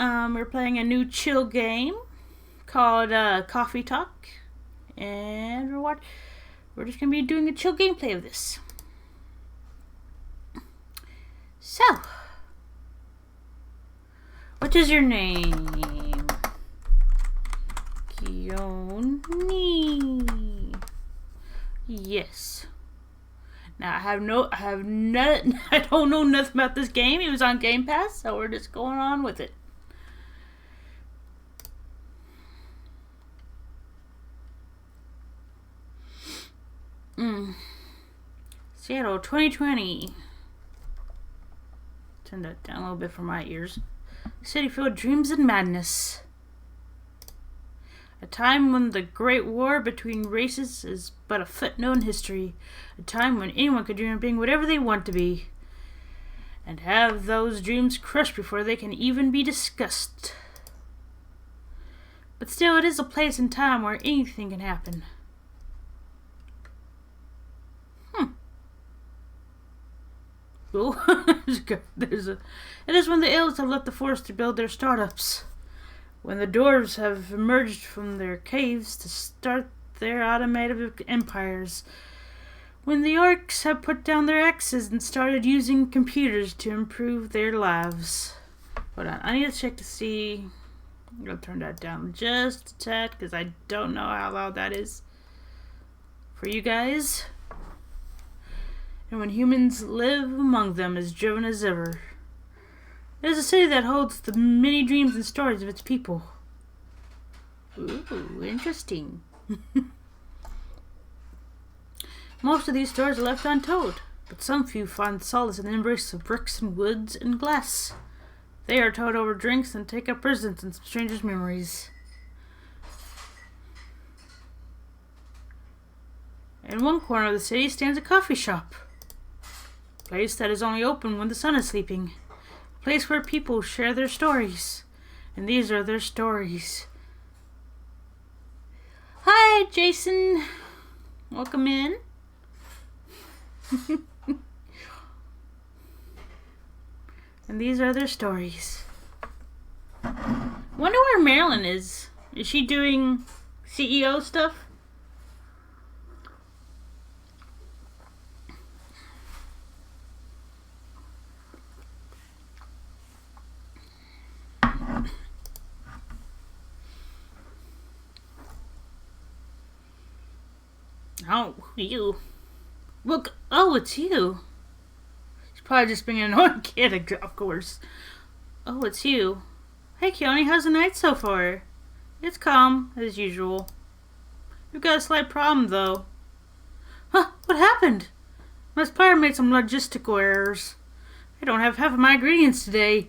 We're playing a new chill game called Coffee Talk, and we're just gonna be doing a chill gameplay of this. So, what is your name? Kijonii. Yes. Now I don't know nothing about this game. It was on Game Pass, so we're just going on with it. Seattle 2020. Turn that down a little bit for my ears. City filled with dreams and madness. A time when the Great War between races is but a footnote in history. A time when anyone could dream of being whatever they want to be. And have those dreams crushed before they can even be discussed. But still, it is a place and time where anything can happen. Cool. It is when the elves have left the forest to build their startups. When the dwarves have emerged from their caves to start their automated empires. When the orcs have put down their axes and started using computers to improve their lives. Hold on, I need to check to see. I'm going to turn that down just a tad because I don't know how loud that is for you guys. And when humans live among them as driven as ever. It is a city that holds the many dreams and stories of its people. Ooh, interesting. Most of these stories are left untold, but some few find solace in the embrace of bricks and woods and glass. They are told over drinks and take up residence in strangers' memories. In one corner of the city stands a coffee shop. A place that is only open when the sun is sleeping. A place where people share their stories. And these are their stories. Hi, Jason. Welcome in. And these are their stories. Wonder where Marilyn is. Is she doing CEO stuff? Oh, you. Look, oh, it's you. She's probably just being an annoying kid, of course. Oh, it's you. Hey, Kijonii, how's the night so far? It's calm, as usual. We've got a slight problem, though. Huh, what happened? My supplier made some logistical errors. I don't have half of my ingredients today.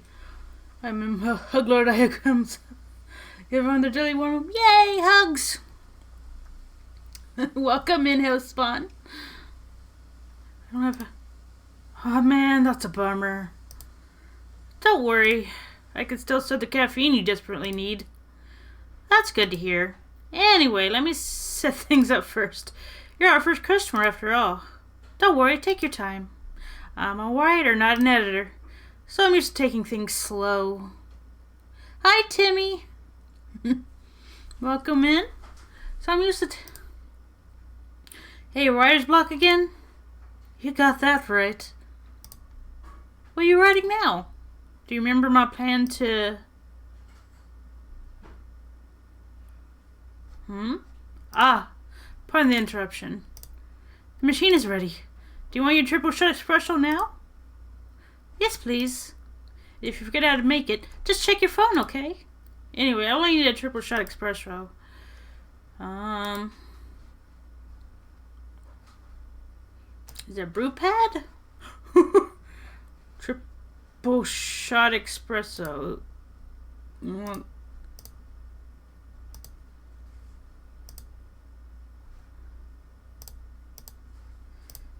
I'm in hug lord diagrams. Everyone, they're really warm. Yay, hugs! Welcome in, House Spawn. I don't have a... Oh man, that's a bummer. Don't worry. I can still sell the caffeine you desperately need. That's good to hear. Anyway, let me set things up first. You're our first customer after all. Don't worry, take your time. I'm a writer, not an editor. So I'm used to taking things slow. Hi, Timmy. Welcome in. So I'm used to... Hey, writer's block again? You got that right. What are you writing now? Do you remember my plan to... Pardon the interruption. The machine is ready. Do you want your triple shot espresso now? Yes, please. If you forget how to make it, just check your phone, okay? Anyway, I only need a triple shot espresso. Is it brew pad? Triple shot espresso.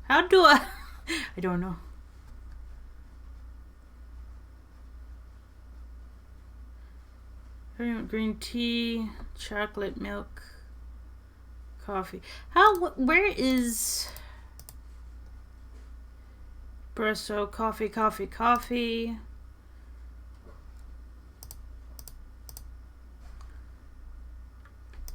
How do I... I don't know. Green tea, chocolate milk, coffee. Where is... Espresso, coffee.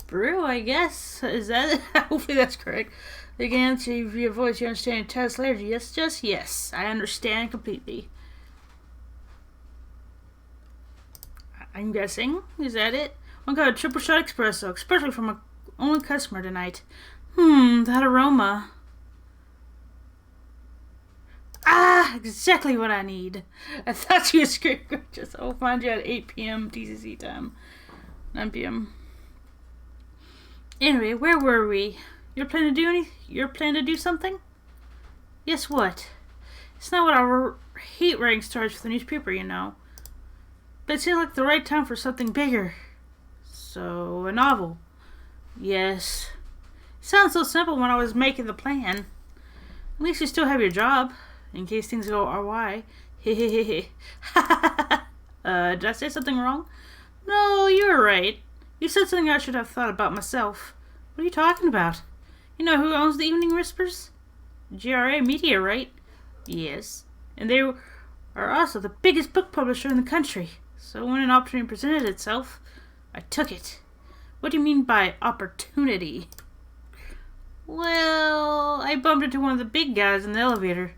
Brew, I guess. Is that it? Hopefully that's correct. Again, answer your voice. You understand your test later. Yes, just yes. I understand completely. I'm guessing. Is that it? One cup of triple shot espresso, especially from a only customer tonight. That aroma. Ah, exactly what I need. I thought you were screaming. I'll find you at 8 p.m. TCC time. 9 p.m. Anyway, where were we? You're planning to do something? Yes, what? It's not what I hate writing stories for the newspaper, you know. But it seemed like the right time for something bigger. So, a novel. Yes. It sounds so simple when I was making the plan. At least you still have your job, in case things go awry. Hehehe. Did I say something wrong? No, you were right. You said something I should have thought about myself. What are you talking about? You know who owns the Evening Whispers? GRA Media, right? Yes. And they are also the biggest book publisher in the country. So when an opportunity presented itself, I took it. What do you mean by opportunity? Well, I bumped into one of the big guys in the elevator.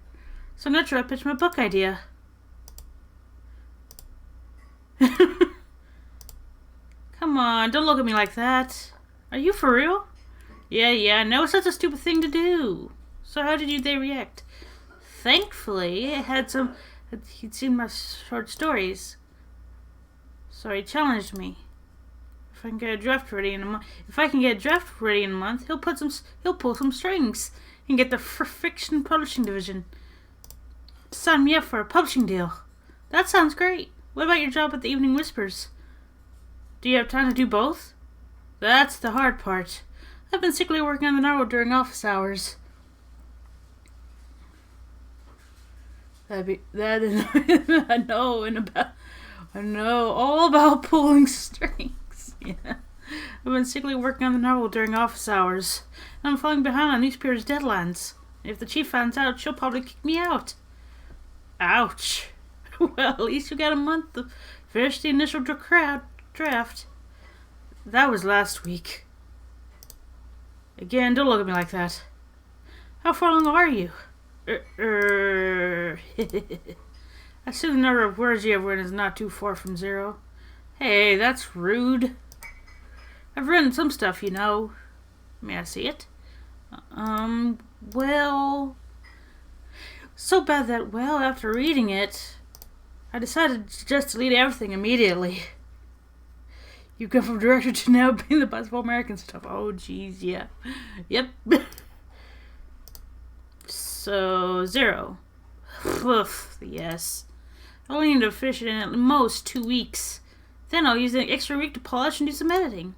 So naturally I pitched my book idea. Come on, don't look at me like that. Are you for real? Yeah, no, it's such a stupid thing to do. So how did they react? Thankfully, he'd seen my short stories. So he challenged me. If I can get a draft ready in a month, he'll pull some strings and get the fiction publishing division. Sign me up for a publishing deal. That sounds great. What about your job at the Evening Whispers? Do you have time to do both? That's the hard part. I've been secretly working on the novel during office hours. I know all about pulling strings. Yeah. I've been secretly working on the novel during office hours. And I'm falling behind on newspaper's deadlines. If the chief finds out, she'll probably kick me out. Ouch. Well, at least you got a month to finish the initial draft. That was last week. Again, don't look at me like that. How far along are you? I assume the number of words you have written is not too far from 0. Hey, that's rude. I've written some stuff, you know. May I see it? Well... So bad that, after reading it, I decided to just delete everything immediately. You've gone from director to now being the boss of all American stuff. Oh, jeez, yeah. Yep. So, 0. Oof, yes. I'll only need to finish it in at most 2 weeks. Then I'll use an extra week to polish and do some editing.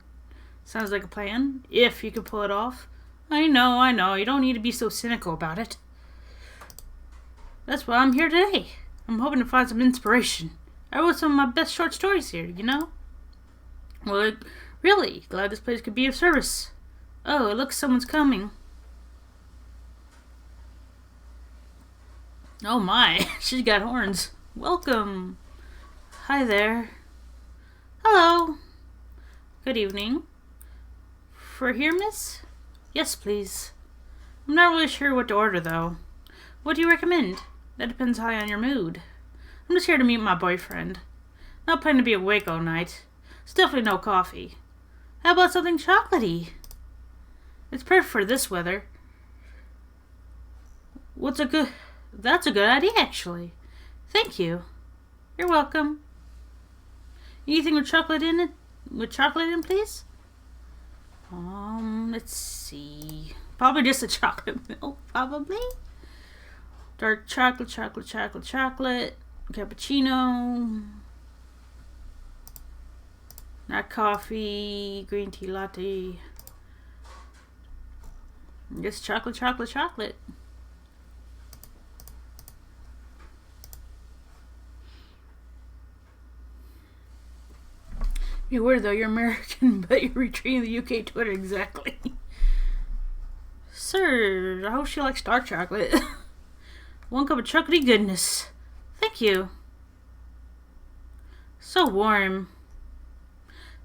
Sounds like a plan, if you can pull it off. I know. You don't need to be so cynical about it. That's why I'm here today. I'm hoping to find some inspiration. I wrote some of my best short stories here, you know? Well, really, glad this place could be of service. Oh, it looks someone's coming. Oh my, she's got horns. Welcome. Hi there. Hello. Good evening. For here, miss? Yes, please. I'm not really sure what to order, though. What do you recommend? That depends high on your mood. I'm just here to meet my boyfriend. Not planning to be awake all night. It's definitely no coffee. How about something chocolatey? It's perfect for this weather. That's a good idea, actually. Thank you. You're welcome. Anything with chocolate in it? Please? Let's see. Probably just a chocolate milk, probably. Dark chocolate. Cappuccino. Not coffee. Green tea latte. Just chocolate. You're weird though, you're American, but you're retreating the UK Twitter, exactly. Sir, I hope she likes dark chocolate. 1 cup of chocolatey goodness. Thank you. So warm.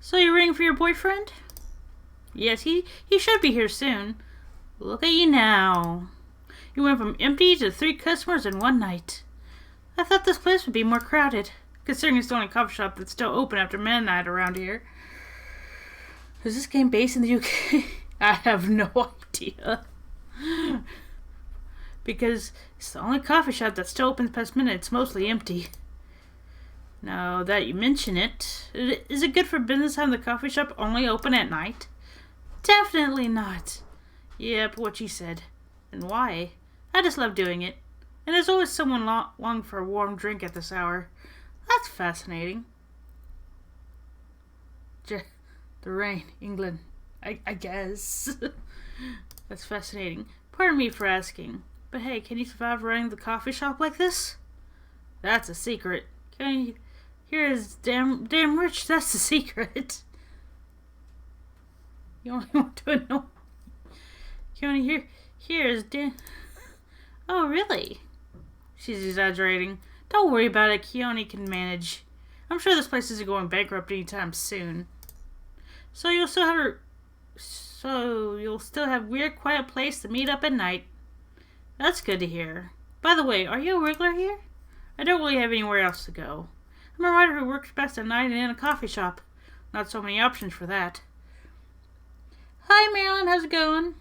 So you're waiting for your boyfriend? Yes, he should be here soon. Look at you now. You went from empty to 3 customers in one night. I thought this place would be more crowded, considering it's the only coffee shop that's still open after midnight around here. Is this game based in the UK? I have no idea. Because it's the only coffee shop that's still open past midnight. It's mostly empty. Now that you mention it, is it good for business having the coffee shop only open at night? Definitely not. Yep, what you said. And why? I just love doing it. And there's always someone longing for a warm drink at this hour. That's fascinating. The rain, England. I guess. That's fascinating. Pardon me for asking. But hey, can you survive running the coffee shop like this? That's a secret. Here is damn rich. That's the secret. You only want to know. Here is damn. Oh, really? She's exaggerating. Don't worry about it. Kijonii can manage. I'm sure this place isn't going bankrupt anytime soon. So you'll still have weird, quiet place to meet up at night. That's good to hear. By the way, are you a regular here? I don't really have anywhere else to go. I'm a writer who works best at night and in a coffee shop. Not so many options for that. Hi, Marilyn. How's it going?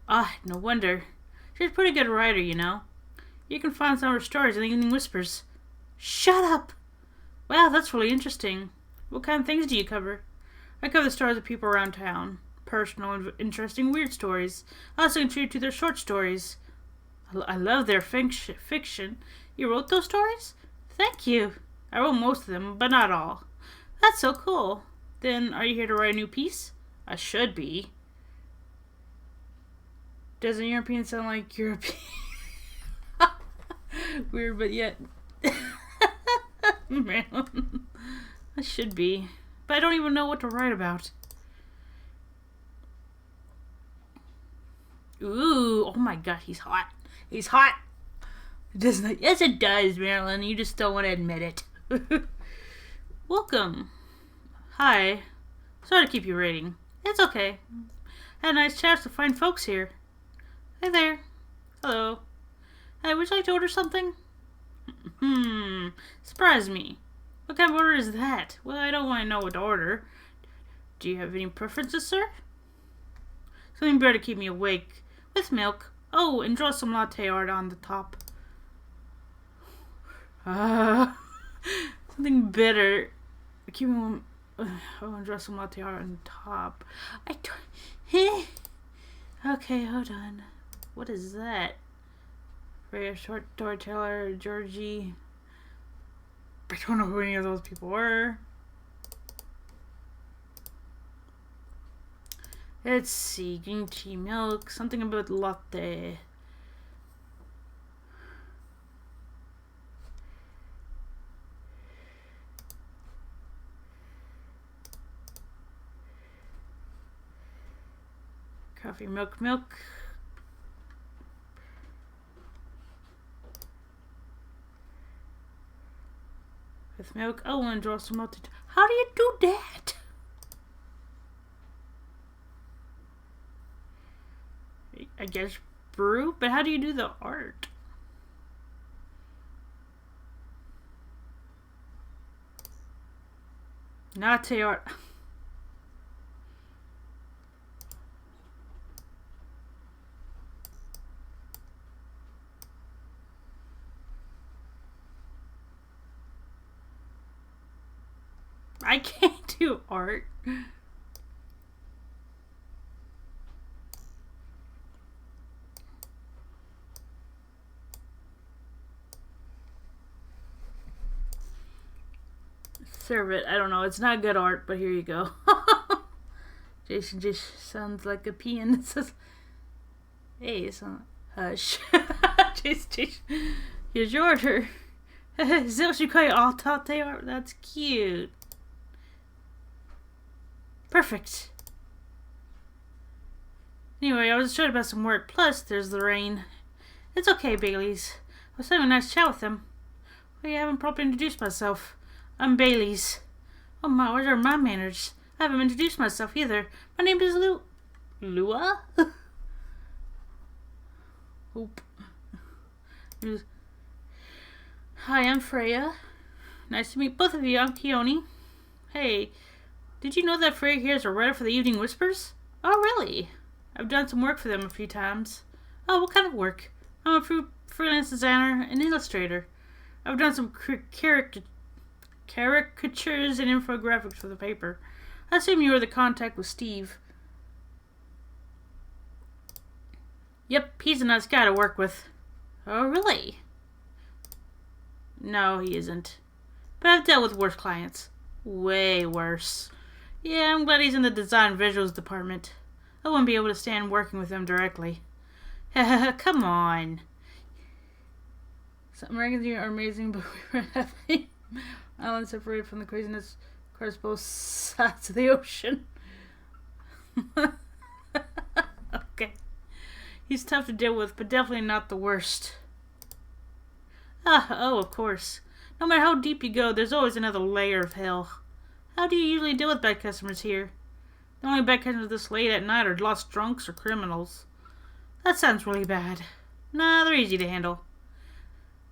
Ah, no wonder. She's a pretty good writer, you know. You can find some of her stories in the Evening Whispers. Shut up! Wow, that's really interesting. What kind of things do you cover? I cover the stories of people around town. Personal, interesting, weird stories. I also contribute to their short stories. I love their fiction. You wrote those stories? Thank you. I wrote most of them, but not all. That's so cool. Then, are you here to write a new piece? I should be. Doesn't European sound like European? Weird, but yet. Man, I should be. But I don't even know what to write about. Ooh, oh my god, he's hot. He's hot. Doesn't it? Yes, it does, Marilyn. You just don't want to admit it. Welcome. Hi. Sorry to keep you waiting. It's okay. Had a nice chance to find folks here. Hey there. Hello. Hey, would you like to order something? Surprise me. What kind of order is that? Well, I don't want to know what to order. Do you have any preferences, sir? Something better to keep me awake. With milk. Oh, and draw some latte art on the top. Something better. Keep me. Oh, and draw some latte art on the top. Okay, hold on. What is that? For a short storyteller, Georgie. I don't know who any of those people were. Let's see. Green tea, milk, something about latte. Coffee, milk. With milk. Oh, and draw some latte. How do you do that? I guess brew, but how do you do the art? Latte art. I can't do art. Serve it. I don't know. It's not good art, but here you go. Jason just sounds like a pian. It says, hey, it's not. Hush. Jason, here's your order. Is that what you call it? All latte art? That's cute. Perfect. Anyway, I was short about some work. Plus, there's the rain. It's okay, Bailey's. I was having a nice chat with him. Well, you haven't properly introduced myself. I'm Bailey's. Oh my, where are my manners? I haven't introduced myself either. My name is Lua? Oop. Hi, I'm Freya. Nice to meet both of you. I'm Kijonii. Hey, did you know that Freya here is a writer for the Evening Whispers? Oh, really? I've done some work for them a few times. Oh, what kind of work? I'm a freelance designer and illustrator. I've done some caricatures and infographics for the paper. I assume you were the contact with Steve. Yep, he's a nice guy to work with. Oh, really? No, he isn't. But I've dealt with worse clients. Way worse. Yeah, I'm glad he's in the design visuals department. I wouldn't be able to stand working with him directly. Come on. Some Americans here are amazing, but we were having islands separated from the craziness across both sides of the ocean. Okay. He's tough to deal with, but definitely not the worst. Oh, of course. No matter how deep you go, there's always another layer of hell. How do you usually deal with bad customers here? The only bad customers this late at night are lost drunks or criminals. That sounds really bad. Nah, they're easy to handle.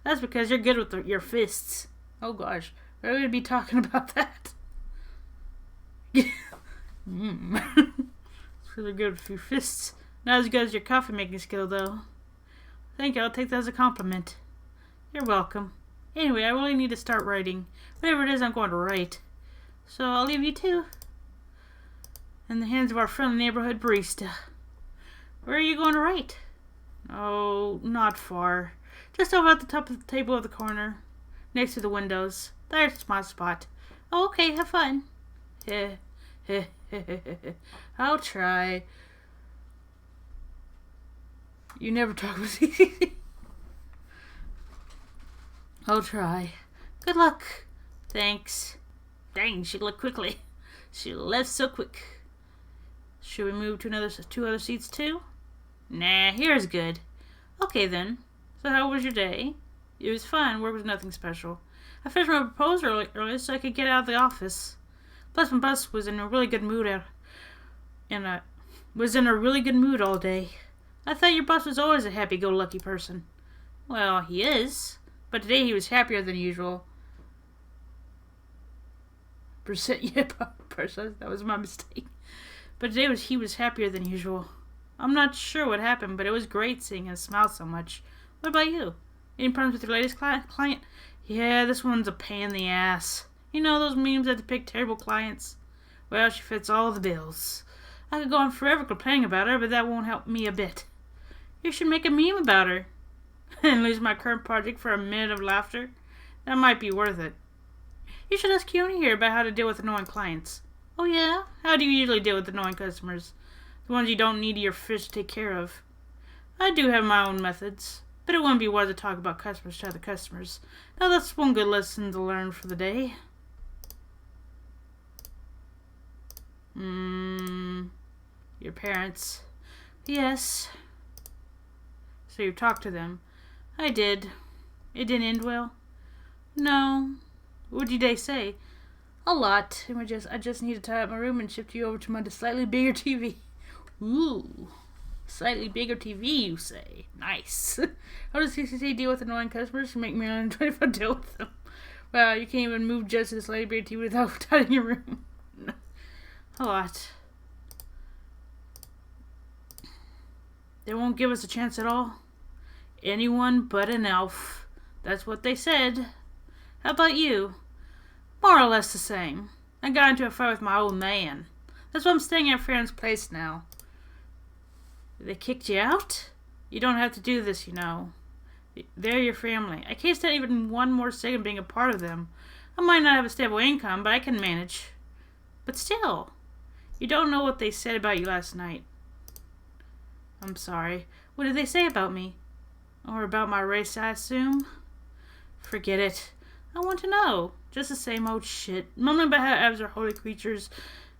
That's because you're good with your fists. Oh gosh, we're going to be talking about that. It's really good with your fists. Not as good as your coffee making skill, though. Thank you, I'll take that as a compliment. You're welcome. Anyway, I really need to start writing. Whatever it is I'm going to write. So I'll leave you two in the hands of our friendly neighborhood barista. Where are you going to write? Oh, not far. Just over at the top of the table at the corner. Next to the windows. There's my spot. Oh, okay, have fun. I'll try. You never talk with me. I'll try. Good luck. Thanks. Dang, she left quickly. She left so quick. Should we move to two other seats too? Nah, here's good. Okay then. So how was your day? It was fun. Work was nothing special. I finished my proposal early so I could get out of the office. Plus my boss was in a really good mood all day. I thought your boss was always a happy-go-lucky person. Well, he is. But today he was happier than usual. That was my mistake. But today he was happier than usual. I'm not sure what happened, but it was great seeing him smile so much. What about you? Any problems with your latest client? Yeah, this one's a pain in the ass. You know those memes that depict terrible clients? Well, she fits all the bills. I could go on forever complaining about her, but that won't help me a bit. You should make a meme about her. And lose my current project for a minute of laughter? That might be worth it. You should ask Kijonii here about how to deal with annoying clients. Oh yeah? How do you usually deal with annoying customers? The ones you don't need your fish to take care of. I do have my own methods, but it wouldn't be wise to talk about customers to other customers. Now that's one good lesson to learn for the day. Your parents. Yes. So you talked to them. I did. It didn't end well? No. What did they say? A lot. I just need to tie up my room and shift you over to my slightly bigger TV. Ooh. Slightly bigger TV, you say. Nice. How does CCC deal with annoying customers who make me $125 deal with them? Well, you can't even move just to the slightly bigger TV without tidying your room. A lot. They won't give us a chance at all. Anyone but an elf. That's what they said. How about you? More or less the same. I got into a fight with my old man. That's why I'm staying at a friend's place now. They kicked you out? You don't have to do this, you know. They're your family. I can't stand even one more second being a part of them. I might not have a stable income, but I can manage. But still, you don't know what they said about you last night. I'm sorry. What did they say about me? Or about my race, I assume? Forget it. I want to know. Just the same old shit. Mumbling about how elves are holy creatures,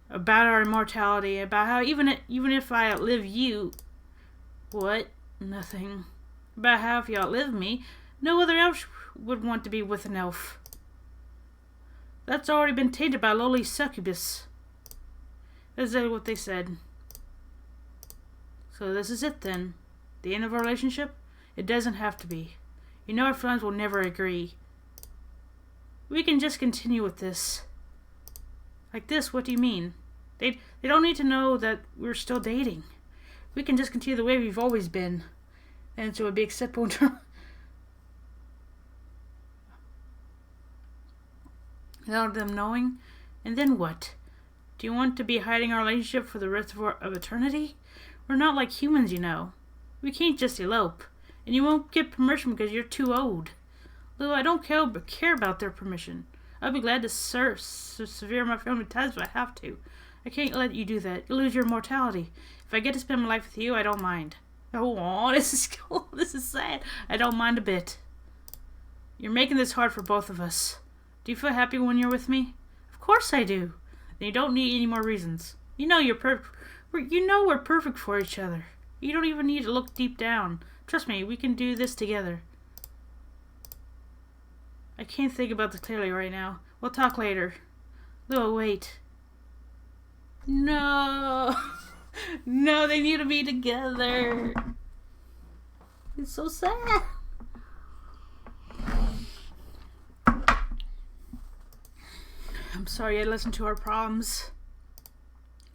about our immortality, about how even if I outlive you... What? Nothing. About how if you outlive me, no other elf would want to be with an elf. That's already been tainted by lowly succubus. Is that what they said? So this is it then? The end of our relationship? It doesn't have to be. You know our friends will never agree. We can just continue with this. Like this? What do you mean? They don't need to know that we're still dating. We can just continue the way we've always been. And so it would be acceptable without them knowing. And then what? Do you want to be hiding our relationship for the rest of eternity? We're not like humans, you know. We can't just elope. And you won't get permission because you're too old. Lou, I don't care about their permission. I'll be glad to sever my family ties if I have to. I can't let you do that. You'll lose your immortality. If I get to spend my life with you, I don't mind. Oh, this is cool. This is sad. I don't mind a bit. You're making this hard for both of us. Do you feel happy when you're with me? Of course I do. Then you don't need any more reasons. You know you're perfect. You know we're perfect for each other. You don't even need to look deep down. Trust me, we can do this together. I can't think about this clearly right now. We'll talk later. Lou, wait. No. No, they need to be together. It's so sad. I'm sorry I listened to our problems.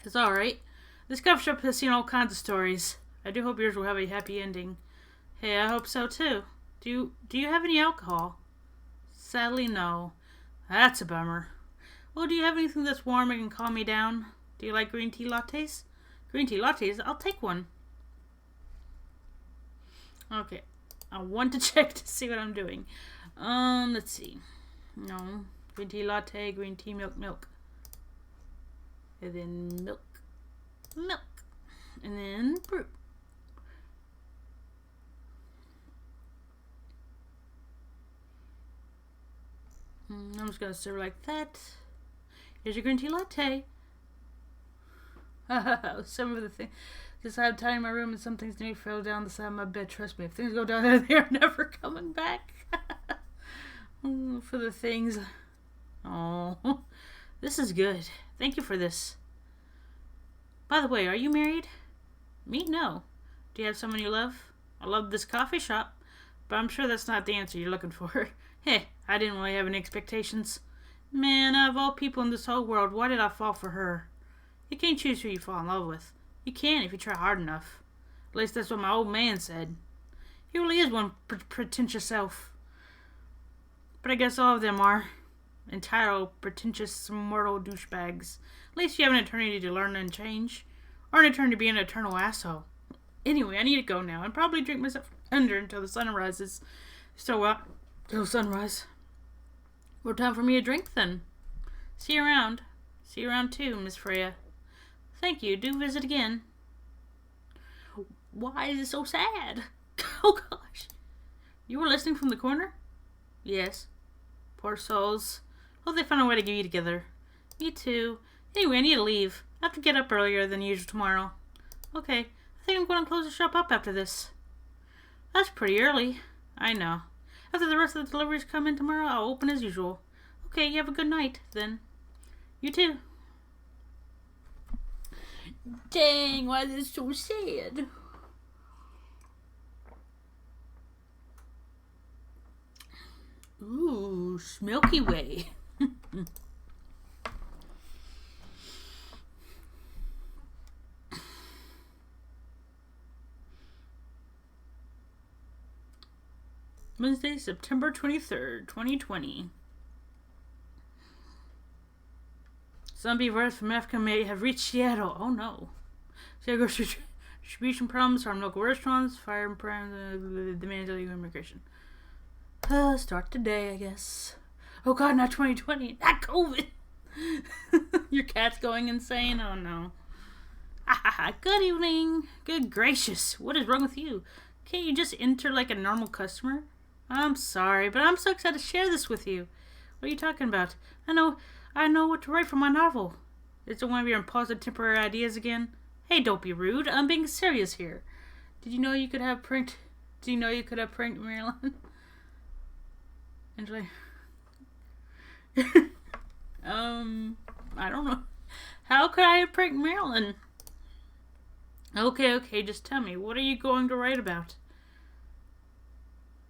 It's alright. This coffee shop has seen all kinds of stories. I do hope yours will have a happy ending. Hey, I hope so too. Do you have any alcohol? Sadly, no. That's a bummer. Well, do you have anything that's warm and can calm me down? Do you like green tea lattes? Green tea lattes? I'll take one. Okay. I want to check to see what I'm doing. Let's see. No. Green tea latte, green tea milk. And then milk. And then brew. I'm just gonna serve like that. Here's your green tea latte. Some of the things. Just I have time in my room and some things may fell down the side of my bed. Trust me, if things go down there, they're never coming back. For the things. Oh, this is good. Thank you for this. By the way, are you married? Me? No. Do you have someone you love? I love this coffee shop, but I'm sure that's not the answer you're looking for. Hey, I didn't really have any expectations. Man, out of all people in this whole world, why did I fall for her? You can't choose who you fall in love with. You can if you try hard enough. At least that's what my old man said. He really is one pretentious elf. But I guess all of them are. Entitled, pretentious, mortal douchebags. At least you have an eternity to learn and change. Or an eternity to be an eternal asshole. Anyway, I need to go now and probably drink myself under until the sun rises. So what? Till sunrise. More time for me to drink then. See you around. See you around too, Miss Freya. Thank you. Do visit again. Why is it so sad? Oh gosh. You were listening from the corner? Yes. Poor souls. Hope they found a way to get you together. Me too. Anyway, I need to leave. I have to get up earlier than usual tomorrow. Okay. I think I'm going to close the shop up after this. That's pretty early. I know. After the rest of the deliveries come in tomorrow, I'll open as usual. Okay, you have a good night, then. You too. Dang, why is it so sad? Ooh, Milky Way. Wednesday, September 23rd, 2020. Some beavers from Africa may have reached Seattle. Oh no. Seattle distribution problems from local restaurants, fire problems, demands illegal immigration. Start today, I guess. Oh god, not 2020. Not COVID. Your cat's going insane? Oh no. Good evening. Good gracious. What is wrong with you? Can't you just enter like a normal customer? I'm sorry, but I'm so excited to share this with you. What are you talking about? I know what to write for my novel. Is it one of your impulsive temporary ideas again? Hey, don't be rude. I'm being serious here. Did you know you could have pranked Marilyn? Angela. I don't know. How could I have pranked Marilyn? Okay, just tell me. What are you going to write about?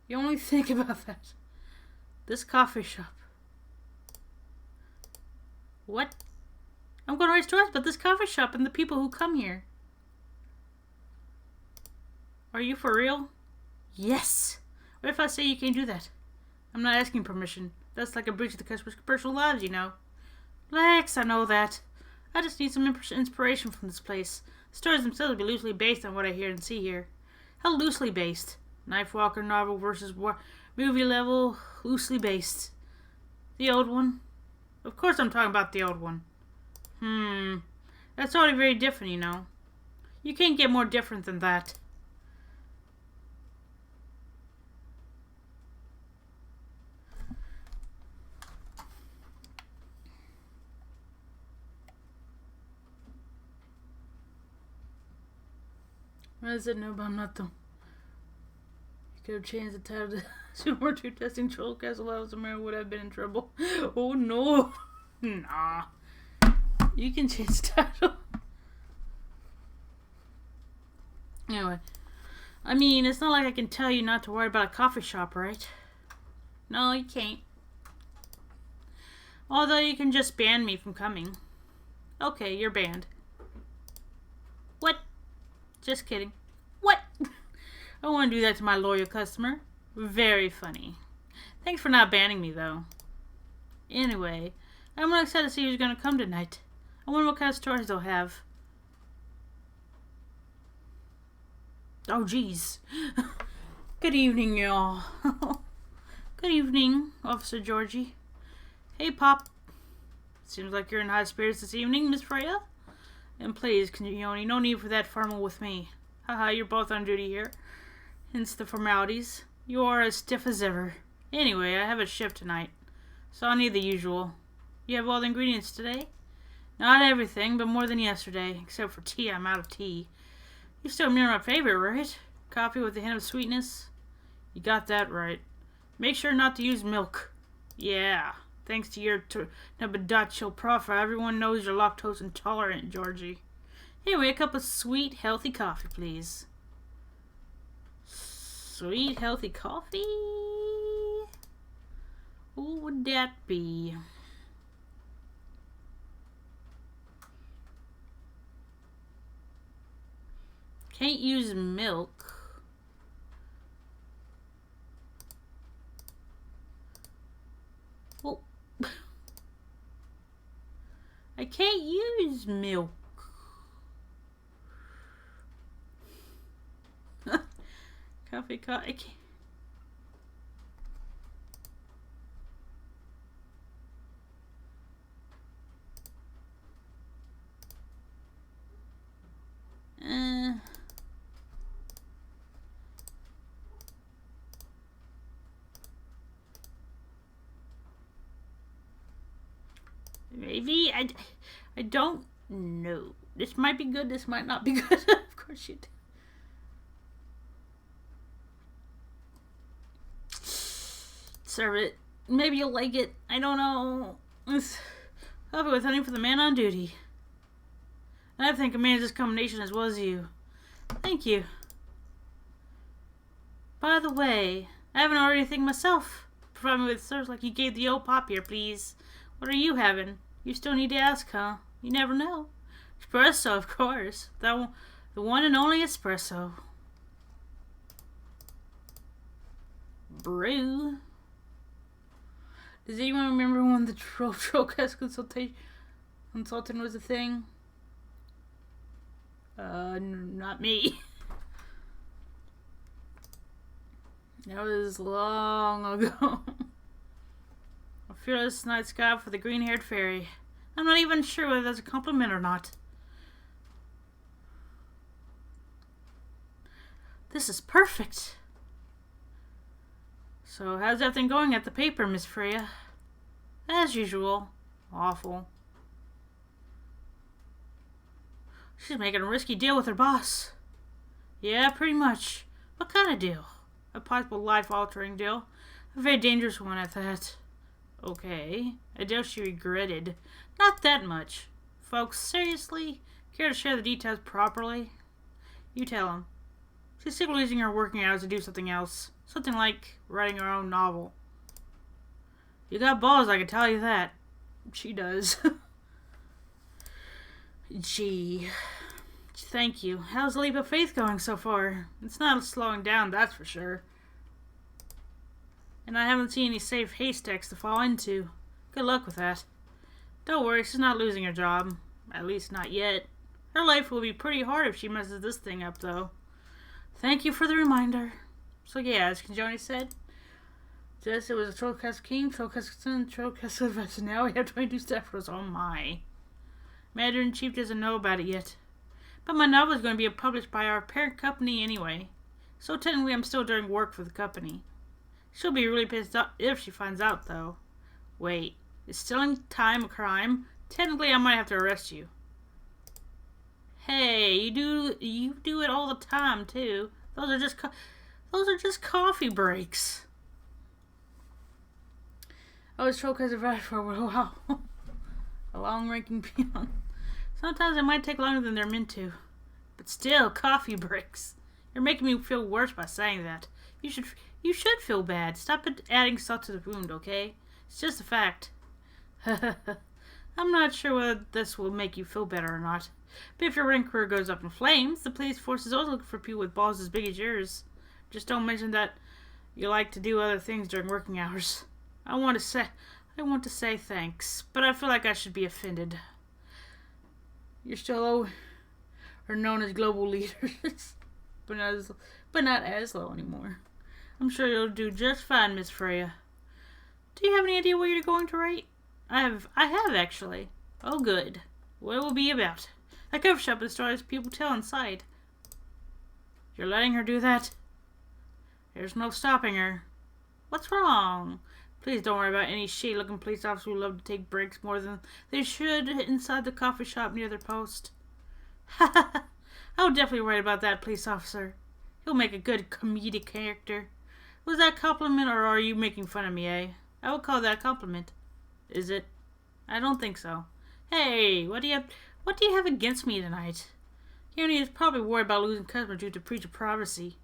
You only think about that. This coffee shop. What? I'm going to write stories about this coffee shop and the people who come here. Are you for real? Yes. What if I say you can't do that? I'm not asking permission. That's like a breach of the customer's personal lives, you know. Lex, I know that. I just need some inspiration from this place. The stories themselves will be loosely based on what I hear and see here. How loosely based? Knife Walker novel versus movie level, loosely based. The old one? Of course I'm talking about the old one. That's already very different, you know. You can't get more different than that. What is it? No, but I'm not the... You could have changed the title to Super 2 Testing Troll Castle Levels. Mary would have been in trouble. Oh no. Nah. You can change the title. Anyway. I mean, it's not like I can tell you not to worry about a coffee shop, right? No, you can't. Although you can just ban me from coming. Okay, you're banned. What? Just kidding. What? I wouldn't do that to my loyal customer. Very funny. Thanks for not banning me, though. Anyway, I'm really excited to see who's going to come tonight. I wonder what kind of stories they'll have. Oh, jeez. Good evening, y'all. Good evening, Officer Georgie. Hey, Pop. Seems like you're in high spirits this evening, Miss Freya. And please, kijonii, no need for that formal with me. Haha, you're both on duty here. Hence the formalities. You are as stiff as ever. Anyway, I have a shift tonight, so I'll need the usual. You have all the ingredients today? Not everything, but more than yesterday. Except for tea, I'm out of tea. You still remember my favorite, right? Coffee with a hint of sweetness? You got that right. Make sure not to use milk. Yeah. Thanks to your Nabadatcho profile, everyone knows you're lactose intolerant, Georgie. Anyway, a cup of sweet, healthy coffee, please. Sweet, healthy coffee? Who would that be? Can't use milk. Well, I can't use milk. Coffee, I can't. Maybe I don't know. This might be good. This might not be good. Of course you do. Serve it. Maybe you'll like it. I don't know. It's coffee with honey for the man on duty. And I think I managed this combination as well as you. Thank you. By the way, I haven't ordered anything myself. Provide me with service like you gave the old pop here, please. What are you having? You still need to ask, huh? You never know. Espresso, of course. The one and only espresso. Brew. Does anyone remember when the Trollcast consultant was a thing? Not me. That was long ago. A fearless night sky for the green-haired fairy. I'm not even sure whether that's a compliment or not. This is perfect. So, how's everything going at the paper, Miss Freya? As usual. Awful. She's making a risky deal with her boss. Yeah, pretty much. What kind of deal? A possible life-altering deal. A very dangerous one at that. Okay. A deal she regretted. Not that much. folks, seriously? Care to share the details properly? You tell him. She's sick of losing her working hours to do something else. Something like writing her own novel. You got balls, I can tell you that. She does. Gee. Thank you. How's the leap of faith going so far? It's not slowing down, that's for sure. And I haven't seen any safe haystacks to fall into. Good luck with that. Don't worry, she's not losing her job. At least not yet. Her life will be pretty hard if she messes this thing up, though. Thank you for the reminder. So yeah, as kijonii said, just it was a Trollcast King, Trollcast Son, Trollcast Sylvester. Now we have 22 staffers. Oh my. Commander-in-Chief doesn't know about it yet. But my novel is going to be published by our parent company anyway. So technically I'm still doing work for the company. She'll be really pissed off if she finds out, though. Wait, is stealing time a crime? Technically I might have to arrest you. Hey, you do it all the time too. Those are just coffee breaks. I was Troll because I for a while. A long-ranking peon. Sometimes it might take longer than they're meant to. But still, coffee breaks. You're making me feel worse by saying that. You should feel bad. Stop adding salt to the wound, okay? It's just a fact. I'm not sure whether this will make you feel better or not. But if your running career goes up in flames, the police force is always looking for people with balls as big as yours. Just don't mention that you like to do other things during working hours. I want to say thanks, but I feel like I should be offended. You're still are known as global leaders, but not as low anymore. I'm sure you'll do just fine, Miss Freya. Do you have any idea what you're going to write? I have actually. Oh, good. What will it be about? A cover shop with stories people tell inside. You're letting her do that? There's no stopping her. What's wrong? Please don't worry about any shady-looking police officers who love to take breaks more than they should inside the coffee shop near their post. Ha ha ha! I would definitely write about that police officer. He'll make a good comedic character. Was that a compliment, or are you making fun of me, eh? I would call that a compliment. Is it? I don't think so. Hey, what do you have against me tonight? Kijonii is probably worried about losing customers due to breach of privacy.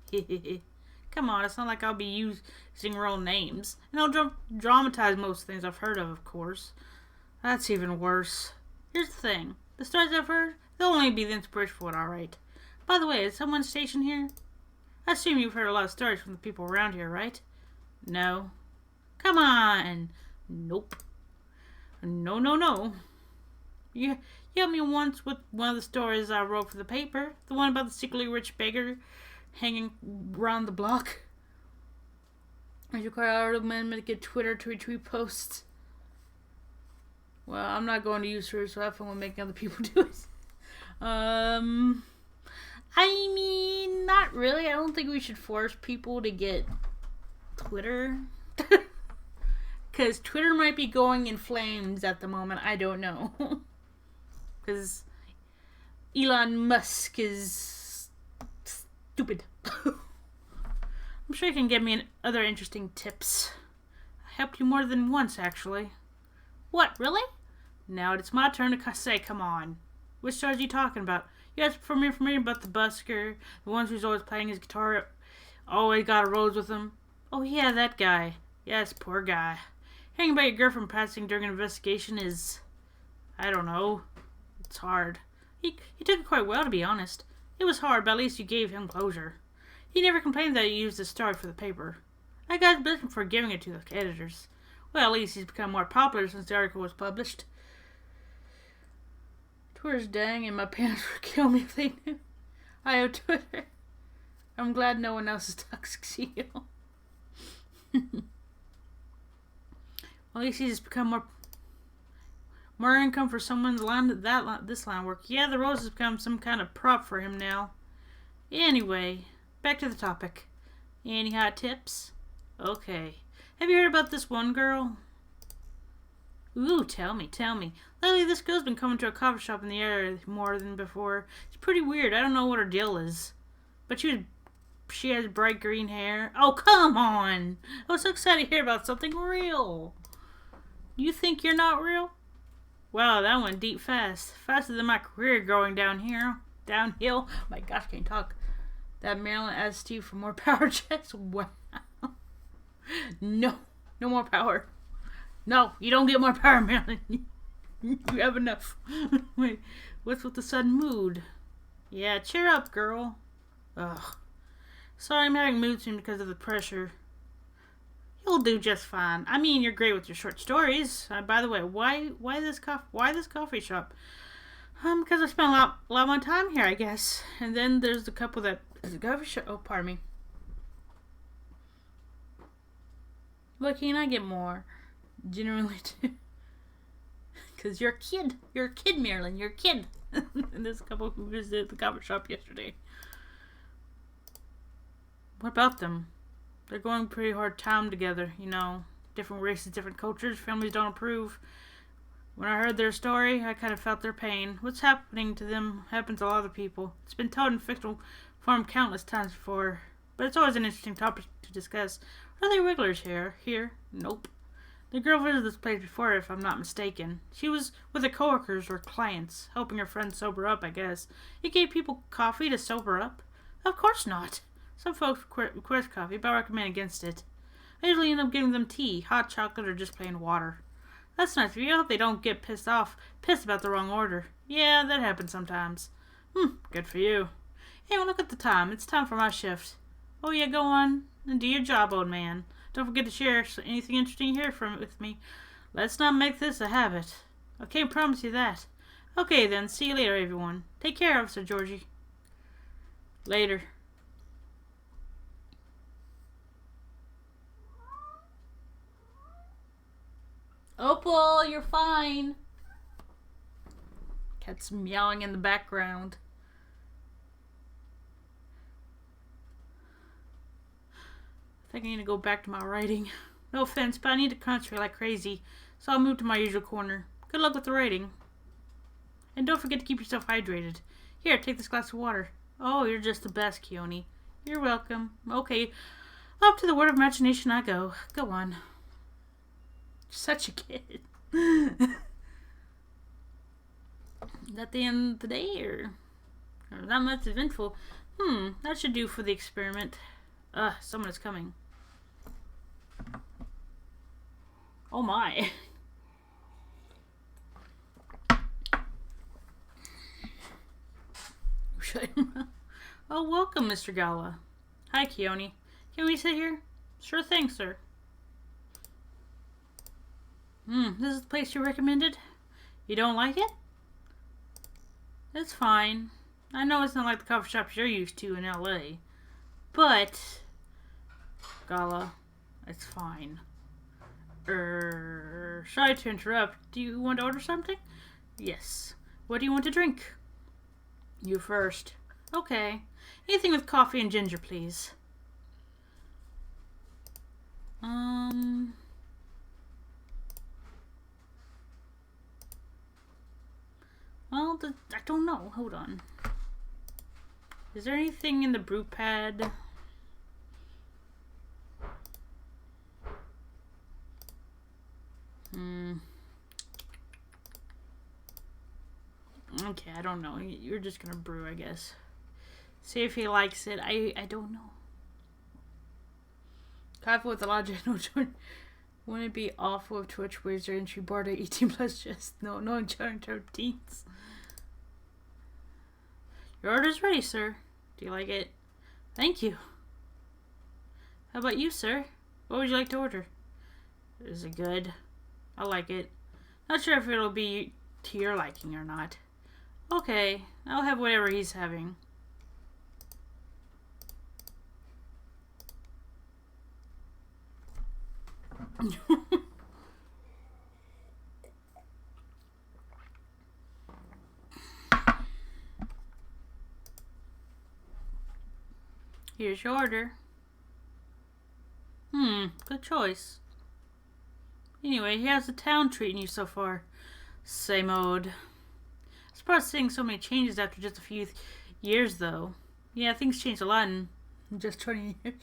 Come on, it's not like I'll be using real names. And I'll dramatize most things I've heard of course. That's even worse. Here's the thing. The stories I've heard, they'll only be the inspiration for what I write. By the way, is someone stationed here? I assume you've heard a lot of stories from the people around here, right? No. Come on. Nope. No. You helped me once with one of the stories I wrote for the paper. The one about the secretly rich beggar hanging around the block. I require our amendment to get Twitter to retweet posts. Well, I'm not going to use her, so I have fun with making other people do it. I mean, not really. I don't think we should force people to get Twitter. Because Twitter might be going in flames at the moment. I don't know. Because Elon Musk is stupid. I'm sure you can give me other interesting tips. I helped you more than once, actually. What, really? Now it's my turn to say, come on. Which stories are you talking about? You asked for more information about the busker, the one who's always playing his guitar, always got a rose with him. Oh yeah, that guy. Yes, poor guy. Hearing about your girlfriend passing during an investigation is, I don't know. It's hard. He took it quite well, to be honest. It was hard, but at least you gave him closure. He never complained that you used the story for the paper. I got his blessing for giving it to the editors. Well, at least he's become more popular since the article was published. Twitter's dang, and my parents would kill me if they knew. I owe Twitter. I'm glad no one else is toxic CEO. Well, at least he's become more income for someone's this line of work. Yeah, the rose has become some kind of prop for him now. Anyway, back to the topic. Any hot tips? Okay. Have you heard about this one girl? Ooh, tell me. Lately, this girl's been coming to a coffee shop in the area more than before. It's pretty weird. I don't know what her deal is. But she has bright green hair. Oh, come on! I was so excited to hear about something real. You think you're not real? Wow, that went deep fast. Faster than my career going down here. Downhill. Oh my gosh, can't talk. That Marilyn asks Steve for more power checks. Wow. No. No more power. No, you don't get more power, Marilyn. You have enough. Wait, what's with the sudden mood? Yeah, cheer up, girl. Ugh. Sorry I'm having mood swings because of the pressure. You'll do just fine. I mean, you're great with your short stories. By the way, why this coffee shop? Because I spent a lot of my time here, I guess. And then there's the couple that is a coffee shop. Oh, pardon me. What can I get more? Generally, too. Because you're a kid. You're a kid, Marilyn. You're a kid. And there's a couple who visited the coffee shop yesterday. What about them? They're going pretty hard time together, you know. Different races, different cultures, families don't approve. When I heard their story, I kind of felt their pain. What's happening to them happens to a lot of people. It's been told in fictional form countless times before. But it's always an interesting topic to discuss. Are they regulars here? Here? Nope. The girl visited this place before, if I'm not mistaken. She was with her coworkers or clients, helping her friends sober up, I guess. You gave people coffee to sober up? Of course not. Some folks request coffee, but I recommend against it. I usually end up giving them tea, hot chocolate, or just plain water. That's nice of you. I hope they don't get pissed about the wrong order. Yeah, that happens sometimes. Good for you. Hey, well, look at the time. It's time for my shift. Oh yeah, go on and do your job, old man. Don't forget to share anything interesting you hear with me. Let's not make this a habit. I can't promise you that. Okay then, see you later, everyone. Take care, Officer Georgie. Later. Opal, you're fine. Cat's meowing in the background. I think I need to go back to my writing. No offense, but I need to concentrate like crazy, so I'll move to my usual corner. Good luck with the writing. And don't forget to keep yourself hydrated. Here, take this glass of water. Oh, you're just the best, Kijonii. You're welcome. Okay, up to the word of imagination I go. Go on. Such a kid. Is that the end of the day, or not much eventful? That should do for the experiment. Someone is coming. Oh my. Oh, welcome, Mr. Gala. Hi, Kijonii. Can we sit here? Sure thing, sir. This is the place you recommended? You don't like it? It's fine. I know it's not like the coffee shops you're used to in LA. But, Gala, it's fine. Sorry to interrupt. Do you want to order something? Yes. What do you want to drink? You first. Okay. Anything with coffee and ginger, please. Well, I don't know. Hold on. Is there anything in the brew pad? Okay, I don't know. You're just gonna brew, I guess. See if he likes it. I don't know. Coffee with a lot of no. Wouldn't it be awful if Twitch waived their entry bar to 18 plus just no teens? Your order's ready, sir. Do you like it? Thank you. How about you, sir? What would you like to order? Is it good? I like it. Not sure if it'll be to your liking or not. Okay, I'll have whatever he's having. Here's your order. Good choice. Anyway, how's the town treating you so far? Same old. I'm surprised seeing so many changes after just a few years, though. Yeah, things changed a lot in just 20 years.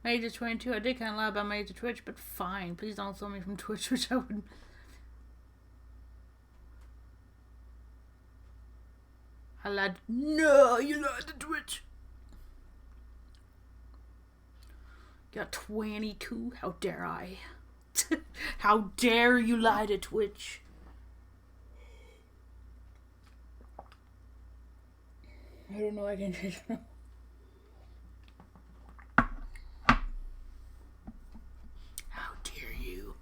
My age is 22. I did kind of lie about my age of Twitch, but fine. Please don't throw me from Twitch, which I wouldn't. I lied. No, you lied to Twitch. Got 22. How dare I? How dare you lie to Twitch? I don't know. I can change it. How dare you?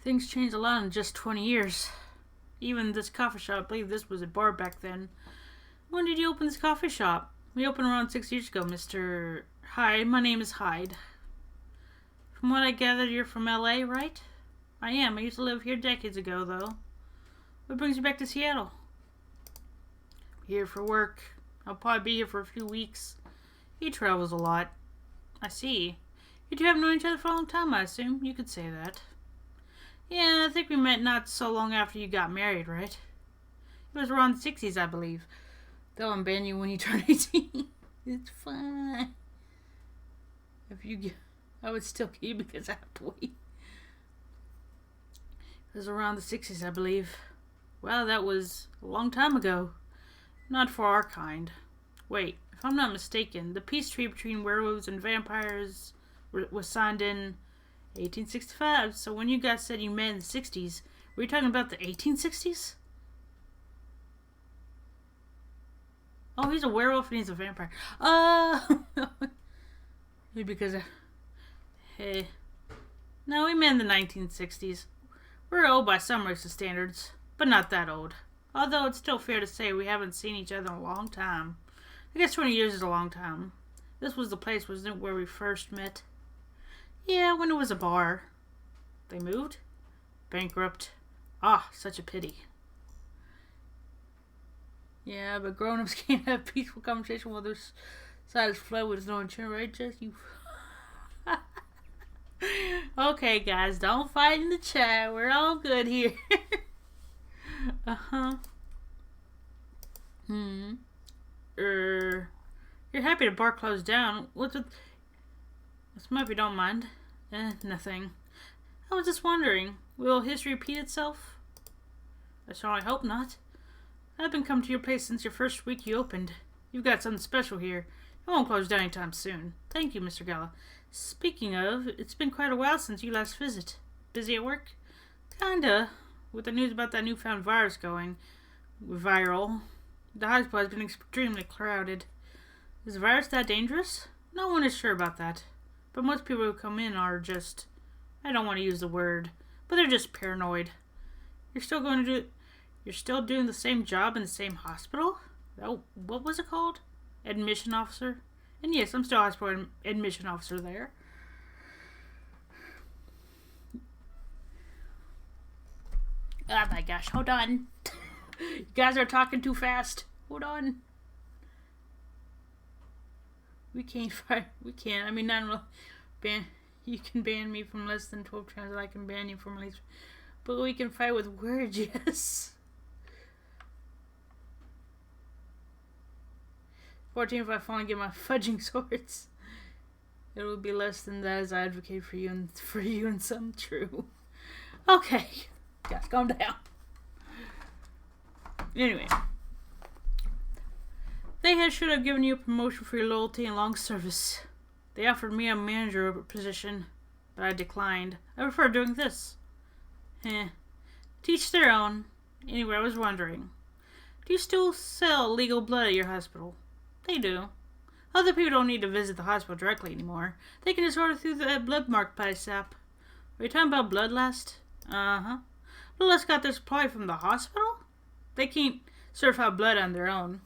Things changed a lot in just 20 years. Even this coffee shop, I believe this was a bar back then. When did you open this coffee shop? We opened around 6 years ago, Mr. Hyde. My name is Hyde. From what I gathered, you're from LA, right? I am. I used to live here decades ago, though. What brings you back to Seattle? Here for work. I'll probably be here for a few weeks. He travels a lot. I see. You two have known each other for a long time, I assume. You could say that. Yeah, I think we met not so long after you got married, right? It was around the 60s, I believe. They'll unban you when you turn 18. It's fine. If you get... I would still keep you because I have to wait. It was around the 60s, I believe. Well, that was a long time ago. Not for our kind. Wait, if I'm not mistaken, the peace treaty between werewolves and vampires was signed in 1865. So when you guys said you met in the 60s, were you talking about the 1860s? Oh, he's a werewolf and he's a vampire. Because... Hey. No, we met in the 1960s. We're old by some racist standards, but not that old. Although it's still fair to say we haven't seen each other in a long time. I guess 20 years is a long time. This was the place, wasn't it, where we first met? Yeah, when it was a bar. They moved? Bankrupt. Ah, such a pity. Yeah, but grown-ups can't have peaceful conversation while their side is flooded with no insurance, right, Jess? You... Okay, guys, don't fight in the chat. We're all good here. You're happy the bar closed down. What's with... What's up, if you don't mind? Nothing. I was just wondering, will history repeat itself? I certainly hope not. I've been coming to your place since your first week you opened. You've got something special here. It won't close down anytime soon. Thank you, Mr. Gala. Speaking of, it's been quite a while since you last visited. Busy at work? Kinda. With the news about that newfound virus going viral, the hospital has been extremely crowded. Is the virus that dangerous? No one is sure about that. But most people who come in are just... I don't want to use the word, but they're just paranoid. You're still doing the same job in the same hospital? Oh, what was it called? Admission officer? And yes, I'm still hospital admission officer there. Oh my gosh, hold on. You guys are talking too fast. Hold on. We can't fight. We can't. I mean, not really. You can ban me from less than 12 times, and I can ban you from at least. But we can fight with words, yes. 14 if I finally get my fudging swords. It will be less than that as I advocate for you and some true. Okay. Guys, calm down. Anyway. They should have given you a promotion for your loyalty and long service. They offered me a manager position, but I declined. I prefer doing this. Teach their own. Anyway, I was wondering. Do you still sell legal blood at your hospital? They do. Other people don't need to visit the hospital directly anymore. They can just order through the blood marketplace app. Were you talking about Bloodlust? Uh-huh. Bloodlust got their supply from the hospital? They can't certify blood on their own.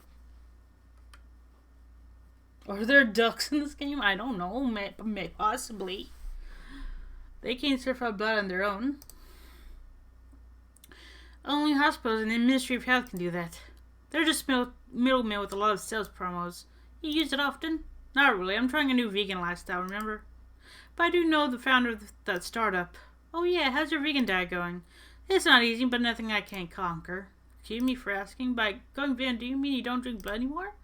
Are there ducks in this game? I don't know. May possibly. They can't certify blood on their own. Only hospitals and the Ministry of Health can do that. They're just middlemen with a lot of sales promos. You use it often? Not really. I'm trying a new vegan lifestyle, remember? But I do know the founder of that startup. Oh yeah, how's your vegan diet going? It's not easy, but nothing I can't conquer. Excuse me for asking. By going vegan, do you mean you don't drink blood anymore?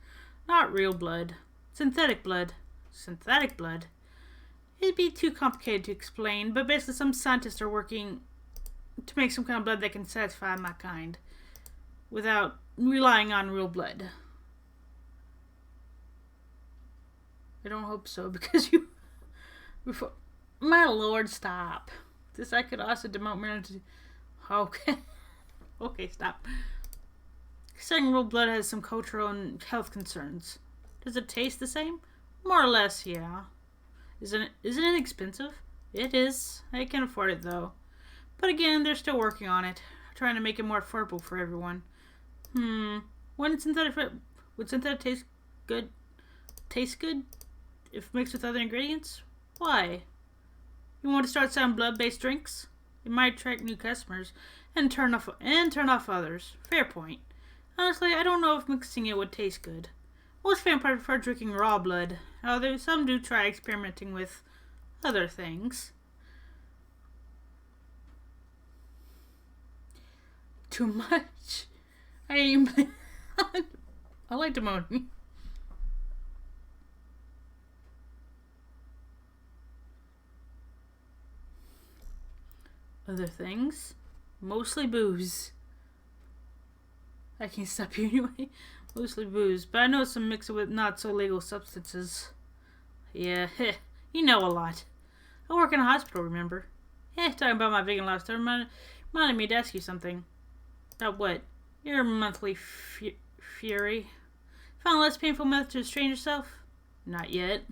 Not real blood. Synthetic blood. Synthetic blood? It'd be too complicated to explain, but basically some scientists are working to make some kind of blood that can satisfy my kind. without relying on real blood. I don't hope so, because you... Before, my lord, stop. This I could also demote me to... Okay. Okay, stop. Saying real blood has some cultural and health concerns. Does it taste the same? More or less, yeah. Isn't it expensive? It is. I can afford it, though. But again, they're still working on it. Trying to make it more affordable for everyone. Would synthetic taste good? Taste good? If mixed with other ingredients? Why? You want to start selling blood-based drinks? It might attract new customers and turn off others. Fair point. Honestly, I don't know if mixing it would taste good. Most vampires prefer drinking raw blood, although some do try experimenting with other things. Too much. I like demoting. Other things? Mostly booze. I can't stop you anyway. Mostly booze. But I know some mix it with not so legal substances. Yeah, you know a lot. I work in a hospital, remember? Talking about my vegan lifestyle reminded me to ask you something. About what? Your monthly fury. Found a less painful method to restrain yourself? Not yet.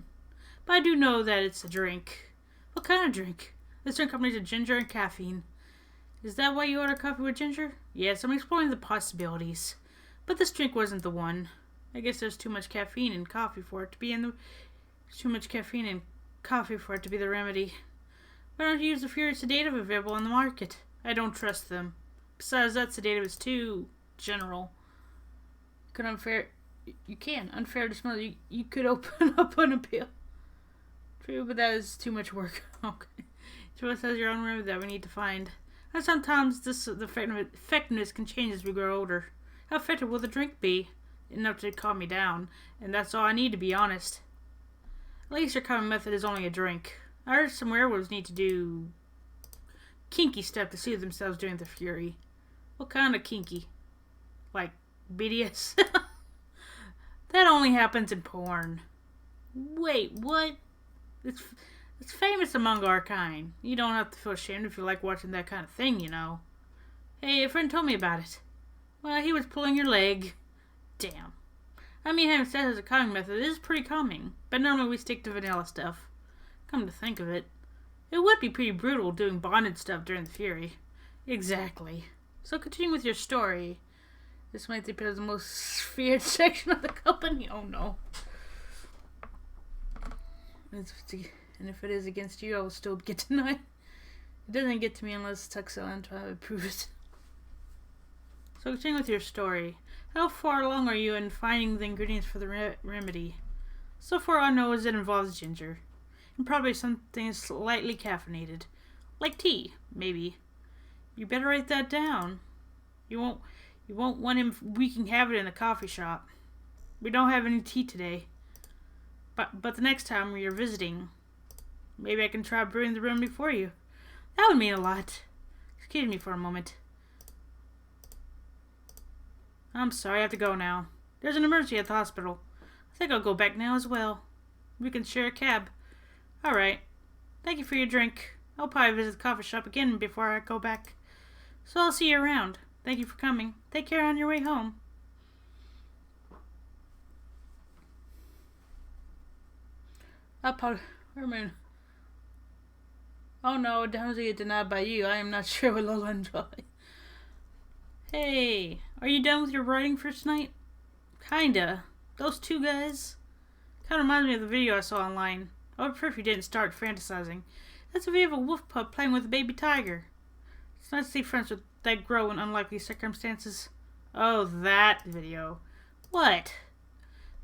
But I do know that it's a drink. What kind of drink? This drink combines ginger and caffeine. Is that why you order coffee with ginger? Yes, I'm exploring the possibilities. But this drink wasn't the one. I guess there's too much caffeine in coffee for it to be the remedy. Why don't you use the Fury sedative available on the market? I don't trust them. Besides, that sedative is too general. Unfair to smell. You could open up an appeal. True, but that is too much work. Okay. Joyce has your own remedy that we need to find. And sometimes the effectiveness can change as we grow older. How effective will the drink be? Enough to calm me down. And that's all I need, to be honest. At least your common method is only a drink. I heard some werewolves need to do kinky stuff to soothe themselves during the fury. What kind of kinky? Like BDS? That only happens in porn. Wait, what? It's famous among our kind. You don't have to feel ashamed if you like watching that kind of thing, you know. Hey, a friend told me about it. Well, he was pulling your leg. Damn. I mean, having sex as a calming method is pretty calming, but normally we stick to vanilla stuff. Come to think of it, it would be pretty brutal doing bonded stuff during the fury. Exactly. So continue with your story. This might be the most feared section of the company. Oh no. And if it is against you, I will still get denied. It doesn't get to me unless it's excellent. I approve it. So continue with your story. How far along are you in finding the ingredients for the remedy? So far I know is it involves ginger. And probably something slightly caffeinated. Like tea, maybe. You better write that down. You won't want him wreaking havoc in the coffee shop. We don't have any tea today. But the next time you're visiting, maybe I can try brewing the remedy for you. That would mean a lot. Excuse me for a moment. I'm sorry, I have to go now. There's an emergency at the hospital. I think I'll go back now as well. We can share a cab. Alright. Thank you for your drink. I'll probably visit the coffee shop again before I go back. So I'll see you around. Thank you for coming. Take care on your way home. Oh no, don't get denied by you. I am not sure what Lola enjoy. Hey, are you done with your writing for tonight? Kinda. Those two guys? Kinda reminds me of the video I saw online. I would prefer if you didn't start fantasizing. That's a video of a wolf pup playing with a baby tiger. It's nice to see friends that grow in unlikely circumstances. Oh, that video. What?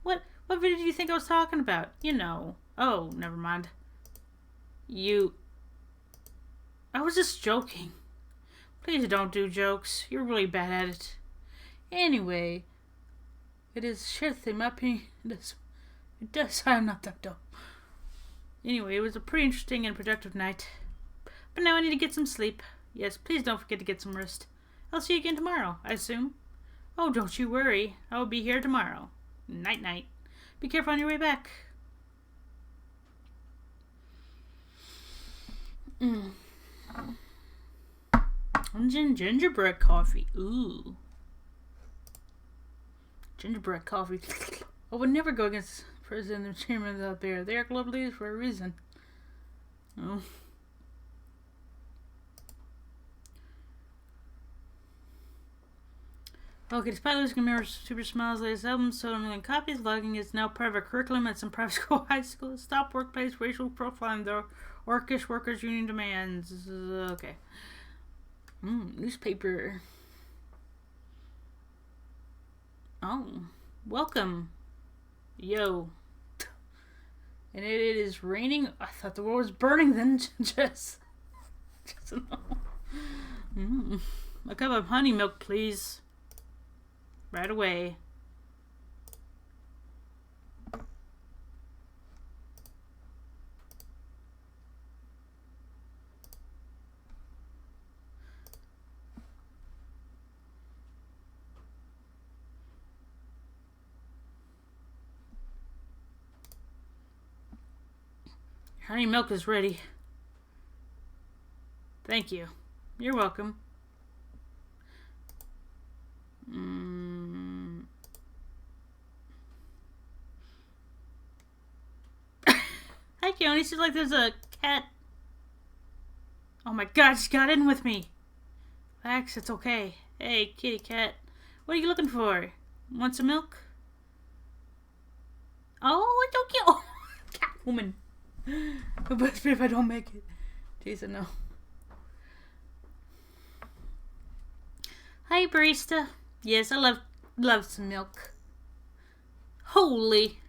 What video do you think I was talking about? You know. Oh, never mind. I was just joking. Please don't do jokes. You're really bad at it. Anyway, it is shit in my opinion. It does. I'm not that dumb. Anyway, it was a pretty interesting and productive night. But now I need to get some sleep. Yes, please don't forget to get some rest. I'll see you again tomorrow, I assume. Oh, don't you worry. I'll be here tomorrow. Night-night. Be careful on your way back. Gingerbread coffee. Ooh. Gingerbread coffee. I would never go against President and Chairman out there. They are club leaders for a reason. Oh. Okay, despite losing a member of Super Smile's latest album, sold a million copies, vlogging is now part of a curriculum at some private school, high school. Stop workplace racial profiling. The Orcish Workers Union demands. Okay. Newspaper. Oh, welcome. Yo. And it is raining. I thought the world was burning then. Just no. A cup of honey milk, please. Right away. Honey milk is ready. Thank you. You're welcome. Hi, Keone. Seems like there's a cat. Oh my god, she got in with me. Relax, it's okay. Hey, kitty cat. What are you looking for? Want some milk? Oh, it's okay. Oh, cat woman. But if I don't make it. Jason, no. Hi, barista. Yes, I love some milk. Holy.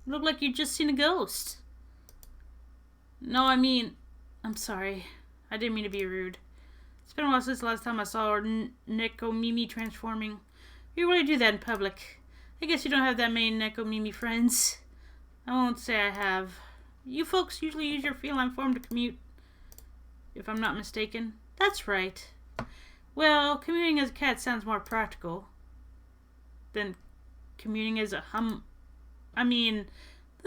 You look like you just seen a ghost. No, I mean, I'm sorry. I didn't mean to be rude. It's been a while since the last time I saw Neko Mimi transforming. You really do that in public. I guess you don't have that many Neko Mimi friends. I won't say I have. You folks usually use your feline form to commute, if I'm not mistaken. That's right. Well, commuting as a cat sounds more practical than commuting as a than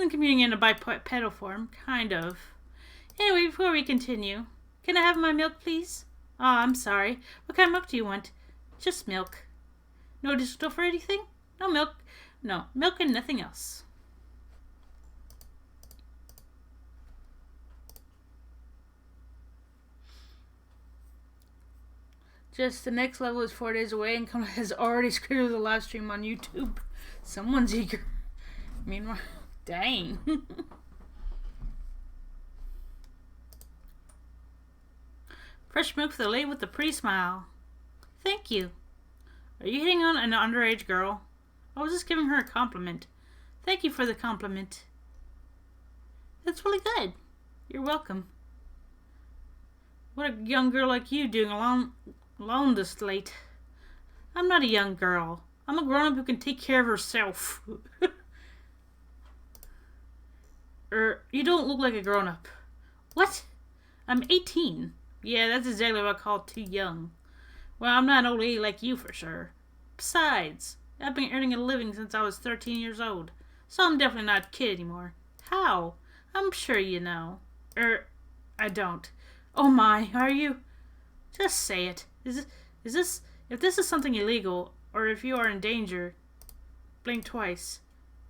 commuting in a bipedal form, kind of. Anyway, before we continue, can I have my milk, please? Oh, I'm sorry. What kind of milk do you want? Just milk. No additional for anything? No milk. No, milk and nothing else. Just the next level is 4 days away and Kona has already scheduled a live stream on YouTube. Someone's eager. Meanwhile, dang. Fresh milk for the lady with the pretty smile. Thank you. Are you hitting on an underage girl? I was just giving her a compliment. Thank you for the compliment. That's really good. You're welcome. What a young girl like you doing alone this late. I'm not a young girl. I'm a grown-up who can take care of herself. You don't look like a grown-up. What? I'm 18. Yeah, that's exactly what I call too young. Well, I'm not an old lady like you for sure. Besides, I've been earning a living since I was 13 years old. So I'm definitely not a kid anymore. How? I'm sure you know. I don't. Oh my, are you? Just say it. If this is something illegal, or if you are in danger, blink twice.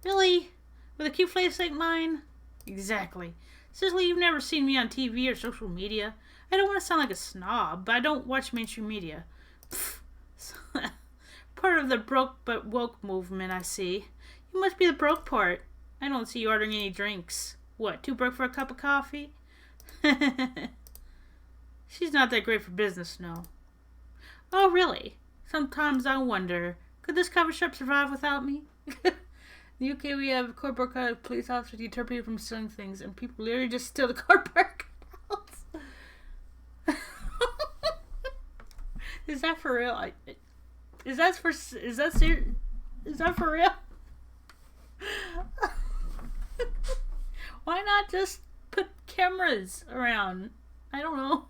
Really? With a cute face like mine? Exactly. Seriously, you've never seen me on TV or social media. I don't want to sound like a snob, but I don't watch mainstream media. Part of the broke but woke movement, I see. You must be the broke part. I don't see you ordering any drinks. What, too broke for a cup of coffee? She's not that great for business, no. Oh, really? Sometimes I wonder, could this coffee shop survive without me? In the UK, we have a cardboard cutout police officers to deter people from stealing things, and people literally just steal the cardboard cutouts. Is that for real? Is that for real? Why not just put cameras around? I don't know.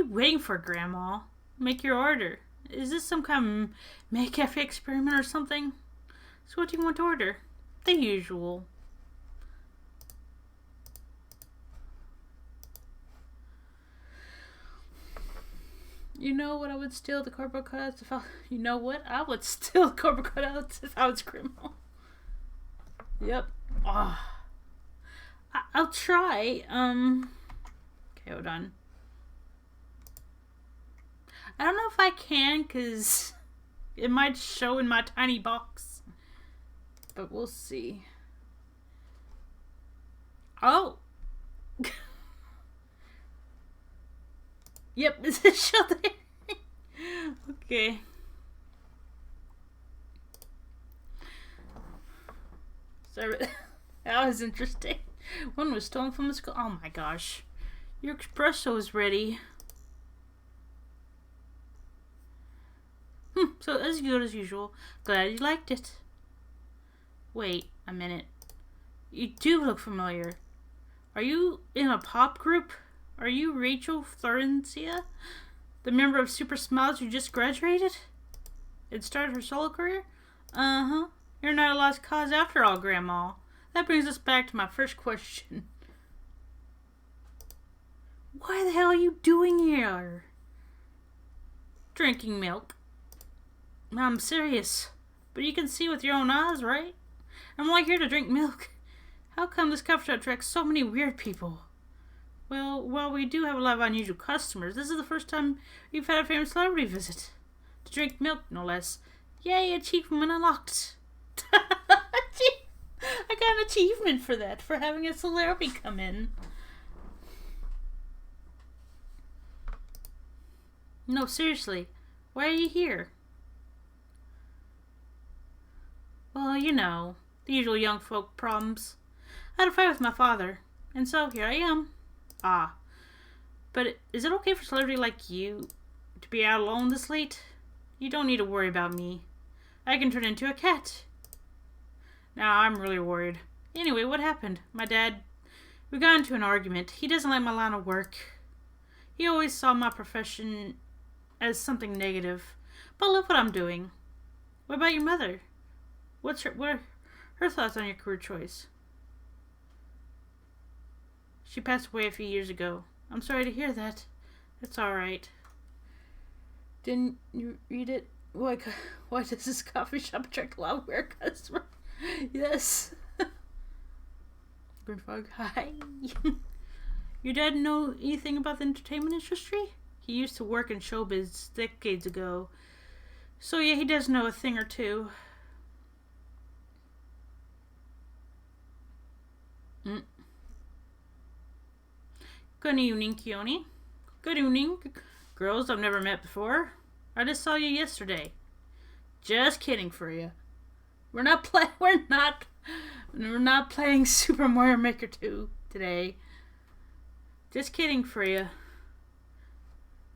waiting for, Grandma? Make your order. Is this some kind of make-cafe experiment or something? So what do you want to order? The usual. You know what I would steal the cardboard cutouts if I... You know what? I would steal the cardboard cutouts if I was Grandma. Yep. Oh. I'll try. Okay, hold on. I don't know if I can, because it might show in my tiny box. But we'll see. Oh! Yep, it's a show there. Okay. Sorry, that was interesting. One was stolen from the school. Oh my gosh. Your espresso is ready. So as good as usual. Glad you liked it. Wait a minute. You do look familiar. Are you in a pop group? Are you Rachel Florencia? The member of Super Smiles who just graduated? And started her solo career? Uh-huh. You're not a lost cause after all, Grandma. That brings us back to my first question. Why the hell are you doing here? Drinking milk. I'm serious. But you can see with your own eyes, right? I'm only here to drink milk. How come this coffee shop attracts so many weird people? Well, while we do have a lot of unusual customers, this is the first time we've had a famous celebrity visit. To drink milk, no less. Yay, achievement unlocked. I got an achievement for that, for having a celebrity come in. No, seriously. Why are you here? Well, you know, the usual young folk problems. I had a fight with my father, and so here I am. Ah. But is it okay for a celebrity like you to be out alone this late? You don't need to worry about me. I can turn into a cat. Now, I'm really worried. Anyway, what happened? My dad... We got into an argument. He doesn't like my line of work. He always saw my profession as something negative. But look what I'm doing. What about your mother? What are her thoughts on your career choice? She passed away a few years ago. I'm sorry to hear that. It's alright. Didn't you read it? Why does this coffee shop attract a lot of weird customers? Yes. Green Frog, hi. Your dad know anything about the entertainment industry? He used to work in showbiz decades ago. So yeah, he does know a thing or two. Good evening, kijonii. Good evening, girls I've never met before. I just saw you yesterday. Just kidding for you. We're not playing Super Mario Maker 2 today. Just kidding for you.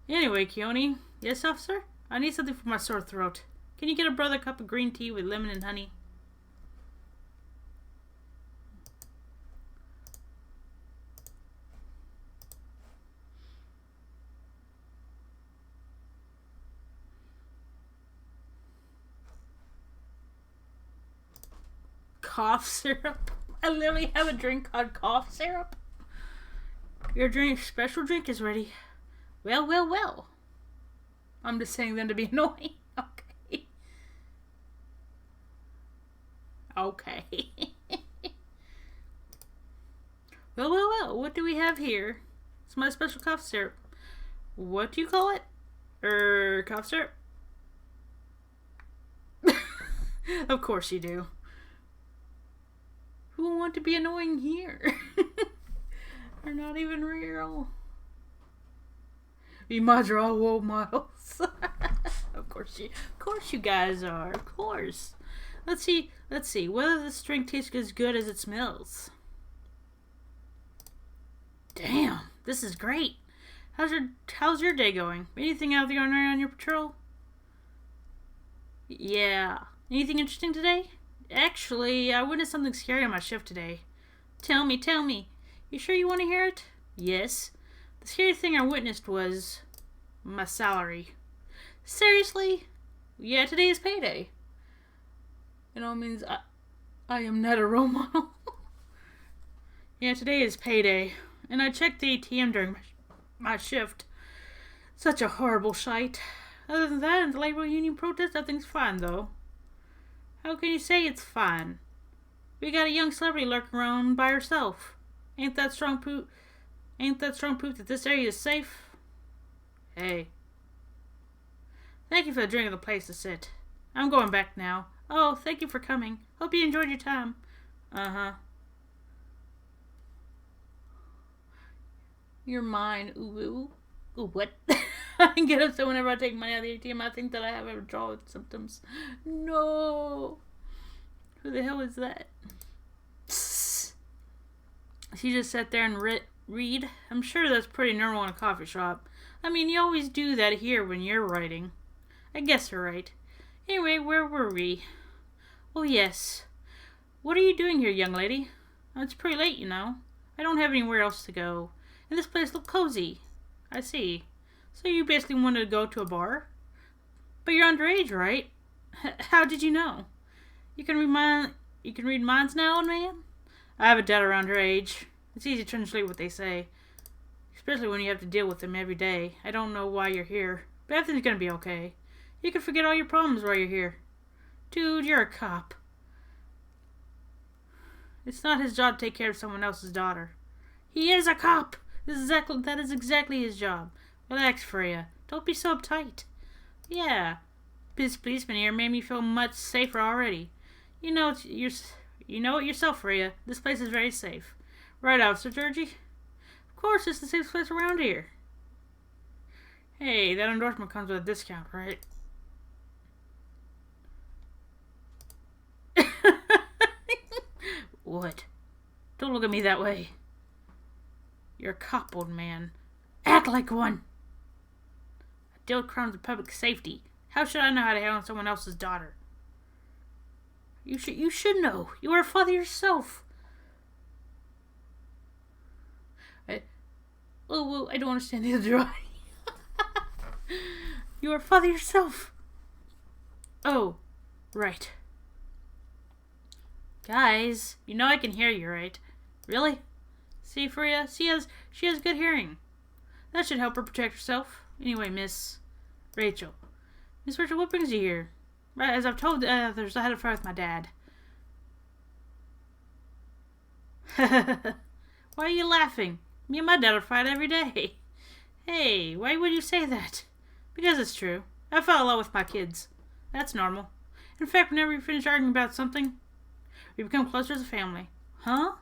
Anyway, kijonii. Yes, officer? I need something for my sore throat. Can you get a brother a cup of green tea with lemon and honey? Cough syrup? I literally have a drink called cough syrup. Your special drink is ready. Well, well, well. I'm just saying them to be annoying. Okay. Okay. Well, well, well. What do we have here? It's my special cough syrup. What do you call it? Cough syrup? Of course you do. Who will want to be annoying here? They're not even real. You mods are all role models. Of course you guys are. Of course. Let's see whether this drink tastes as good as it smells. Damn, this is great. How's your day going? Anything out of the ordinary on your patrol? Yeah. Anything interesting today? Actually, I witnessed something scary on my shift today. Tell me. You sure you want to hear it? Yes. The scary thing I witnessed was... My salary. Seriously? Yeah, today is payday. It all means I am not a role model. Yeah, today is payday. And I checked the ATM during my shift. Such a horrible sight. Other than that, and the labor union protest, everything's fine, though. How can you say it's fine? We got a young celebrity lurking around by herself. Ain't that strong proof that this area is safe? Hey. Thank you for the drink and the place to sit. I'm going back now. Oh, thank you for coming. Hope you enjoyed your time. Uh-huh. You're mine, ooh. Ooh, what? I can get upset whenever I take money out of the ATM. I think that I have withdrawal symptoms. No. Who the hell is that? She just sat there and read. I'm sure that's pretty normal in a coffee shop. I mean, you always do that here when you're writing. I guess you're right. Anyway, where were we? Oh, yes. What are you doing here, young lady? It's pretty late, you know. I don't have anywhere else to go. And this place looks cozy. I see. So you basically wanted to go to a bar? But you're underage, right? How did you know? You can read minds now, old man? I have a daughter around her age. It's easy to translate what they say. Especially when you have to deal with them every day. I don't know why you're here. But everything's gonna be okay. You can forget all your problems while you're here. Dude, you're a cop. It's not his job to take care of someone else's daughter. He is a cop! That is exactly his job. Relax, Freya. Don't be so uptight. Yeah. This policeman here made me feel much safer already. You know it yourself, Freya. This place is very safe. Right, Officer Georgie? Of course, it's the safest place around here. Hey, that endorsement comes with a discount, right? What? Don't look at me that way. You're a cop, old man. Act like one. I deal with crimes of public safety. How should I know how to handle someone else's daughter? You should know. You are a father yourself. I don't understand the other eye. You are a father yourself. Oh, right. Guys, you know I can hear you, right? Really? See, Freya, she has good hearing. That should help her protect herself. Anyway, Miss Rachel, what brings you here? Right, as I've told others, I had a fight with my dad. Why are you laughing? Me and my dad fight every day. Hey, why would you say that? Because it's true. I fight a lot with my kids. That's normal. In fact, whenever we finish arguing about something, we become closer as a family. Huh?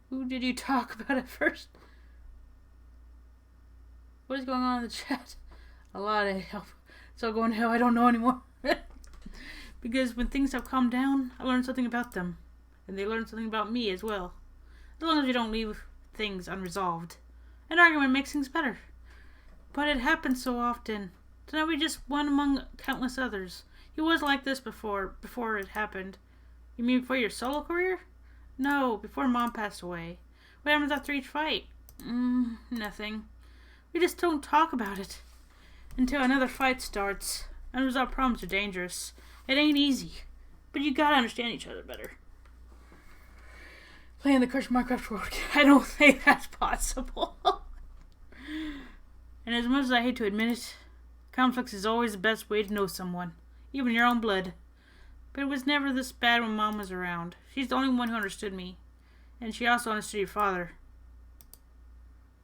Who did you talk about at first? What is going on in the chat? A lot of help. It's all going to hell. I don't know anymore. Because when things have calmed down, I learned something about them. And they learned something about me as well. As long as we don't leave things unresolved. An argument makes things better. But it happens so often. So now we just one among countless others. He was like this before it happened. You mean before your solo career? No, before Mom passed away. What happens after each fight? Nothing. We just don't talk about it. Until another fight starts. Unresolved problems are dangerous. It ain't easy. But you gotta understand each other better. Playing the Crush Minecraft world. I don't think that's possible. And as much as I hate to admit it, conflict is always the best way to know someone. Even your own blood. But it was never this bad when Mom was around. She's the only one who understood me. And she also understood your father.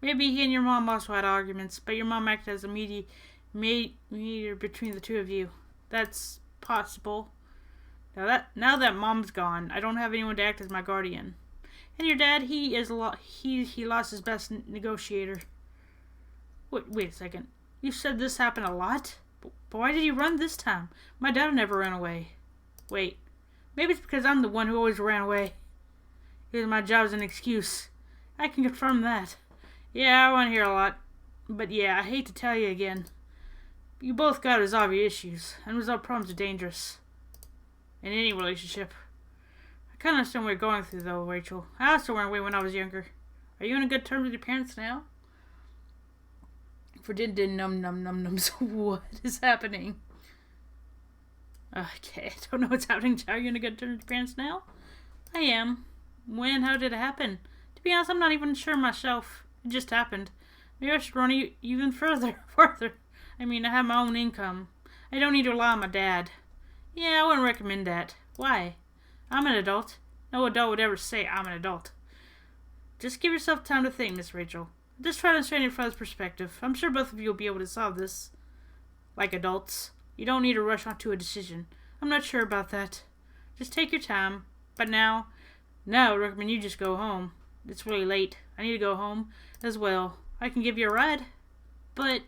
Maybe he and your mom also had arguments, but your mom acted as a mediator between the two of you. That's possible. Now that Mom's gone, I don't have anyone to act as my guardian. And your dad, he lost his best negotiator. Wait a second. You said this happened a lot? But why did he run this time? My dad never ran away. Wait. Maybe it's because I'm the one who always ran away. Because my job is an excuse. I can confirm that. Yeah, I want to hear a lot. But yeah, I hate to tell you again. You both gotta resolve your issues. Unresolved problems are dangerous. In any relationship. I kinda understand what you're going through though, Rachel. I also ran away when I was younger. Are you on a good terms with your parents now? For nums. What is happening? Okay, I don't know what's happening. Are you on a good terms with your parents now? I am. When? How did it happen? To be honest, I'm not even sure myself. It just happened. Maybe I should run even farther. I mean, I have my own income. I don't need to rely on my dad. Yeah, I wouldn't recommend that. Why? I'm an adult. No adult would ever say I'm an adult. Just give yourself time to think, Miss Rachel. Just try to understand your father's perspective. I'm sure both of you will be able to solve this. Like adults. You don't need to rush onto a decision. I'm not sure about that. Just take your time. But now I recommend you just go home. It's really late. I need to go home as well. I can give you a ride. But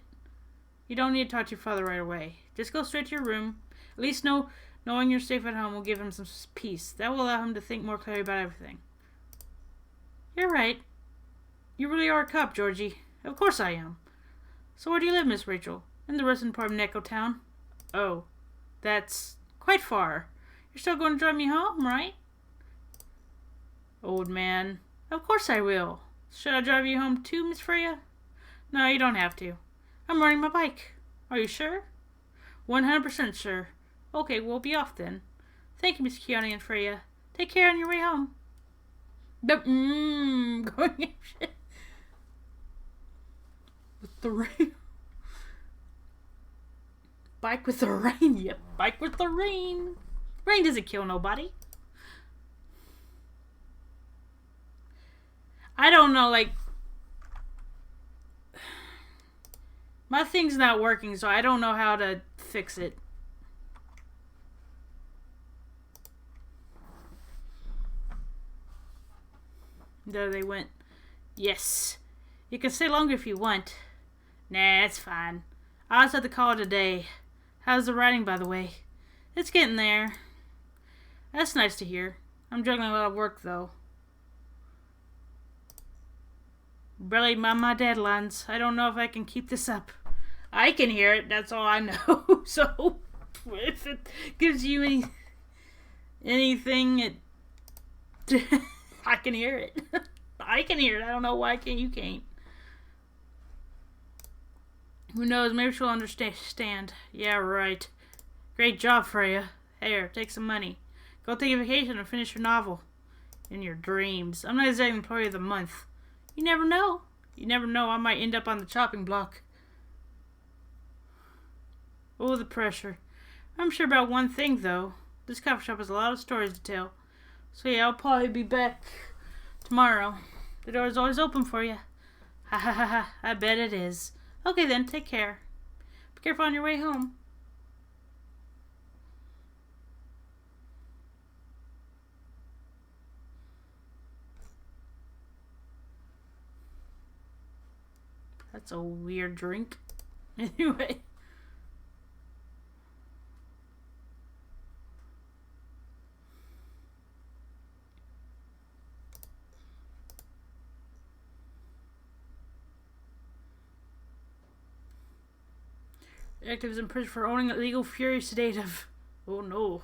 you don't need to talk to your father right away. Just go straight to your room. At least knowing you're safe at home will give him some peace. That will allow him to think more clearly about everything. You're right. You really are a cop, Georgie. Of course I am. So where do you live, Miss Rachel? In the western part of Neko Town. Oh, that's quite far. You're still going to drive me home, right? Old man. Of course I will. Should I drive you home too, Miss Freya? No, you don't have to. I'm riding my bike. Are you sure? 100% sure. Okay, we'll be off then. Thank you, Miss Kijonii and Freya. Take care on your way home. Going shit. With the rain. Bike with the rain. Yep, bike with the rain. Rain doesn't kill nobody. I don't know, like... My thing's not working, so I don't know how to fix it. There they went. Yes. You can stay longer if you want. Nah, it's fine. I'll just have to call it a day. How's the writing, by the way? It's getting there. That's nice to hear. I'm juggling a lot of work, though. Barely on my deadlines. I don't know if I can keep this up. I can hear it. That's all I know. So, if it gives you anything, I can hear it. I can hear it. I don't know why you can't. Who knows? Maybe she'll understand. Yeah, right. Great job, Freya. Here, take some money. Go take a vacation and finish your novel. In your dreams. I'm not exactly employee of the month. You never know. You never know. I might end up on the chopping block. Oh, the pressure. I'm sure about one thing, though. This coffee shop has a lot of stories to tell. So yeah, I'll probably be back tomorrow. The door is always open for you. Ha ha ha ha. I bet it is. Okay then, take care. Be careful on your way home. That's a weird drink. Anyway. Active is in prison for owning illegal fury sedative. Oh no.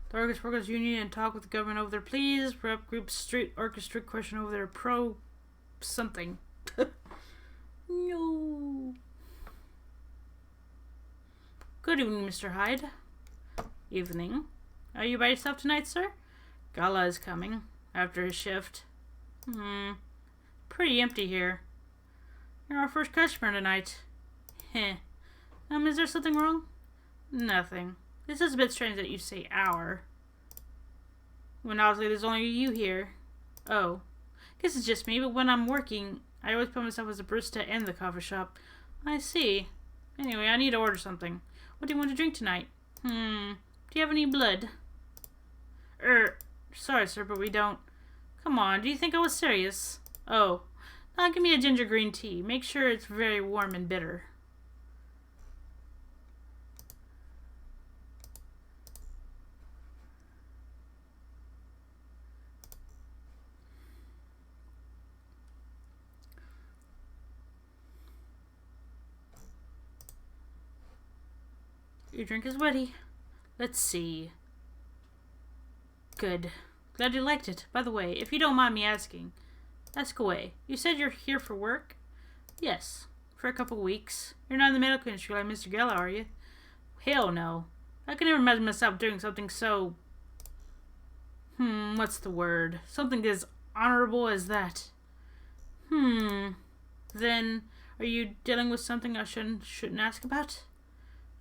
The Argus Workers Union and talk with the government over their pleas. Rep group street orchestra question over their pro something. No. Good evening, Mr. Hyde. Evening. Are you by yourself tonight, sir? Gala is coming after his shift. Pretty empty here. You're our first customer tonight. Heh. Is there something wrong? Nothing. This is a bit strange that you say our. When obviously there's only you here. Oh. Guess it's just me, but when I'm working, I always put myself as a barista in the coffee shop. I see. Anyway, I need to order something. What do you want to drink tonight? Do you have any blood? Sorry, sir, but we don't. Come on, do you think I was serious? Oh. Now give me a ginger green tea. Make sure it's very warm and bitter. Your drink is ready. Let's see. Good. Glad you liked it. By the way, if you don't mind me asking, Ask away. You said you're here for work? Yes, for a couple of weeks. You're not in the medical industry like Mr. Geller, are you? Hell no. I could never imagine myself doing something so... what's the word? Something as honorable as that. Then, are you dealing with something I shouldn't ask about?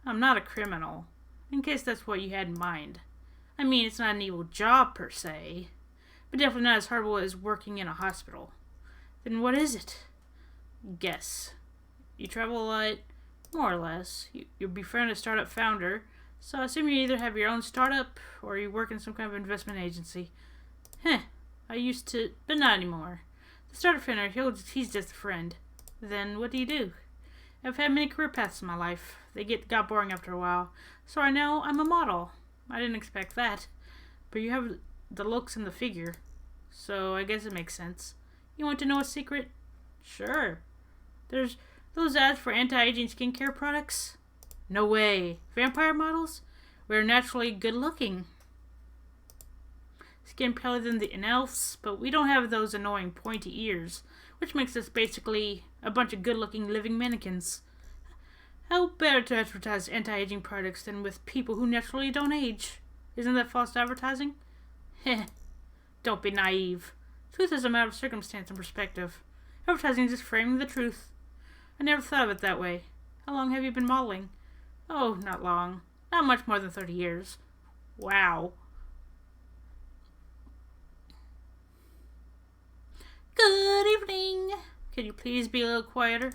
I'm not a criminal, in case that's what you had in mind. I mean, it's not an evil job per se, but definitely not as horrible as working in a hospital. Then what is it? Guess. You travel a lot, more or less. You befriend a startup founder, so I assume you either have your own startup or you work in some kind of investment agency. I used to, but not anymore. The startup founder, he's just a friend. Then what do you do? I've had many career paths in my life. They got boring after a while, so right now I'm a model. I didn't expect that, but you have the looks and the figure, so I guess it makes sense. You want to know a secret? Sure. There's those ads for anti-aging skincare products. No way. Vampire models? We're naturally good looking. Skin paler than the elves, but we don't have those annoying pointy ears, which makes us basically a bunch of good-looking living mannequins. How better to advertise anti-aging products than with people who naturally don't age? Isn't that false advertising? Heh. Don't be naive. Truth is a matter of circumstance and perspective. Advertising is just framing the truth. I never thought of it that way. How long have you been modeling? Oh, not long. Not much more than 30 years. Wow. Good evening. Could you please be a little quieter?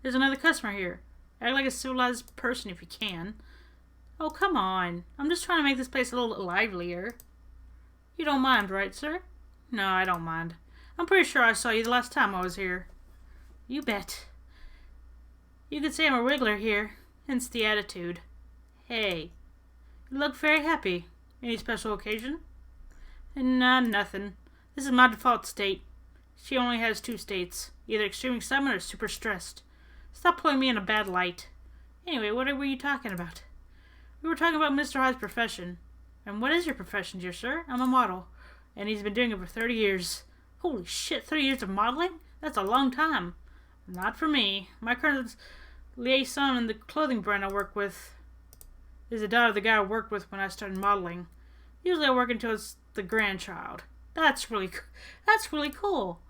There's another customer here. Act like a civilized person if you can. Oh, come on. I'm just trying to make this place a little livelier. You don't mind, right, sir? No, I don't mind. I'm pretty sure I saw you the last time I was here. You bet. You could say I'm a regular here, hence the attitude. Hey, you look very happy. Any special occasion? Nah, nothing. This is my default state. She only has 2 states, either extreme excitement or super stressed. Stop putting me in a bad light. Anyway, what were you talking about? We were talking about Mr. Hyde's profession. And what is your profession, dear sir? I'm a model. And he's been doing it for 30 years. Holy shit, 30 years of modeling? That's a long time. Not for me. My current liaison in the clothing brand I work with is the daughter of the guy I worked with when I started modeling. Usually I work until it's the grandchild. That's really cool.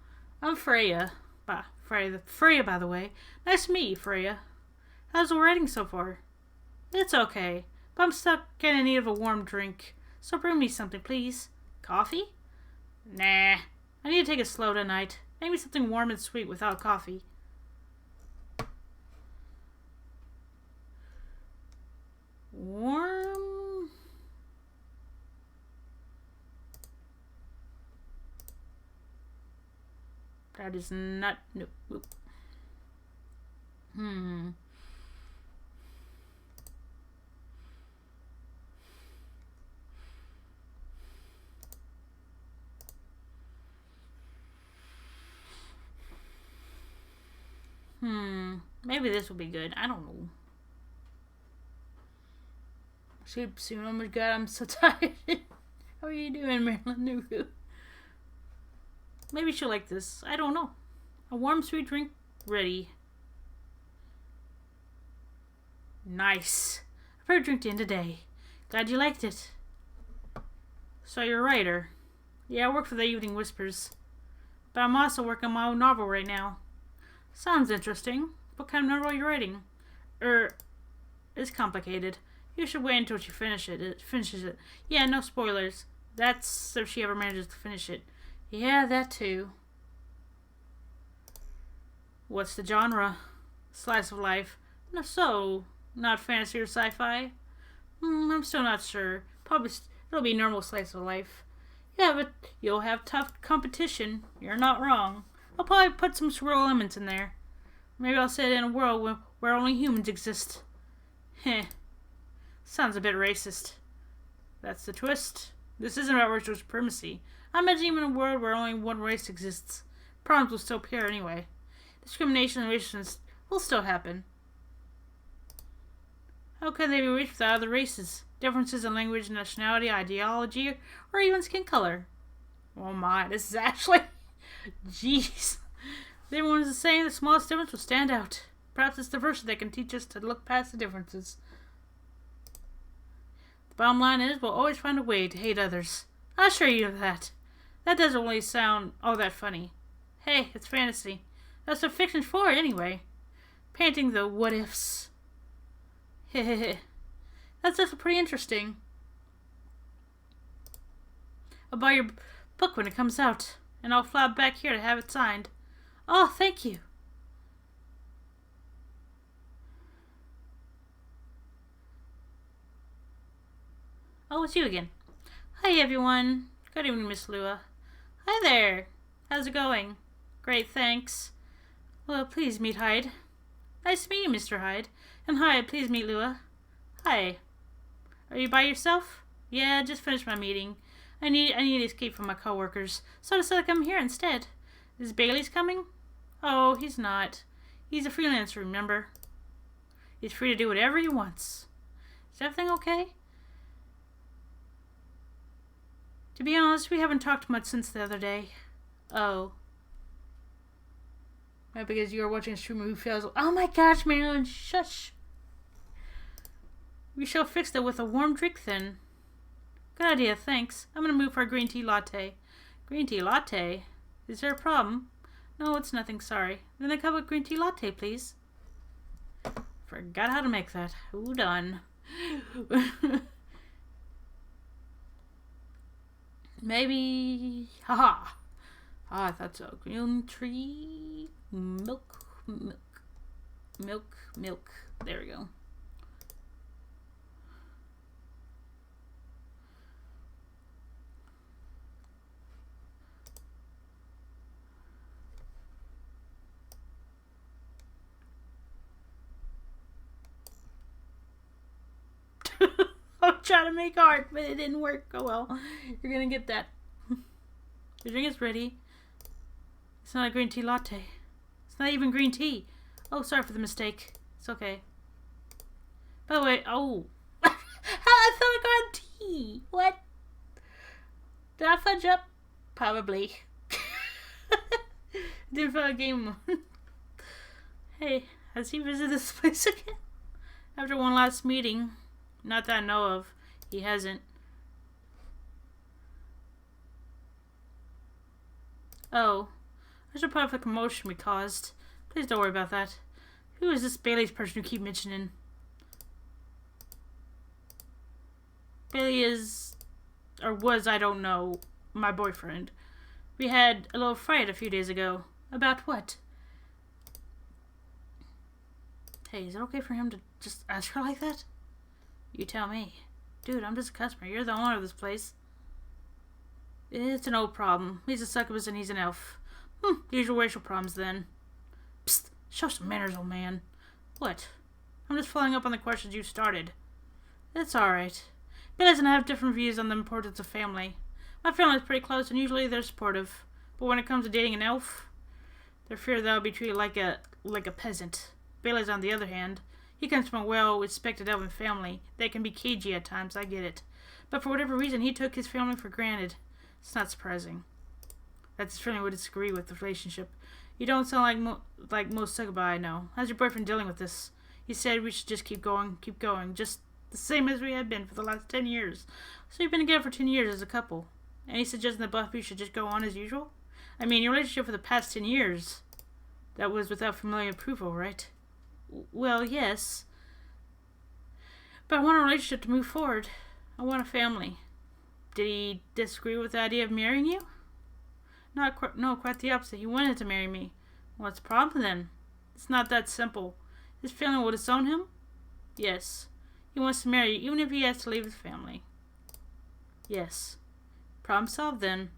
I'm Freya. Freya, by the way. Nice to meet you, Freya. How's the writing so far? It's okay, but I'm stuck in need of a warm drink. So bring me something, please. Coffee? Nah. I need to take it slow tonight. Maybe something warm and sweet without coffee. Warm? That is not... No. Maybe this will be good. I don't know. Sleep soon. Oh my god, I'm so tired. How are you doing, Marilyn? Maybe she'll like this. I don't know. A warm, sweet drink ready. Nice. I've heard drink to end today. Glad you liked it. So you're a writer. Yeah, I work for the Evening Whispers. But I'm also working on my own novel right now. Sounds interesting. What kind of novel are you writing? It's complicated. You should wait until she finishes it. Yeah, no spoilers. That's if she ever manages to finish it. Yeah, that too. What's the genre? Slice of life. No, so, not fantasy or sci-fi? I'm still not sure. Probably it'll be normal slice of life. Yeah, but you'll have tough competition. You're not wrong. I'll probably put some surreal elements in there. Maybe I'll set it in a world where only humans exist. Heh. Sounds a bit racist. That's the twist. This isn't about racial supremacy. I imagine even in a world where only one race exists, problems will still appear anyway. Discrimination and racism will still happen. How can they be reached without other races? Differences in language, nationality, ideology, or even skin color. Oh my, this is actually... Jeez. Everyone's the same, the smallest difference will stand out. Perhaps it's diversity that can teach us to look past the differences. The bottom line is, we'll always find a way to hate others. I'll assure you of that. That doesn't really sound all that funny. Hey, it's fantasy. That's what fiction's for, anyway. Painting the what-ifs. Hehehe. That's just pretty interesting. I'll buy your book when it comes out, and I'll fly back here to have it signed. Oh, thank you. Oh, it's you again. Hi, everyone. Good evening, Miss Lua. Hi there. How's it going? Great, thanks. Well, please meet Hyde. Nice to meet you, Mr. Hyde. And hi, please meet Lua. Hi. Are you by yourself? Yeah, just finished my meeting. I need to escape from my coworkers, so I decided to come here instead. Is Bailey's coming? Oh, he's not. He's a freelancer, remember? He's free to do whatever he wants. Is everything okay? To be honest, we haven't talked much since the other day. Oh. Maybe because you were watching a stream who feels. Oh my gosh, Marilyn, shush. We shall fix that with a warm drink then. Good idea, thanks. I'm gonna move for a green tea latte. Green tea latte? Is there a problem? No, it's nothing, sorry. Then a cup of green tea latte, please. Forgot how to make that. Who done? Maybe. Haha. Ah, I thought so. Green tea. Milk. There we go. I'm trying to make art, but it didn't work. Oh well. You're gonna get that. Your drink is ready. It's not a green tea latte. It's not even green tea. Oh, sorry for the mistake. It's okay. By the way, oh. I thought I got tea. What? Did I fudge up? Probably. Didn't feel like game. Hey, has he visited this place again? After one last meeting. Not that I know of. He hasn't. Oh. I should probably the commotion we caused. Please don't worry about that. Who is this Bailey's person you keep mentioning? Bailey is, or was, I don't know, my boyfriend. We had a little fight a few days ago. About what? Hey, is it okay for him to just ask her like that? You tell me. Dude, I'm just a customer. You're the owner of this place. It's an old problem. He's a succubus and he's an elf. Usual racial problems then. Psst. Show some manners, old man. What? I'm just following up on the questions you started. It's alright. Bill doesn't have different views on the importance of family. My family's pretty close and usually they're supportive. But when it comes to dating an elf, they fear that I'll be treated like a peasant. Bailey's on the other hand. He comes from a well-respected elven family. They can be cagey at times, I get it. But for whatever reason, he took his family for granted. It's not surprising. That's his family would disagree with the relationship. You don't sound like most succubi I know. How's your boyfriend dealing with this? He said we should just keep going, just the same as we have been for the last 10 years. So you've been together for 10 years as a couple. And he's suggesting that both of you should just go on as usual? I mean, your relationship for the past 10 years, that was without familial approval, right? Well, yes. But I want a relationship to move forward. I want a family. Did he disagree with the idea of marrying you? No, quite the opposite. He wanted to marry me. What's the problem then? It's not that simple. His family will disown him? Yes. He wants to marry you, even if he has to leave his family. Yes. Problem solved then.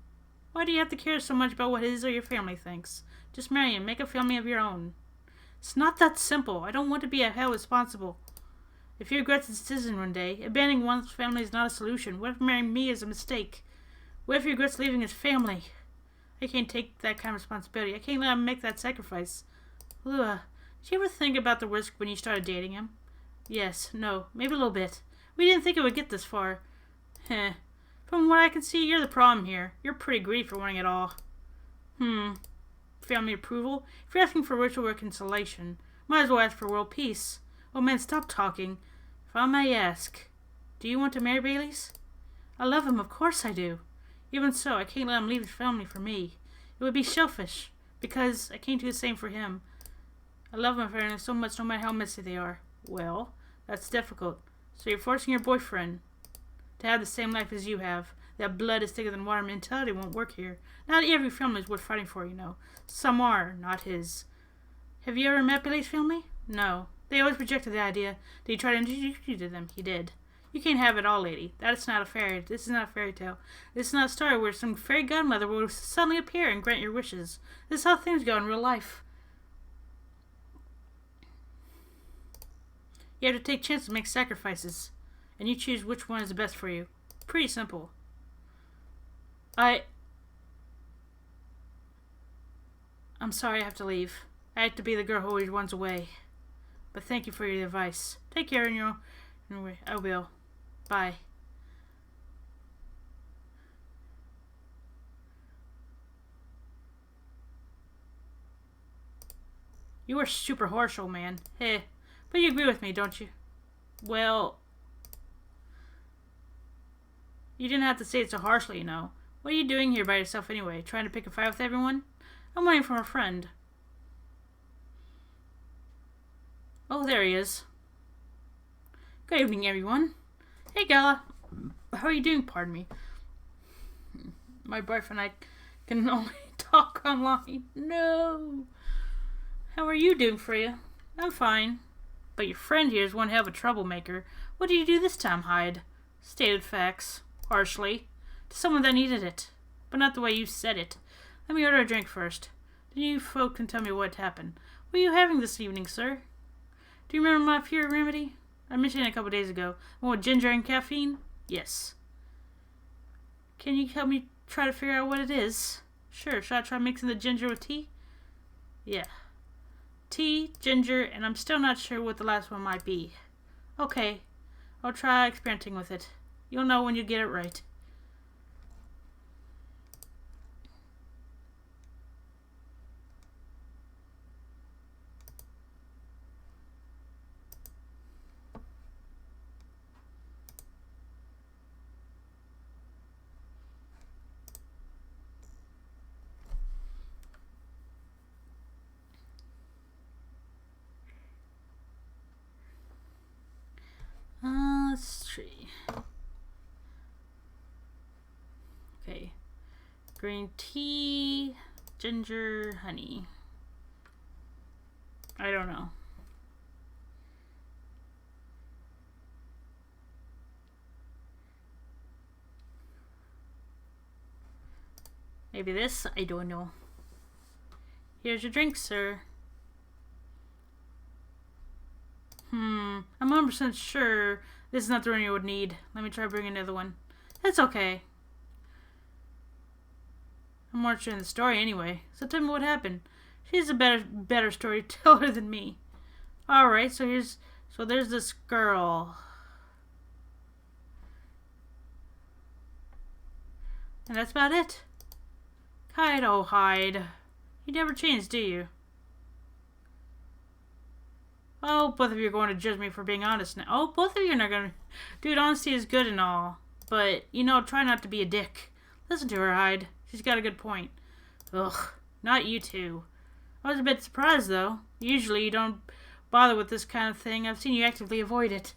Why do you have to care so much about what his or your family thinks? Just marry him. Make a family of your own. It's not that simple. I don't want to be held responsible. If he regrets his decision one day, abandoning one's family is not a solution. What if marrying me is a mistake? What if he regrets leaving his family? I can't take that kind of responsibility. I can't let him make that sacrifice. Lua, did you ever think about the risk when you started dating him? Yes, no, maybe a little bit. We didn't think it would get this far. Heh. From what I can see, you're the problem here. You're pretty greedy for wanting it all. Family approval? If you're asking for ritual reconciliation, might as well ask for world peace. Oh man, stop talking. If I may ask, do you want to marry Bailey's? I love him, of course I do. Even so, I can't let him leave his family for me. It would be selfish, because I can't do the same for him. I love my family so much no matter how messy they are. Well, that's difficult. So you're forcing your boyfriend to have the same life as you have. That blood is thicker than water mentality won't work here. Not every family is worth fighting for, you know. Some are, not his. Have you ever met Billy's family? No. They always rejected the idea. Did he try to introduce you to them? He did. You can't have it all, lady. This is not a fairy tale. This is not a story where some fairy godmother will suddenly appear and grant your wishes. This is how things go in real life. You have to take chances and make sacrifices. And you choose which one is the best for you. Pretty simple. I'm sorry I have to leave. I have to be the girl who always runs away. But thank you for your advice. Take care in your way. I will. Bye. You are super harsh, old man. Heh. But you agree with me, don't you? Well, you didn't have to say it so harshly, you know. What are you doing here by yourself anyway? Trying to pick a fight with everyone? I'm waiting for a friend. Oh, there he is. Good evening, everyone. Hey, Gala. How are you doing? Pardon me. My boyfriend and I can only talk online. No. How are you doing, Freya? I'm fine. But your friend here is one hell of a troublemaker. What did you do this time, Hyde? Stated facts. Harshly. To someone that needed it. But not the way you said it. Let me order a drink first. Then you folk can tell me what happened. What are you having this evening, sir? Do you remember my pure remedy? I mentioned it a couple days ago. One with ginger and caffeine? Yes. Can you help me try to figure out what it is? Sure. Should I try mixing the ginger with tea? Yeah. Tea, ginger, and I'm still not sure what the last one might be. Okay. I'll try experimenting with it. You'll know when you get it right. Let's see. Okay. Green tea, ginger, honey. I don't know. Maybe this? I don't know. Here's your drink, sir. I'm 100% sure this is not the one you would need. Let me try bringing another one. That's okay. I'm more interested in the story anyway. So tell me what happened. She's a better storyteller than me. Alright, so there's this girl. And that's about it. Hyde. You never change, do you? Oh, both of you are going to judge me for being honest now. Oh, both of you are not going to... Dude, honesty is good and all. But, you know, try not to be a dick. Listen to her, Hyde. She's got a good point. Ugh, not you two. I was a bit surprised, though. Usually you don't bother with this kind of thing. I've seen you actively avoid it.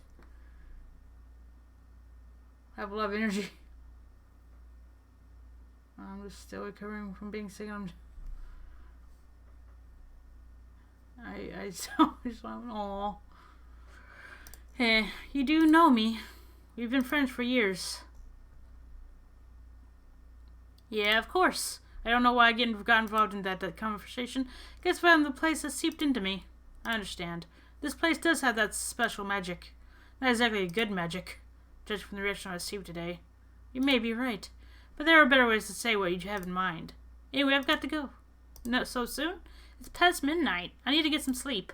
I have a lot of energy. I'm just still recovering from being sick. I aw. Hey, you do know me. We've been friends for years. Yeah, of course. I don't know why I got involved in that conversation. Guess what? The place has seeped into me. I understand. This place does have that special magic. Not exactly a good magic, judged from the reaction I received today. You may be right, but there are better ways to say what you have in mind. Anyway, I've got to go. No, so soon? It's past midnight. I need to get some sleep.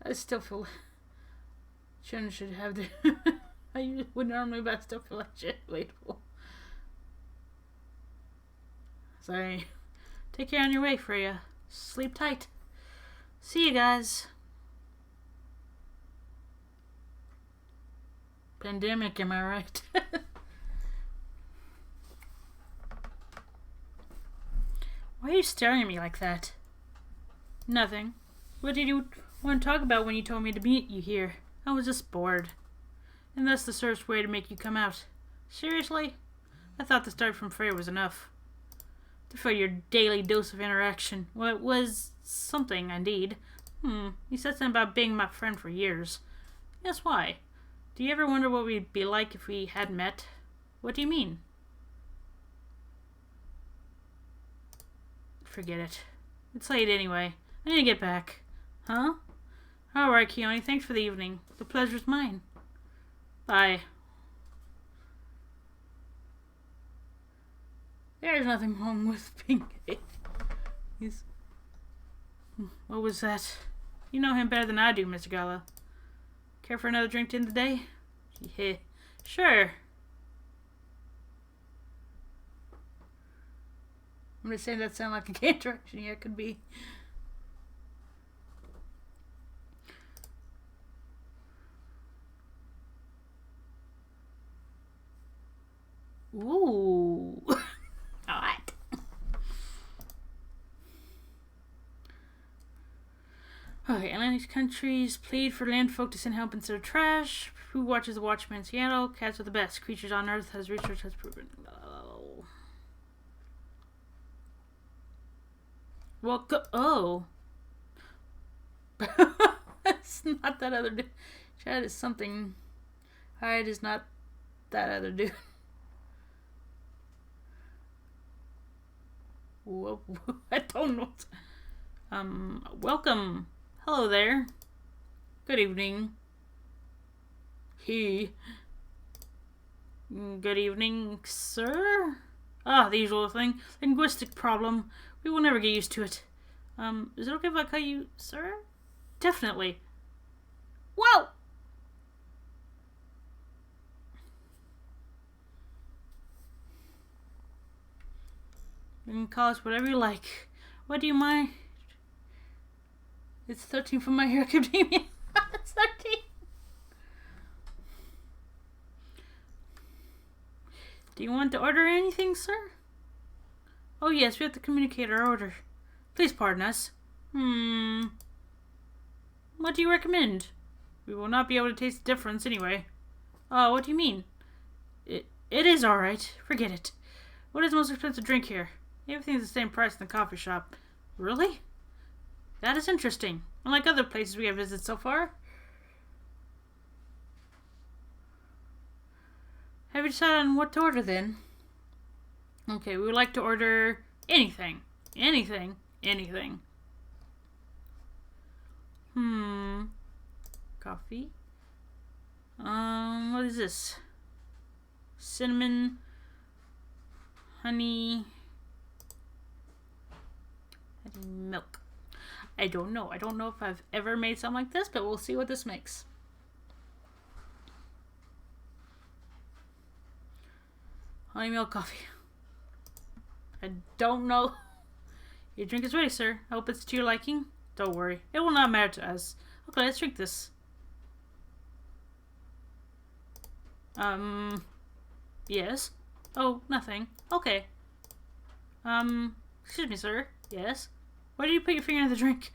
I still feel... Children should have their... I would normally, but I still feel like shit. Waitful. Sorry. Take care on your way, Freya. Sleep tight. See you guys. Pandemic, am I right? Why are you staring at me like that? Nothing. What did you want to talk about when you told me to meet you here? I was just bored. And that's the surest way to make you come out. Seriously? I thought the start from Freya was enough. To fill your daily dose of interaction. Well, it was something, indeed. You said something about being my friend for years. Yes, why? Do you ever wonder what we'd be like if we hadn't met? What do you mean? Forget it. It's late anyway. I need to get back. Huh? Alright, Kijonii. Thanks for the evening. The pleasure's mine. Bye. There's nothing wrong with being gay. What was that? You know him better than I do, Mr. Gala. Care for another drink to end the day? Yeah, sure. I'm gonna say that sound like a gay interaction. Yeah, it could be. Ooh. Alright. Okay, Atlantic countries plead for landfolk to send help instead of trash. Who watches the Watchmen in Seattle? Cats are the best creatures on Earth, as research has proven. Well, oh. It's not that other dude. Chad is something. Hyde is not that other dude. Whoa, I don't know. Welcome. Hello there. Good evening. Good evening, sir. Ah, the usual thing. Linguistic problem. We will never get used to it. Is it okay if I call you sir? Definitely. Whoa! You can call us whatever you like. What do you mind? It's 13 from My Hero Academia. It's 13. Do you want to order anything, sir? Oh yes, we have to communicate our order. Please pardon us. What do you recommend? We will not be able to taste the difference anyway. Oh, what do you mean? It is alright. Forget it. What is the most expensive drink here? Everything's the same price in the coffee shop. Really? That is interesting. Unlike other places we have visited so far. Have you decided on what to order then? Okay, we would like to order anything. Anything. Anything. Coffee. What is this? Cinnamon. Honey. And milk. I don't know. I don't know if I've ever made something like this, but we'll see what this makes. Honey milk coffee. I don't know. Your drink is ready, sir. I hope it's to your liking. Don't worry. It will not matter to us. Okay, let's drink this. Yes? Oh, nothing. Okay. Excuse me, sir. Yes? Why did you put your finger in the drink?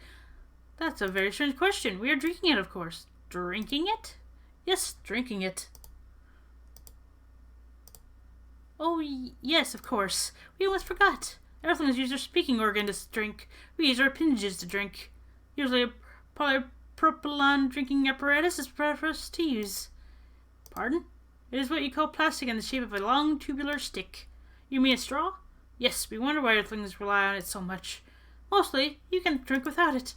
That's a very strange question. We are drinking it, of course. Drinking it? Yes, drinking it. Oh, yes, of course. We almost forgot. Earthlings use their speaking organ to drink. We use our appendages to drink. Usually a polypropylene drinking apparatus is preferred for us to use. Pardon? It is what you call plastic in the shape of a long tubular stick. You mean a straw? Yes, we wonder why Earthlings rely on it so much. Mostly, you can drink without it.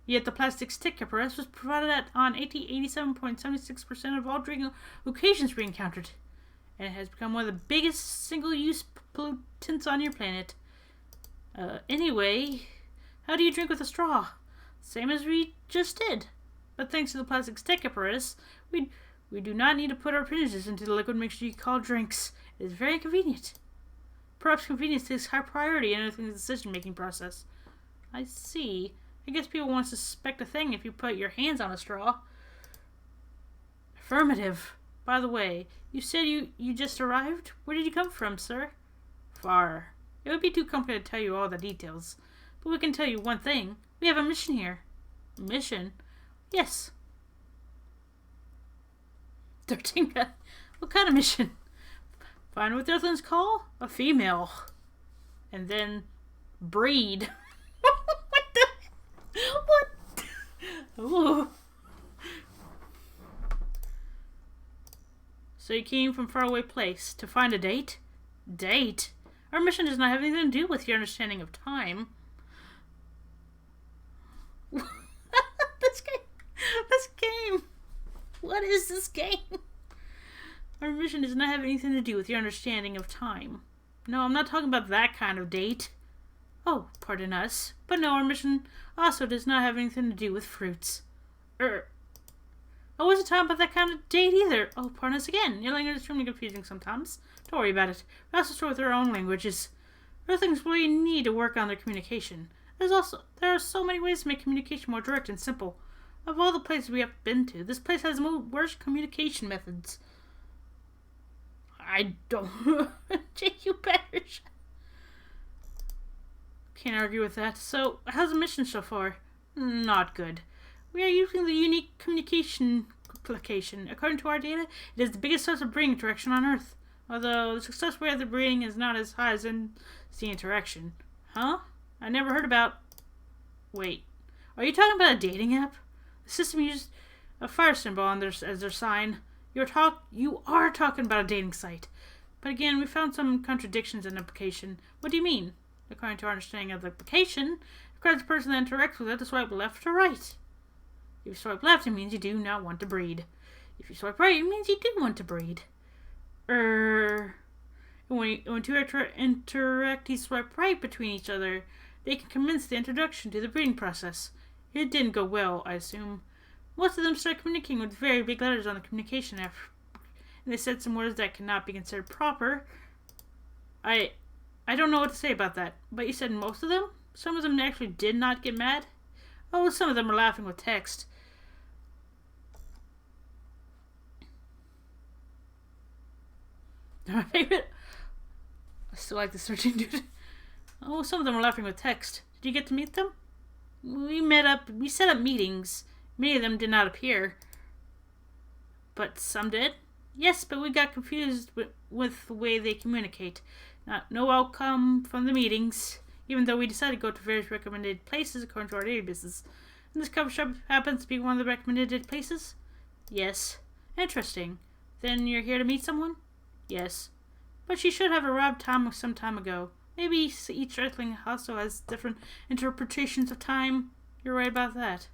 Yet the plastic stick apparatus was provided on 87.76% of all drinking occasions we encountered. And it has become one of the biggest single-use pollutants on your planet. Anyway, how do you drink with a straw? Same as we just did. But thanks to the plastic stick apparatus, we do not need to put our appendages into the liquid mixture you call drinks. It is very convenient. Perhaps convenience takes high priority in anything's decision-making process. I see. I guess people won't suspect a thing if you put your hands on a straw. Affirmative. By the way, you said you just arrived? Where did you come from, sir? Far. It would be too complicated to tell you all the details. But we can tell you one thing. We have a mission here. Mission? Yes. Dartinga. What kind of mission? Find what the Earthlings call a female. And then breed. What the? What? Ooh. So you came from faraway place to find a date? Date? Our mission does not have anything to do with your understanding of time. This game. What is this game? Our mission does not have anything to do with your understanding of time. No, I'm not talking about that kind of date. Oh, pardon us. But no, our mission also does not have anything to do with fruits. I wasn't talking about that kind of date either. Oh, pardon us again. Your language is extremely confusing sometimes. Don't worry about it. We also struggle with our own languages. Earthlings really need to work on their communication. There are so many ways to make communication more direct and simple. Of all the places we have been to, this place has the worst communication methods. I don't... Jake, you better... Can't argue with that. So, how's the mission so far? Not good. We are using the unique communication location. According to our data, it is the biggest source of breeding interaction on Earth. Although the success rate of the breeding is not as high as in the interaction. Huh? I never heard about... Wait. Are you talking about a dating app? The system used a fire symbol on as their sign. You are talking about a dating site. But again, we found some contradictions in the application. What do you mean? According to our understanding of the application, it requires the person that interacts with it to swipe left or right. If you swipe left, it means you do not want to breed. If you swipe right, it means you do want to breed. When two interactees swipe right between each other, they can commence the introduction to the breeding process. It didn't go well, I assume. Most of them started communicating with very big letters on the communication app, and they said some words that cannot be considered proper. I don't know what to say about that, but you said most of them? Some of them actually did not get mad? Oh, some of them were laughing with text. My favorite. I still like the searching dude. Oh, some of them were laughing with text. Did you get to meet them? We set up meetings. Many of them did not appear. But some did? Yes, but we got confused with the way they communicate. No outcome from the meetings, even though we decided to go to various recommended places according to our daily business. And this coffee shop happens to be one of the recommended places? Yes. Interesting. Then you're here to meet someone? Yes. But she should have arrived some time ago. Maybe each Earthling also has different interpretations of time. You're right about that.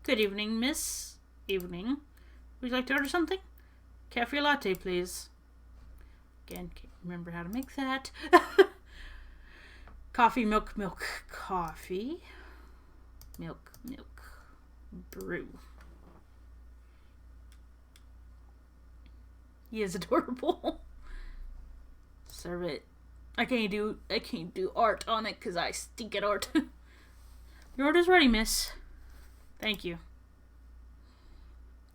Good evening, miss. Evening. Would you like to order something? Cafe latte, please. Again, can't remember how to make that. Coffee, milk, milk. Coffee. Milk, milk. Brew. He is adorable. Serve it. I can't do art on it because I stink at art. Your order's ready, miss. Thank you.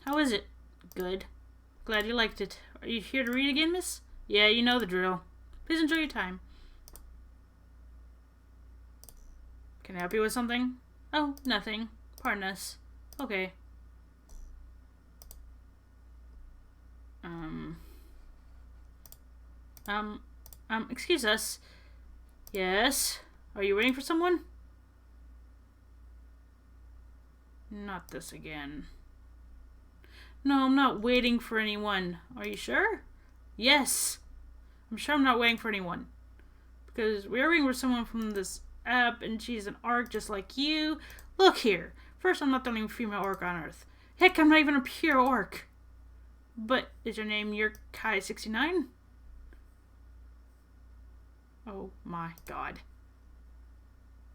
How is it? Good. Glad you liked it. Are you here to read again, miss? Yeah, you know the drill. Please enjoy your time. Can I help you with something? Oh, nothing. Pardon us. Okay. Excuse us. Yes? Are you waiting for someone? Not this again. No, I'm not waiting for anyone. Are you sure? Yes. I'm sure I'm not waiting for anyone. Because we're waiting for someone from this app, and she's an orc just like you. Look here. First, I'm not the only female orc on Earth. Heck, I'm not even a pure orc. But is your name Kai69? Oh my god.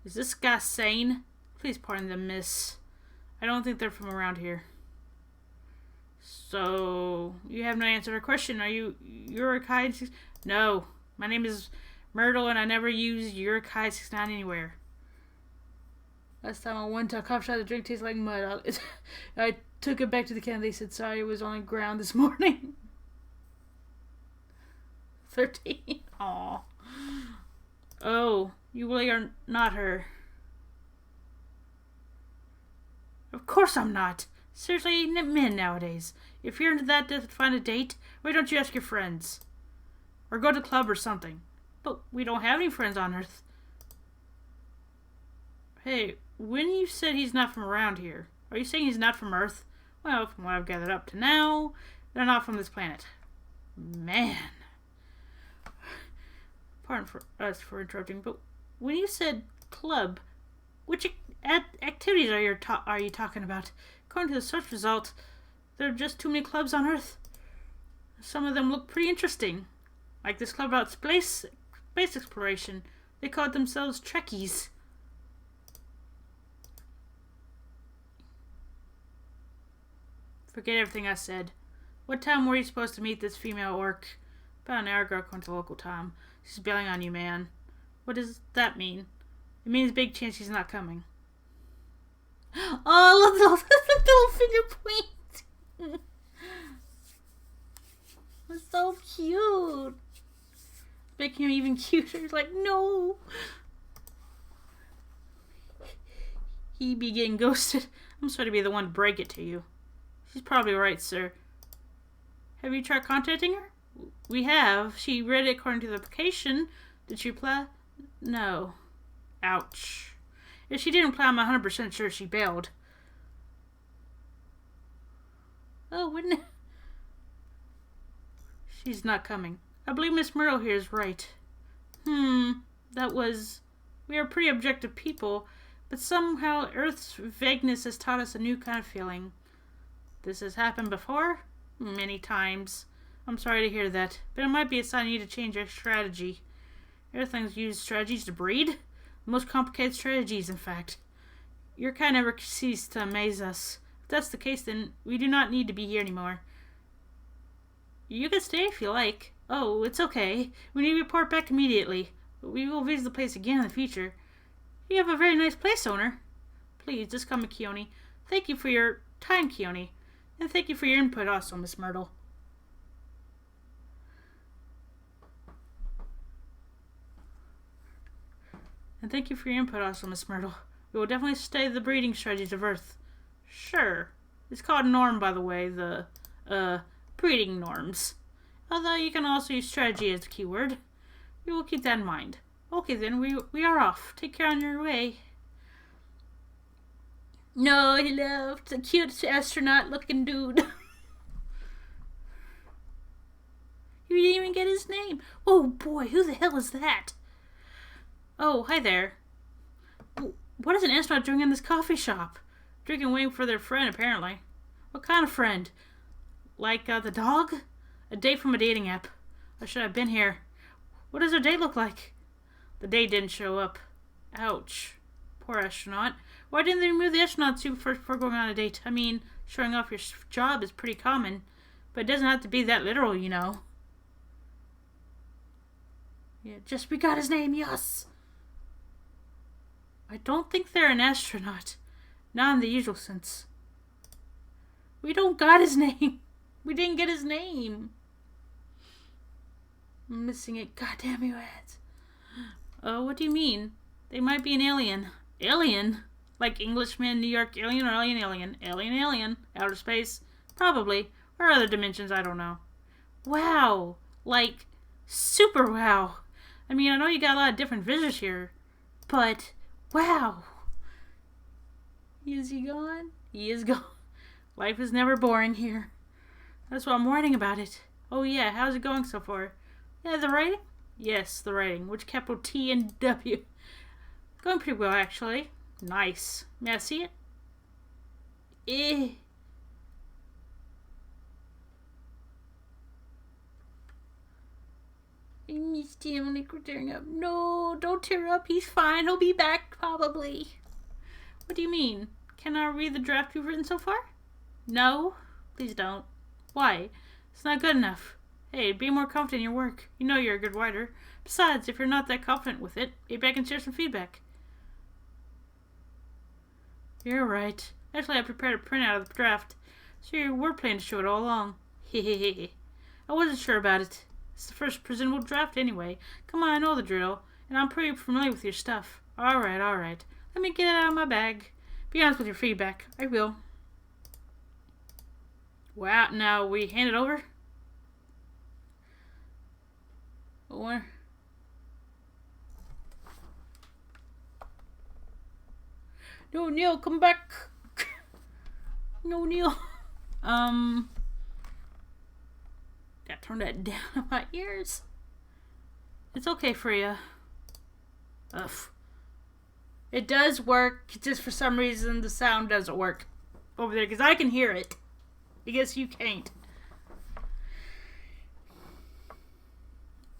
Is this guy sane? Please pardon them, miss. I don't think they're from around here. So, you have no answer to her question. You're a Kai? No. My name is Myrtle and I never use your Kai 69 anywhere. Last time I went to a coffee shop, the drink tastes like mud. I took it back to the can. They said, sorry, it was on ground this morning. 13? Aw. Oh, you really are not her. Of course I'm not. Seriously, men nowadays. If you're into that to find a date, why don't you ask your friends? Or go to a club or something. But we don't have any friends on Earth. Hey, when you said he's not from around here, are you saying he's not from Earth? Well, from what I've gathered up to now, they're not from this planet. Man. Pardon for us for interrupting, but when you said club, which activities are you talking about? According to the search result, there are just too many clubs on Earth. Some of them look pretty interesting. Like this club about space exploration. They called themselves Trekkies. Forget everything I said. What time were you supposed to meet this female orc? About an hour ago, according to local time. She's bailing on you, man. What does that mean? It means big chance she's not coming. Oh, I love the little finger point. It's so cute. Making him even cuter. He's like, no. He be getting ghosted. I'm sorry to be the one to break it to you. She's probably right, sir. Have you tried contacting her? We have. She read it according to the application. Did she reply? No. Ouch. If she didn't reply, I'm 100% sure she bailed. Oh, wouldn't it? She's not coming. I believe Miss Myrtle here is right. That was... We are pretty objective people, but somehow Earth's vagueness has taught us a new kind of feeling. This has happened before? Many times. I'm sorry to hear that, but it might be a sign you need to change your strategy. Earthlings use strategies to breed. The most complicated strategies, in fact. Your kind never ceases to amaze us. If that's the case, then we do not need to be here anymore. You can stay if you like. Oh, it's okay. We need to report back immediately. We will visit the place again in the future. You have a very nice place, owner. Please, just call me Kijonii. Thank you for your time, Kijonii. And thank you for your input also, Miss Myrtle. And thank you for your input also, Miss Myrtle. We will definitely study the breeding strategies of Earth. Sure. It's called norm, by the way, the, breeding norms. Although you can also use strategy as a keyword. We will keep that in mind. Okay then, we are off. Take care on your way. No, he left. The cute astronaut-looking dude. You didn't even get his name. Oh boy, who the hell is that? Oh, hi there. What is an astronaut doing in this coffee shop? Drinking and waiting for their friend, apparently. What kind of friend? Like, the dog? A date from a dating app. I should have been here. What does their date look like? The date didn't show up. Ouch. Poor astronaut. Why didn't they remove the astronaut suit before going on a date? I mean, showing off your job is pretty common. But it doesn't have to be that literal, you know. Yeah, we got his name, yes! I don't think they're an astronaut. Not in the usual sense. We don't got his name. We didn't get his name. I'm missing it. God damn you, ads. Oh, what do you mean? They might be an alien. Alien? Like Englishman, New York alien, or alien? Alien. Outer space? Probably. Or other dimensions, I don't know. Wow. Like, super wow. I mean, I know you got a lot of different visitors here, but wow. Is he gone? He is gone. Life is never boring here. That's why I'm writing about it. Oh yeah, how's it going so far? Yeah, the writing? Yes, the writing. Which capital T and W? Going pretty well, actually. Nice. May I see it? I missed him like we're tearing up. No, don't tear up. He's fine. He'll be back, probably. What do you mean? Can I read the draft you've written so far? No? Please don't. Why? It's not good enough. Hey, be more confident in your work. You know you're a good writer. Besides, if you're not that confident with it, maybe I can share some feedback. You're right. Actually, I prepared a printout of the draft, so you were planning to show it all along. Hehehe. I wasn't sure about it. It's the first presentable draft anyway. Come on, I know the drill, and I'm pretty familiar with your stuff. Alright. Let me get it out of my bag. Be honest with your feedback. I will. Wow, now we hand it over? Or... No, Neil, come back. No, Neil. Gotta turn that down in my ears. It's okay, Freya. Ugh. It does work, just for some reason the sound doesn't work over there, because I can hear it. I guess you can't.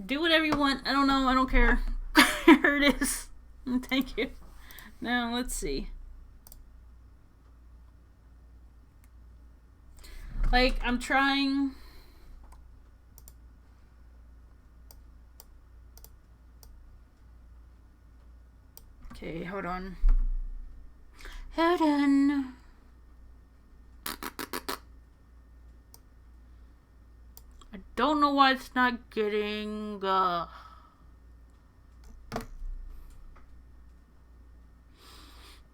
Do whatever you want. I don't know. I don't care. Here it is. Thank you. Now, let's see. Like, I'm trying... Okay, hold on. Hold on. I don't know why it's not getting...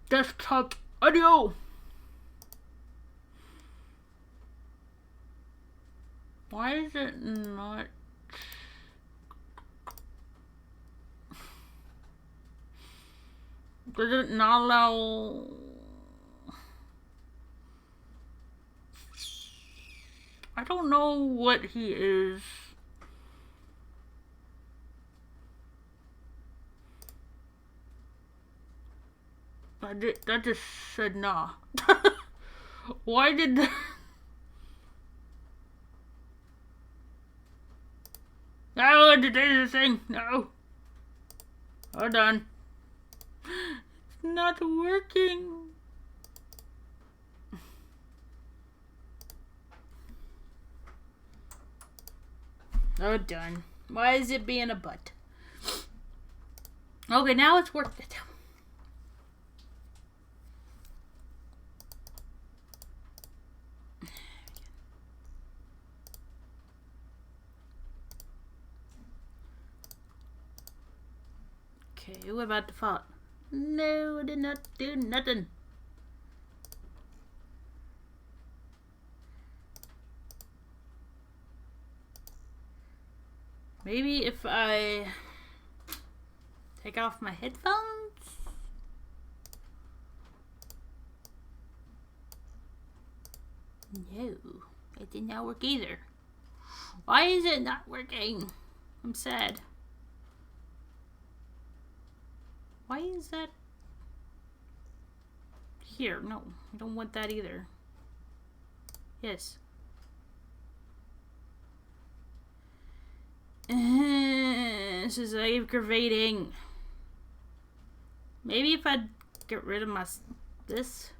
desktop audio. Why is it not? Does it not allow? I don't know what he is. That just said nah. Why did that? No, today's the thing. No. Hold on. It's not working. Oh, done. Why is it being a butt? Okay, now it's working. Okay, what about default? No, I did not do nothing. Maybe if I take off my headphones? No, it did not work either. Why is it not working? I'm sad. Why is that here? No, I don't want that either. Yes. This is aggravating. Maybe if I get rid of my this.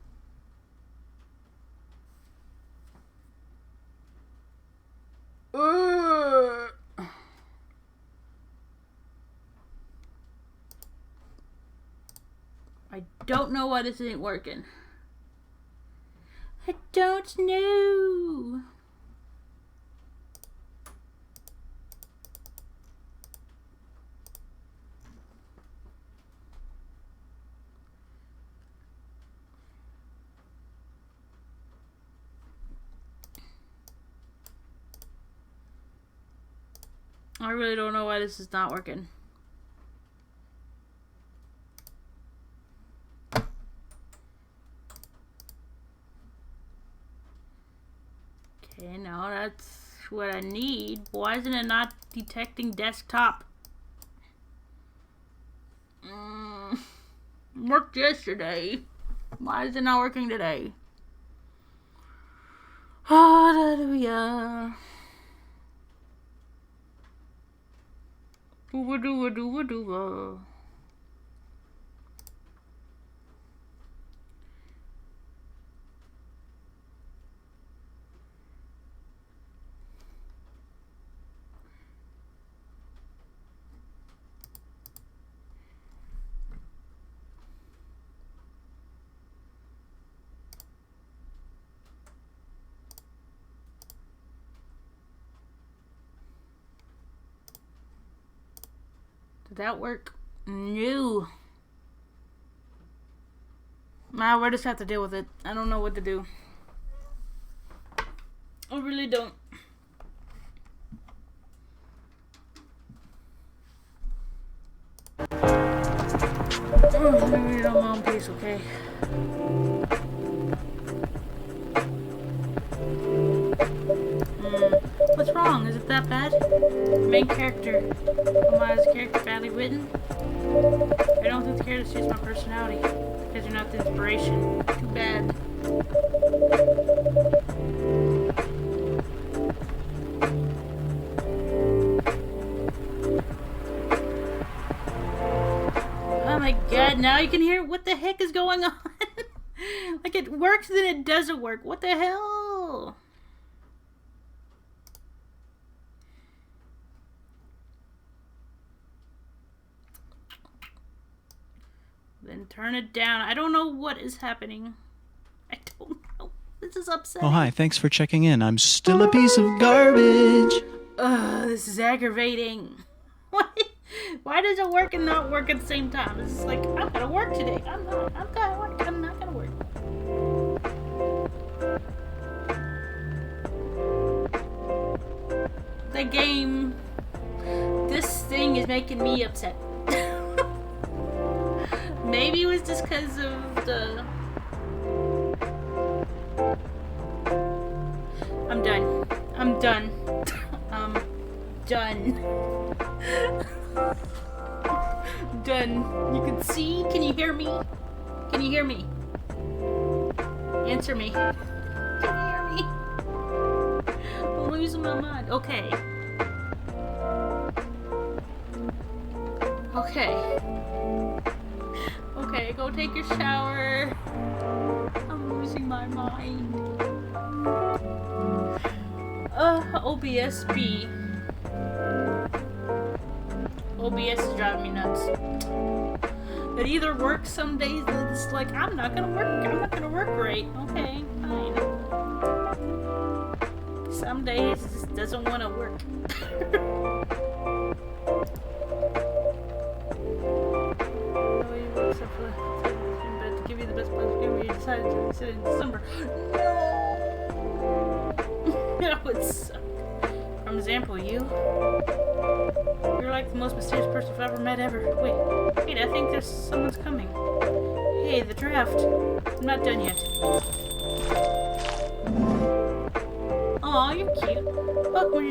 I don't know why this ain't working. I don't know. I really don't know why this is not working. Okay, now that's what I need. Why isn't it not detecting desktop? Worked yesterday. Why is it not working today? Hallelujah. Doo-a-doo-a-doo-a-doo-a. Did that work? No. Nah, we'll just have to deal with it. I don't know what to do. I really don't. Oh, let me read it on my own pace, okay? What's wrong? Is it that bad? The main character. Why is the character badly written? I don't think the character suits my personality. Because you're not the inspiration. Too bad. Oh my god, now you can hear what the heck is going on. Like it works, then it doesn't work. What the hell? Then turn it down. I don't know what is happening. I don't know. This is upsetting. Oh, hi. Thanks for checking in. I'm still a piece of garbage. Ugh, this is aggravating. Why does it work and not work at the same time? It's like, I'm gonna work today. I'm not gonna work. The game, this thing is making me upset. Maybe it was just because of the... I'm done. I'm done. Done. You can see? Can you hear me? Can you hear me? Answer me. Can you hear me? I'm losing my mind. Okay. Okay, go take your shower. I'm losing my mind. OBSB. OBS is driving me nuts. It either works some days that it's like, I'm not gonna work right. Okay, fine. Some days it just doesn't want to work. But to give you the best place where you decided to sit in December. No! That would suck. For example, you're like the most mysterious person I've ever met ever. Wait, I think someone's coming. Hey, the draft. I'm not done yet. Aw, you're cute. Look, would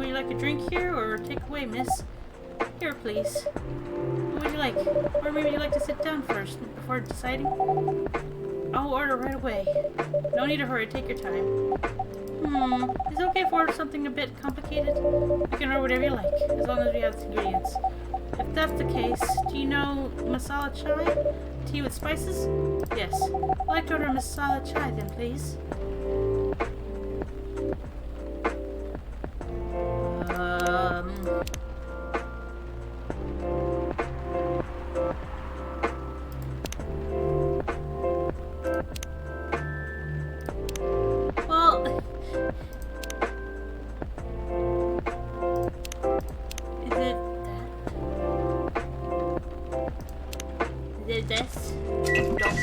you like a drink here or take away, miss? Here, please. What would you like? Or maybe you'd like to sit down first before deciding? I'll order right away. No need to hurry, take your time. Is it okay if I order something a bit complicated? You can order whatever you like, as long as we have the ingredients. If that's the case, do you know masala chai? Tea with spices? Yes. I'd like to order a masala chai then, please. This? Don't.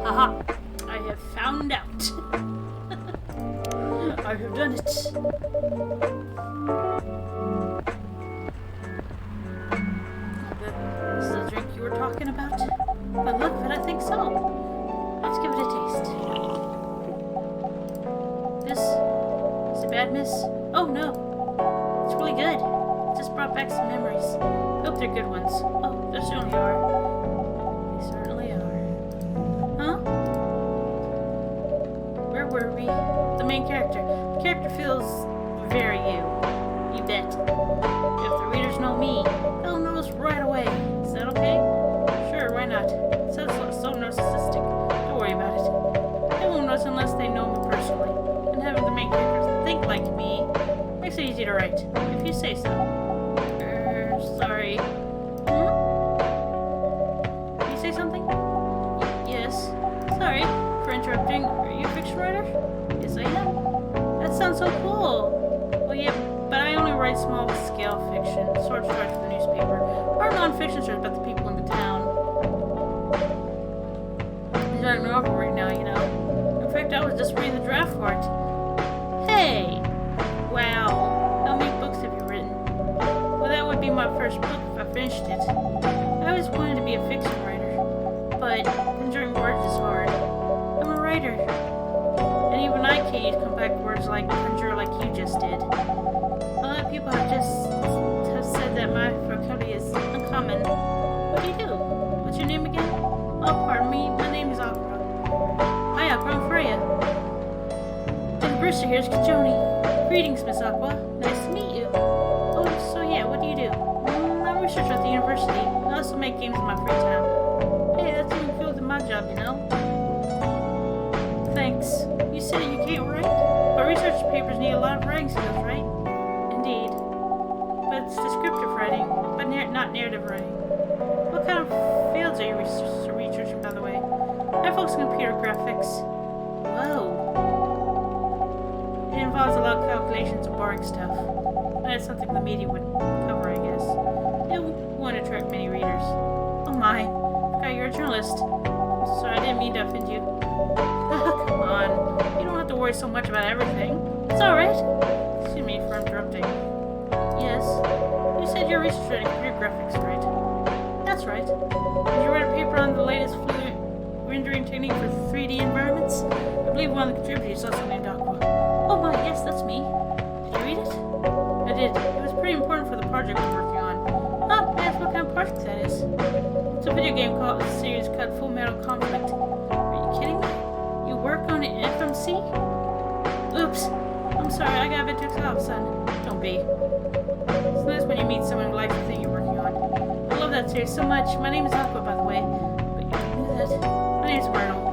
Haha, I have found out. I have done it. This is the drink you were talking about? By the look of it, I think so. Let's give it a taste. This is it bad, miss? Oh no, it's really good. It just brought back some memories. Hope they're good ones. Oh, they certainly are. They certainly are. Huh? Where were we? The main character. The character feels very you. You bet. If the readers know me, they'll notice right away. Is that okay? Sure, why not? It sounds so narcissistic. Don't worry about it. YL fiction, short stories for the newspaper, or non-fiction stories about the people in the town. These aren't novel right now, you know. In fact, I was just reading the draft for it. Hey! Wow. How many books have you written? Well, that would be my first book if I finished it. I always wanted to be a fiction writer, but conjuring words is hard. I'm a writer. And even I can't use compact words like conjure like you just did. A lot of people have said that my vocabulary is uncommon. What do you do? What's your name again? Oh, pardon me. My name is Aqua. Hi, Aqua. I'm Freya. And Brewster here's Kijonii. Greetings, Miss Aqua. Nice to meet you. Oh, so yeah, what do you do? I'm a researcher at the university. I also make games in my free time. Hey, that's even cooler than my job, you know? Thanks. You said you can't write? But research papers need a lot of writing skills, right? Indeed. But it's descriptive writing, but not narrative writing. What kind of fields are you researching, by the way? I focus on computer graphics. Whoa. It involves a lot of calculations and boring stuff. But it's something the media would cover, I guess. It won't attract many readers. Oh my. Forgot you're a journalist. Sorry, I didn't mean to offend you. Come on. You don't have to worry so much about everything. It's alright. Excuse me for interrupting. Yes. You said you're researching computer graphics, right? That's right. Did you write a paper on the latest fluid rendering technique for 3D environments? I believe one of the contributors is also named Aqua. Oh my, yes, that's me. Did you read it? I did. It was pretty important for the project we're working on. Oh, may I ask what kind of project that is? It's a video game called a series called Full Metal Conflict. Are you kidding me? You work on it in FMC? Oops. I'm sorry, I got a bit too excited, son. Don't be. It's nice when you meet someone who likes the thing you're working on. I love that series so much. My name is Aqua, by the way. But you knew that. My name's Myrtle.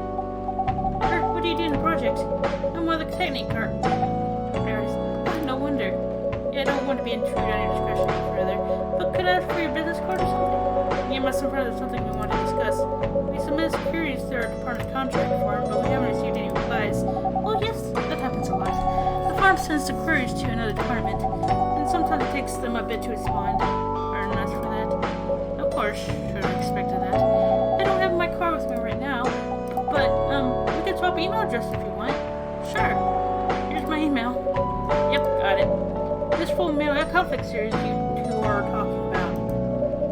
What do you do in the project? I'm one of the technique artists. No wonder. Yeah, I don't want to be intrude on your discretion any further. But could I ask for your business card or something? Me and my son brother have something we want to discuss. We submitted securities through our department contract form, but we haven't received any replies. Oh yes, that happens a lot. The farm sends the queries to another department, and sometimes it takes them a bit to respond. Pardon us for that. Of course, should have expected that. I don't have my card with me right now, but we can swap email address if you want. Sure. Here's my email. Yep, got it. This Full Metal Conflict series you two are talking about.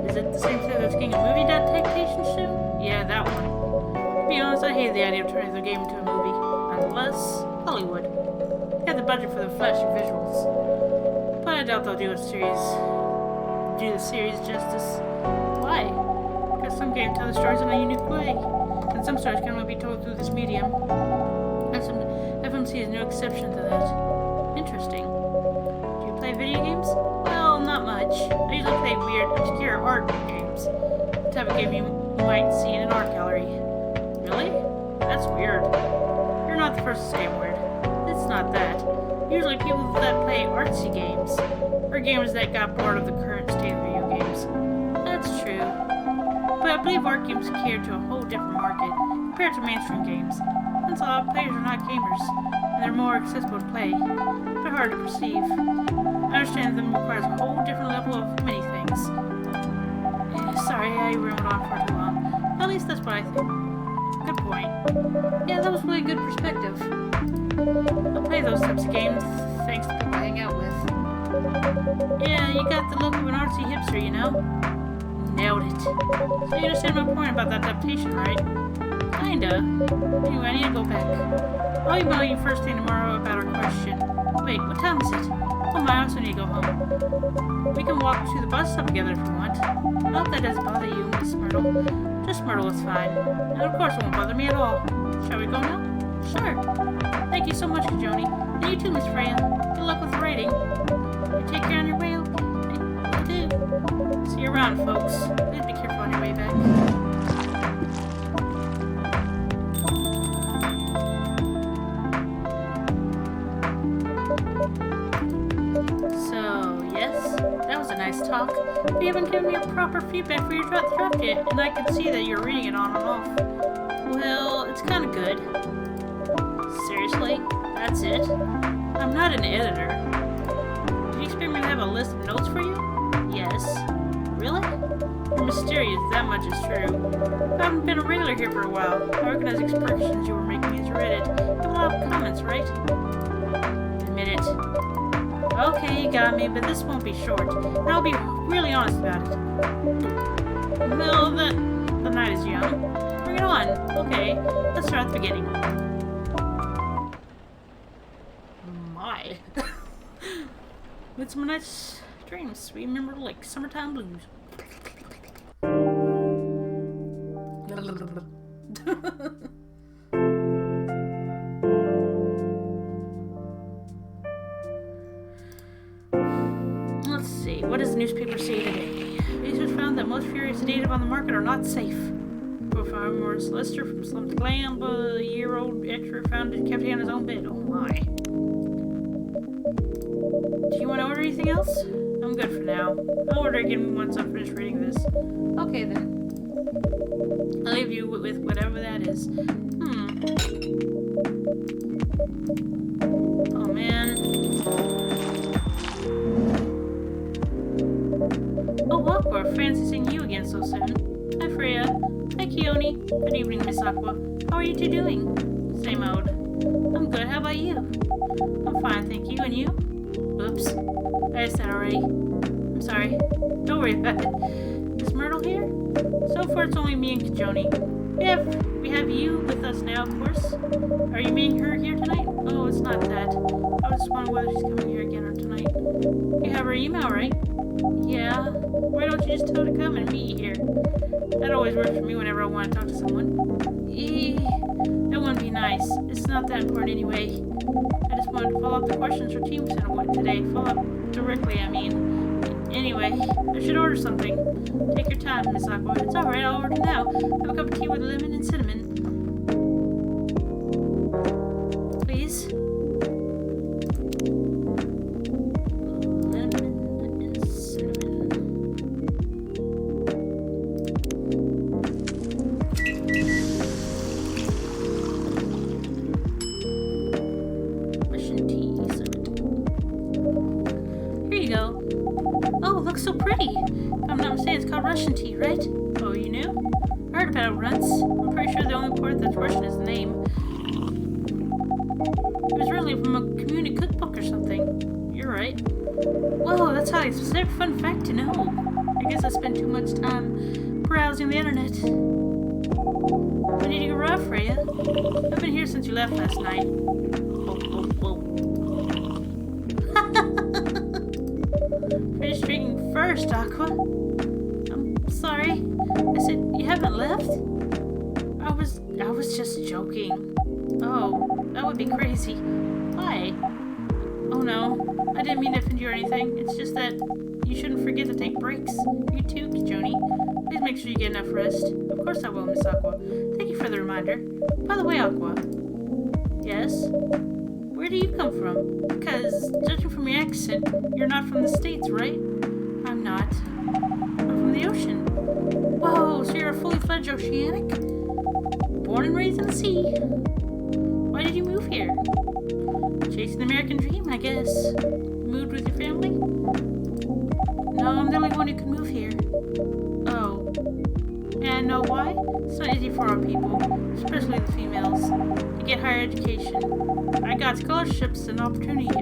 Is it the same thing that's getting a movie adaptation soon? Yeah, that one. To be honest, I hate the idea of turning the game into a movie. Unless Hollywood. They have the budget for the flashy visuals. But I doubt they'll do the series justice. Why? Because some games tell the stories in a unique way. And some stories can only be told through this medium. FMC is no exception to that. Interesting. Do you play video games? Well, not much. I usually play weird, obscure art games. The type of game you might see in an art gallery. Really? That's weird. You're not the first to say I'm weird. It's not that. Usually people that play artsy games, or games that got bored of the current state of video games. That's true. But I believe art games cater to a whole different market compared to mainstream games. Since a lot of players are not gamers, and they're more accessible to play, but hard to perceive. I understand them requires a whole different level of many things. Sorry, I rambled on for too long. At least that's what I think. Good point. Yeah, that was really good perspective. I'll play those types of games thanks to people I hang out with. Yeah, you got the look of an artsy hipster, you know? Nailed it. So you understand my point about that adaptation, right? Kinda. Anyway, I need to go back. I'll email you first thing tomorrow about our question. Wait, what time is it? Oh my, I also need to go home. We can walk to the bus stop together if you want. I hope that doesn't bother you, Miss Myrtle. Just Myrtle is fine. And of course it won't bother me at all. Shall we go now? Sure. Thank you so much, Kijonii. And you too, Miss Freya. Good luck with the writing. You take care on your way, okay? You do. See you around, folks. Please be careful on your way back. Talk, but you haven't given me a proper feedback for your draft yet, and I can see that you're reading it on and off. Well, it's kind of good. Seriously? That's it? I'm not an editor. Did you expect me to have a list of notes for you? Yes. Really? You're mysterious, that much is true. I haven't been a regular here for a while. I recognize the expressions you were making as you read it. You have a lot of comments, right? Admit it. Okay, you got me, but this won't be short. And I'll be really honest about it. Well, the night is young. Bring it on. Okay, let's start at the beginning. My. Midsummer Night's Dreams. We remember like summertime blues. Let's see. What does the newspaper say today? Research found that most furious sedative on the market are not safe. Farmer Lester from Slum's Glam, a year-old extra found it kept it on his own bed. Oh my. Do you want to order anything else? I'm good for now. I'll order again once I'm finished reading this. Okay then. I'll leave you with whatever that is. Oh man. Oh, Aqua, fancy seeing you again so soon. Hi, Freya. Hi, Kijonii. Good evening, Miss Aqua. How are you two doing? Same old. I'm good. How about you? I'm fine, thank you. And you? Oops. I said already. I'm sorry. Don't worry about it. Is Myrtle here? So far, it's only me and Kijonii. We have you with us now, of course. Are you meeting her here tonight? Oh, it's not that. I was just wondering whether she's coming here again or tonight. You have her email, right? Yeah. Why don't you just tell her to come and meet you here? That always works for me whenever I want to talk to someone. That wouldn't be nice. It's not that important anyway. I just wanted to follow up the questions her team sent away today. Follow up directly, I mean. Anyway, I should order something. Take your time, Miss Aqua. It's alright, I'll order now. Have a cup of tea with lemon and cinnamon. Please? Lemon and cinnamon. Russian tea, sir. Here you go. Oh, it looks so pretty. If I'm not mistaken, it's called Russian tea, right? Oh, you knew? I heard about it once. I'm pretty sure the only part that's Russian is the name. It was really from a community cookbook or something. You're right. Whoa, that's highly specific fun fact to know. I guess I spent too much time browsing the internet. When did you arrive, Freya? I've been here since you left last night. Whoa. Finished drinking first, Aqua. I'm sorry. I said, you haven't left? I was just joking. Oh, that would be crazy. Why? Oh no, I didn't mean to offend you or anything. It's just that you shouldn't forget to take breaks. You too, Kijonii. Please make sure you get enough rest. Of course I will, Miss Aqua. Thank you for the reminder. By the way, Aqua. Yes? Where do you come from? Because, judging from your accent, you're not from the States, right? I'm not. I'm from the ocean. Whoa, so you're a fully fledged oceanic? Born and raised in the sea. Why did you move here? Chasing the American dream, I guess. Moved with your family? No, I'm the only one who can move here. Oh. And know why? It's not easy for our people, especially the females, to get higher education. I got scholarships and the opportunity. I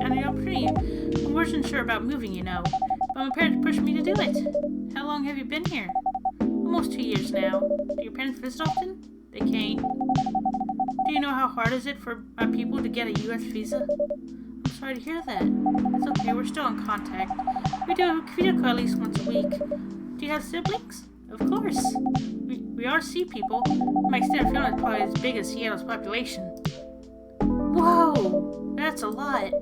wasn't sure about moving, you know. But my parents pushed me to do it. How long have you been here? Almost 2 years now. Do your parents visit often? They can't. Do you know how hard is it for my people to get a U.S. visa? I'm sorry to hear that. It's okay, we're still in contact. We do call at least once a week. Do you have siblings? Of course. We are sea people. My extended family is probably as big as Seattle's population. Whoa! That's a lot.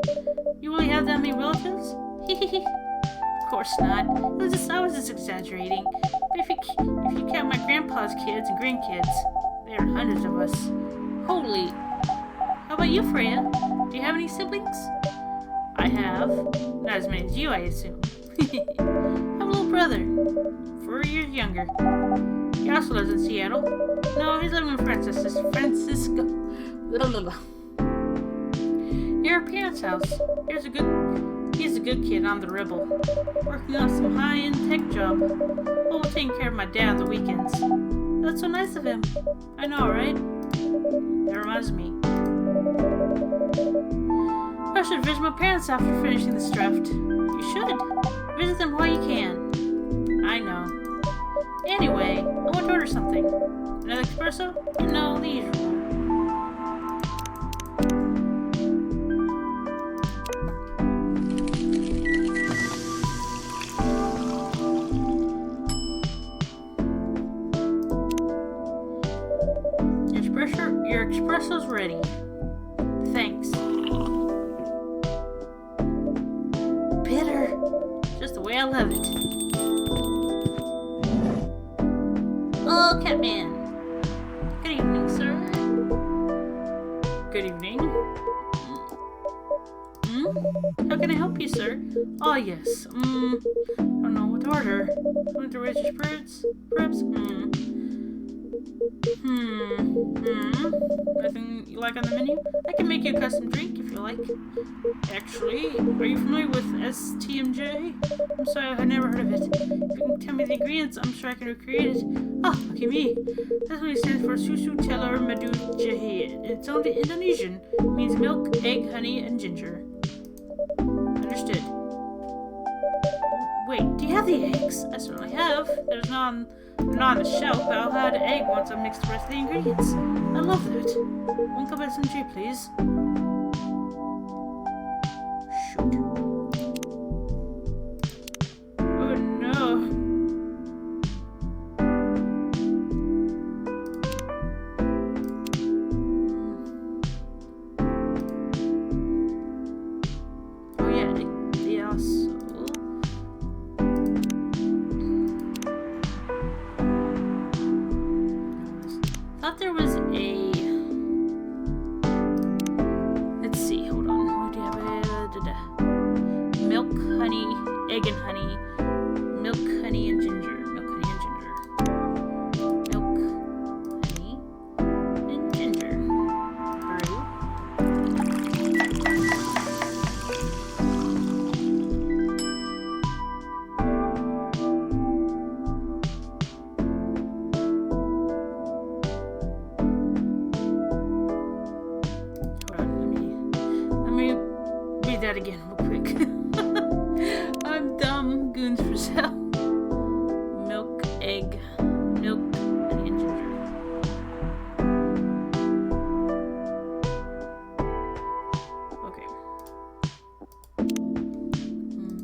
You really have that many relatives? Hehehe. Of course not. I was just exaggerating. But if you count my grandpa's kids and grandkids, there are hundreds of us. Holy. How about you, Freya? Do you have any siblings? I have. Not as many as you, I assume. I have a little brother. 4 years younger. He also lives in Seattle. No, he's living in Francisco. Near our parents' house. He's a a good kid, I'm the rebel. Working on some high-end tech job. While taking care of my dad on the weekends. That's so nice of him. I know, right? That reminds me. I should visit my parents after finishing this draft. You should. Visit them while you can. I know. Anyway, I want to order something. Another espresso? No, the usual. Your espresso's ready. Thanks. Bitter. Just the way I love it. Oh, Catman. Good evening, sir. Good evening. How can I help you, sir? Oh, yes. I don't know what to order. Want to raise your spirits? Perhaps? Nothing you like on the menu? I can make you a custom drink if you like. Actually, are you familiar with STMJ? I'm sorry, I've never heard of it. If you can tell me the ingredients, I'm sure I can recreate it. Oh, lucky me. That's what it stands for, Susu Telur Madu Jahe. It's only Indonesian. It means milk, egg, honey, and ginger. Understood. Wait, do you have the eggs? I certainly have. They're not on the shelf, but I'll add an egg once I've mixed the rest of the ingredients. I love that. One cup of SMG, please. Shoot. Oh no. Oh yeah, they also... thought there was a... let's see, hold on. What do you have? Milk, honey, egg and honey. Milk, honey, and ginger. Milk, honey, and ginger. Milk, honey, and ginger. Brew. That again real quick. I'm dumb. Goons for sale. Milk, egg, milk, honey, and ginger. Okay.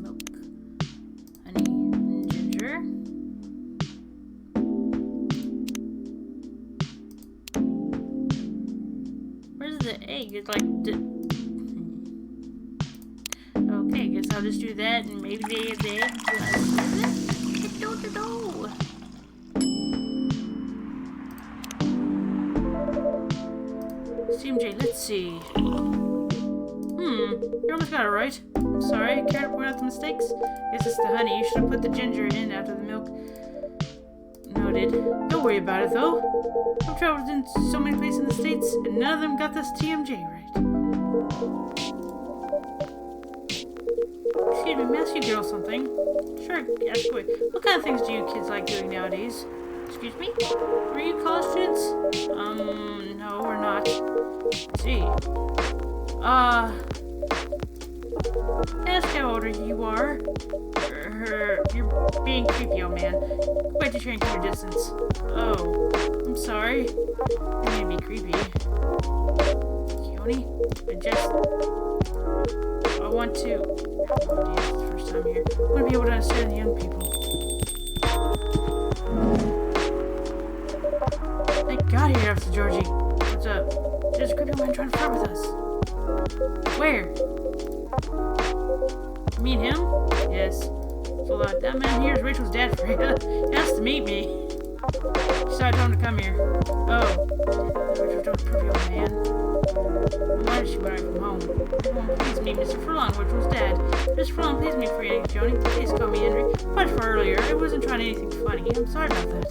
Milk, honey, and ginger. Where's the egg? It's like... okay, guess I'll just do that, and maybe they have the eggs. I don't know. CMJ, let's see. You almost got it right. I'm sorry, care to point out the mistakes? Guess it's the honey. You should have put the ginger in after the milk. Noted. Don't worry about it, though. I've traveled in so many places in the States, and none of them got this TMJ right. Excuse me, may I ask you girls something? Sure, ask away. What kind of things do you kids like doing nowadays? Excuse me? Are you college students? No, we're not. Let's see. Ask how old you are. You're being creepy, old man. Quite to shrink your distance. Oh, I'm sorry. You may be creepy. Kijonii, I want to... oh dear, it's the first time here. I want to be able to understand the young people. Thank God you're after Georgie. What's up? There's a creepy man trying to flirt with us. Where? Me and him? Yes. So that man here is Rachel's dad for you. He has to meet me. So I told him to come here. Oh. Rachel's doing pretty old man. Why did she worry from home? Please meet Mr. Furlong, Rachel's dad. Mr. Furlong, please meet for you, Kijonii. Please call me Henry. Much for earlier. I wasn't trying anything funny. I'm sorry about that.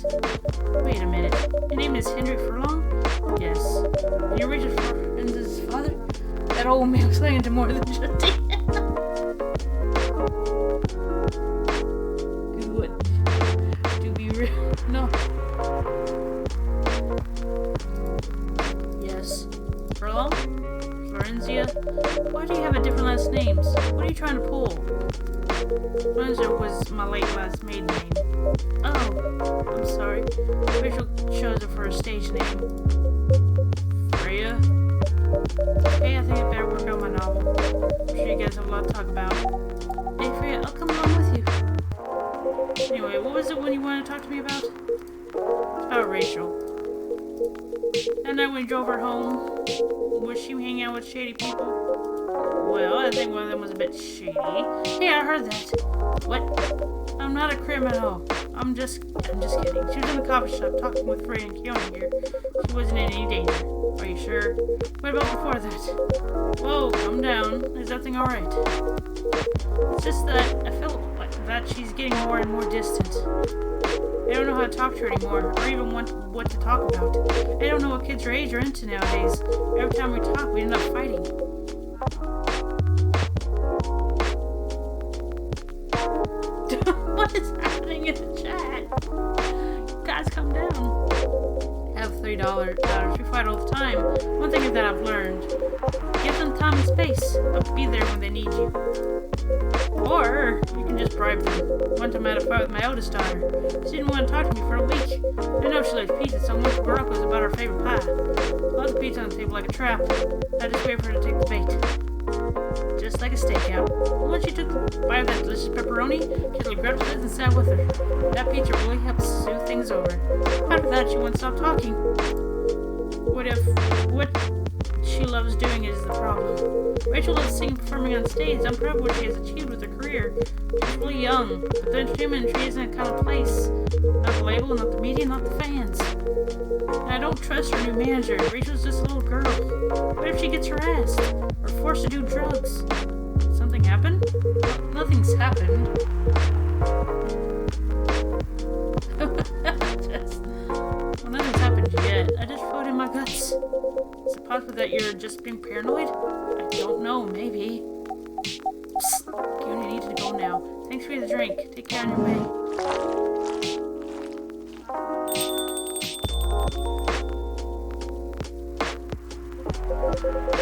Wait a minute. Your name is Henry Furlong? Yes. And you're Rachel's father? That old man was laying into more than just Yes. Furlong? Florenzia? Why do you have a different last names? What are you trying to pull? Florenzia was my late last maiden name. Oh, I'm sorry. Rachel chose it for a stage name. Freya? Hey, I think I better work on my novel. I'm sure you guys have a lot to talk about. Hey, Freya, I'll come along with you. Anyway, what was it when you wanted to talk to me about? It's about Rachel. That night when we drove her home, was she hanging out with shady people? Well, I think one of them was a bit shady. Hey, I heard that. What? I'm not a criminal. I'm just kidding. She was in the coffee shop talking with Freya and Kijonii here. She wasn't in any danger. Are you sure? What about before that? Whoa, calm down. Is everything alright? It's just that I feel like that she's getting more and more distant. I don't know how to talk to her anymore, or even what to talk about. I don't know what kids her age are into nowadays. Every time we talk, we end up fighting. What is happening in the chat? Guys, calm down. I have $3. We fight all the time. One thing that I've learned. Give them time and space. I'll be there when they need you. Or you can just bribe them. One time I had a fight with my eldest daughter. She didn't want to talk to me for a week. I know she likes pizza, so much Barack was about her favorite pie. Lots of pizza on the table like a trap. I just waited for her to take the bait. Just like a stakeout. And when she took a bite of that delicious pepperoni, she grabbed it and sat with her. That pizza really helped smooth things over. After that, she wouldn't stop talking. What she loves doing is the problem. Rachel loves singing and performing on stage. I'm proud of what she has achieved with her career. She's really young, but the entertainment industry isn't a kind of place. Not the label, not the media, not the fans. And I don't trust her new manager. Rachel's just a little girl. What if she gets harassed? Or forced to do drugs? Something happen? Nothing's happened. Nothing's happened yet. I just feel it in my guts. Is it possible that you're just being paranoid? I don't know, maybe. Psst, you need to go now. Thanks for the drink. Take care on your way.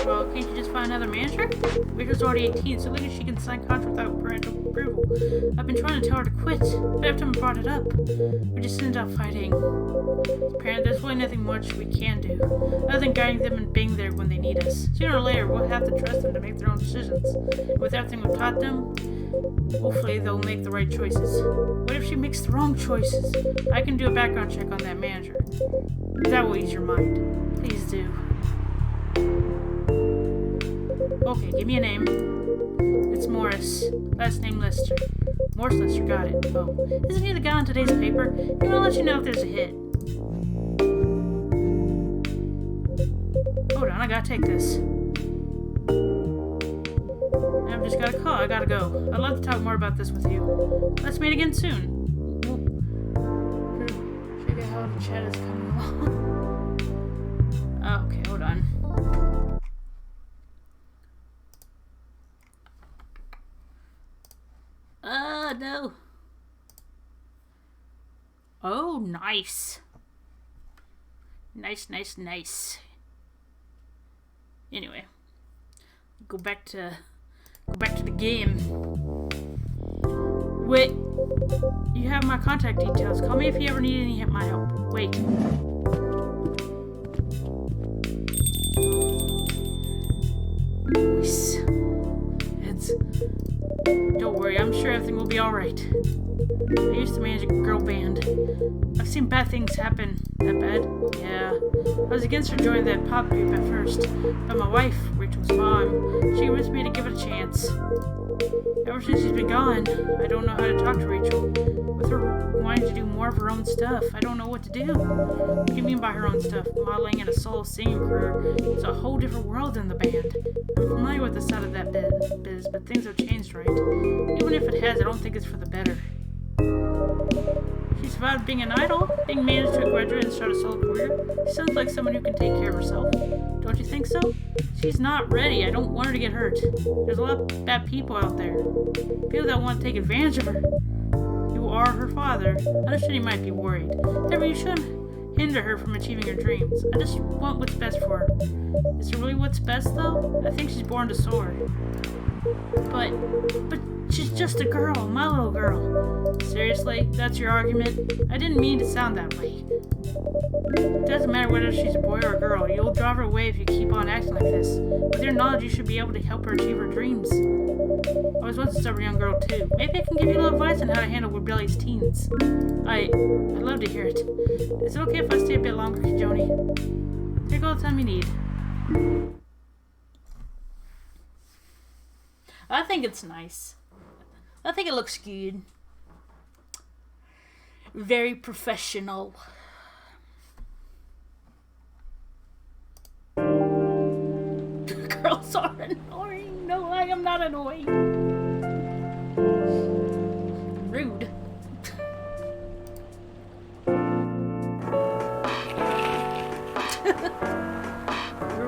Well, can't you just find another manager? Rachel's already 18, so look if she can sign contract without parental approval. I've been trying to tell her to quit, but every time I brought it up, we just ended up fighting. As parents, there's really nothing much we can do, other than guiding them and being there when they need us. Sooner or later, we'll have to trust them to make their own decisions. With everything we've taught them, hopefully they'll make the right choices. What if she makes the wrong choices? I can do a background check on that manager. That will ease your mind. Please do. Okay, give me a name. It's Morris. Last name Lester. Morris Lester, got it. Oh, isn't he the guy on today's paper? He will let you know if there's a hit. Hold on, I gotta take this. I've just got a call. I gotta go. I'd love to talk more about this with you. Let's meet again soon. Figure how the chat is coming along. Okay, hold on. No. Oh, nice. Nice. Anyway, go back to the game. Wait, you have my contact details. Call me if you ever need any my help. Wait. Nice. Don't worry, I'm sure everything will be alright. I used to manage a girl band. I've seen bad things happen. That bad? Yeah. I was against her joining that pop group at first, but my wife, Rachel's mom, she convinced me to give it a chance. Ever since she's been gone, I don't know how to talk to Rachel. With her wanting to do more of her own stuff, I don't know what to do. What do you mean by her own stuff? Modeling and a solo singing career is a whole different world than the band. I'm familiar with the side of that biz, but things have changed, right? Even if it has, I don't think it's for the better. She survived being an idol, being managed to graduate and start a solo career. She sounds like someone who can take care of herself. Don't you think so? She's not ready. I don't want her to get hurt. There's a lot of bad people out there. People that want to take advantage of her. You will or her father. I understand you might be worried. However, you shouldn't hinder her from achieving her dreams. I just want what's best for her. Is it really what's best, though? I think she's born to soar. But she's just a girl, my little girl. Seriously? That's your argument? I didn't mean to sound that way. It doesn't matter whether she's a boy or a girl. You'll drive her away if you keep on acting like this. With your knowledge, you should be able to help her achieve her dreams. I was once a stubborn young girl, too. Maybe I can give you a little advice on how to handle rebellious teens. I'd love to hear it. Is it okay if I stay a bit longer, Kijonii? Take all the time you need. I think it's nice. I think it looks good. Very professional. Girls are annoying. No, I am not annoying. Rude.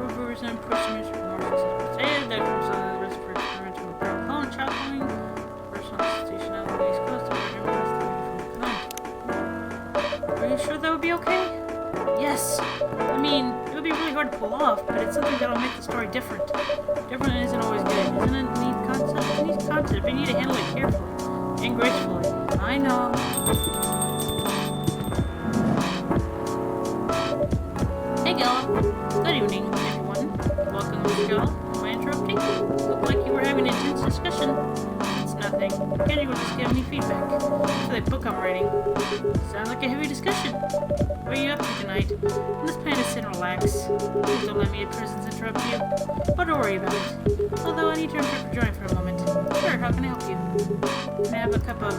Brewers and impressions from Marcus and that comes on the rest of her experience with Pearl Cone, traveling, personal station out on the East Coast, Are you sure that would be okay? Yes. I mean, it would be really hard to pull off, but it's something that'll make the story different. Different isn't always good. Isn't it neat concept? It needs concept, but you need to handle it carefully and gracefully. I know. Hey, Gal. Good evening, everyone. Welcome, Mr. Gal. Am I interrupting? Looked like you were having an intense discussion. It's nothing. Candy was just giving me feedback for that book I'm writing. Sounds like a heavy discussion. What are you up to tonight? I'm just planning to sit and relax. Please don't let me at presence interrupt you. Oh, don't worry about it. Although I need to interrupt your drawing for a moment. Sure, how can I help you? Can I have a cup of...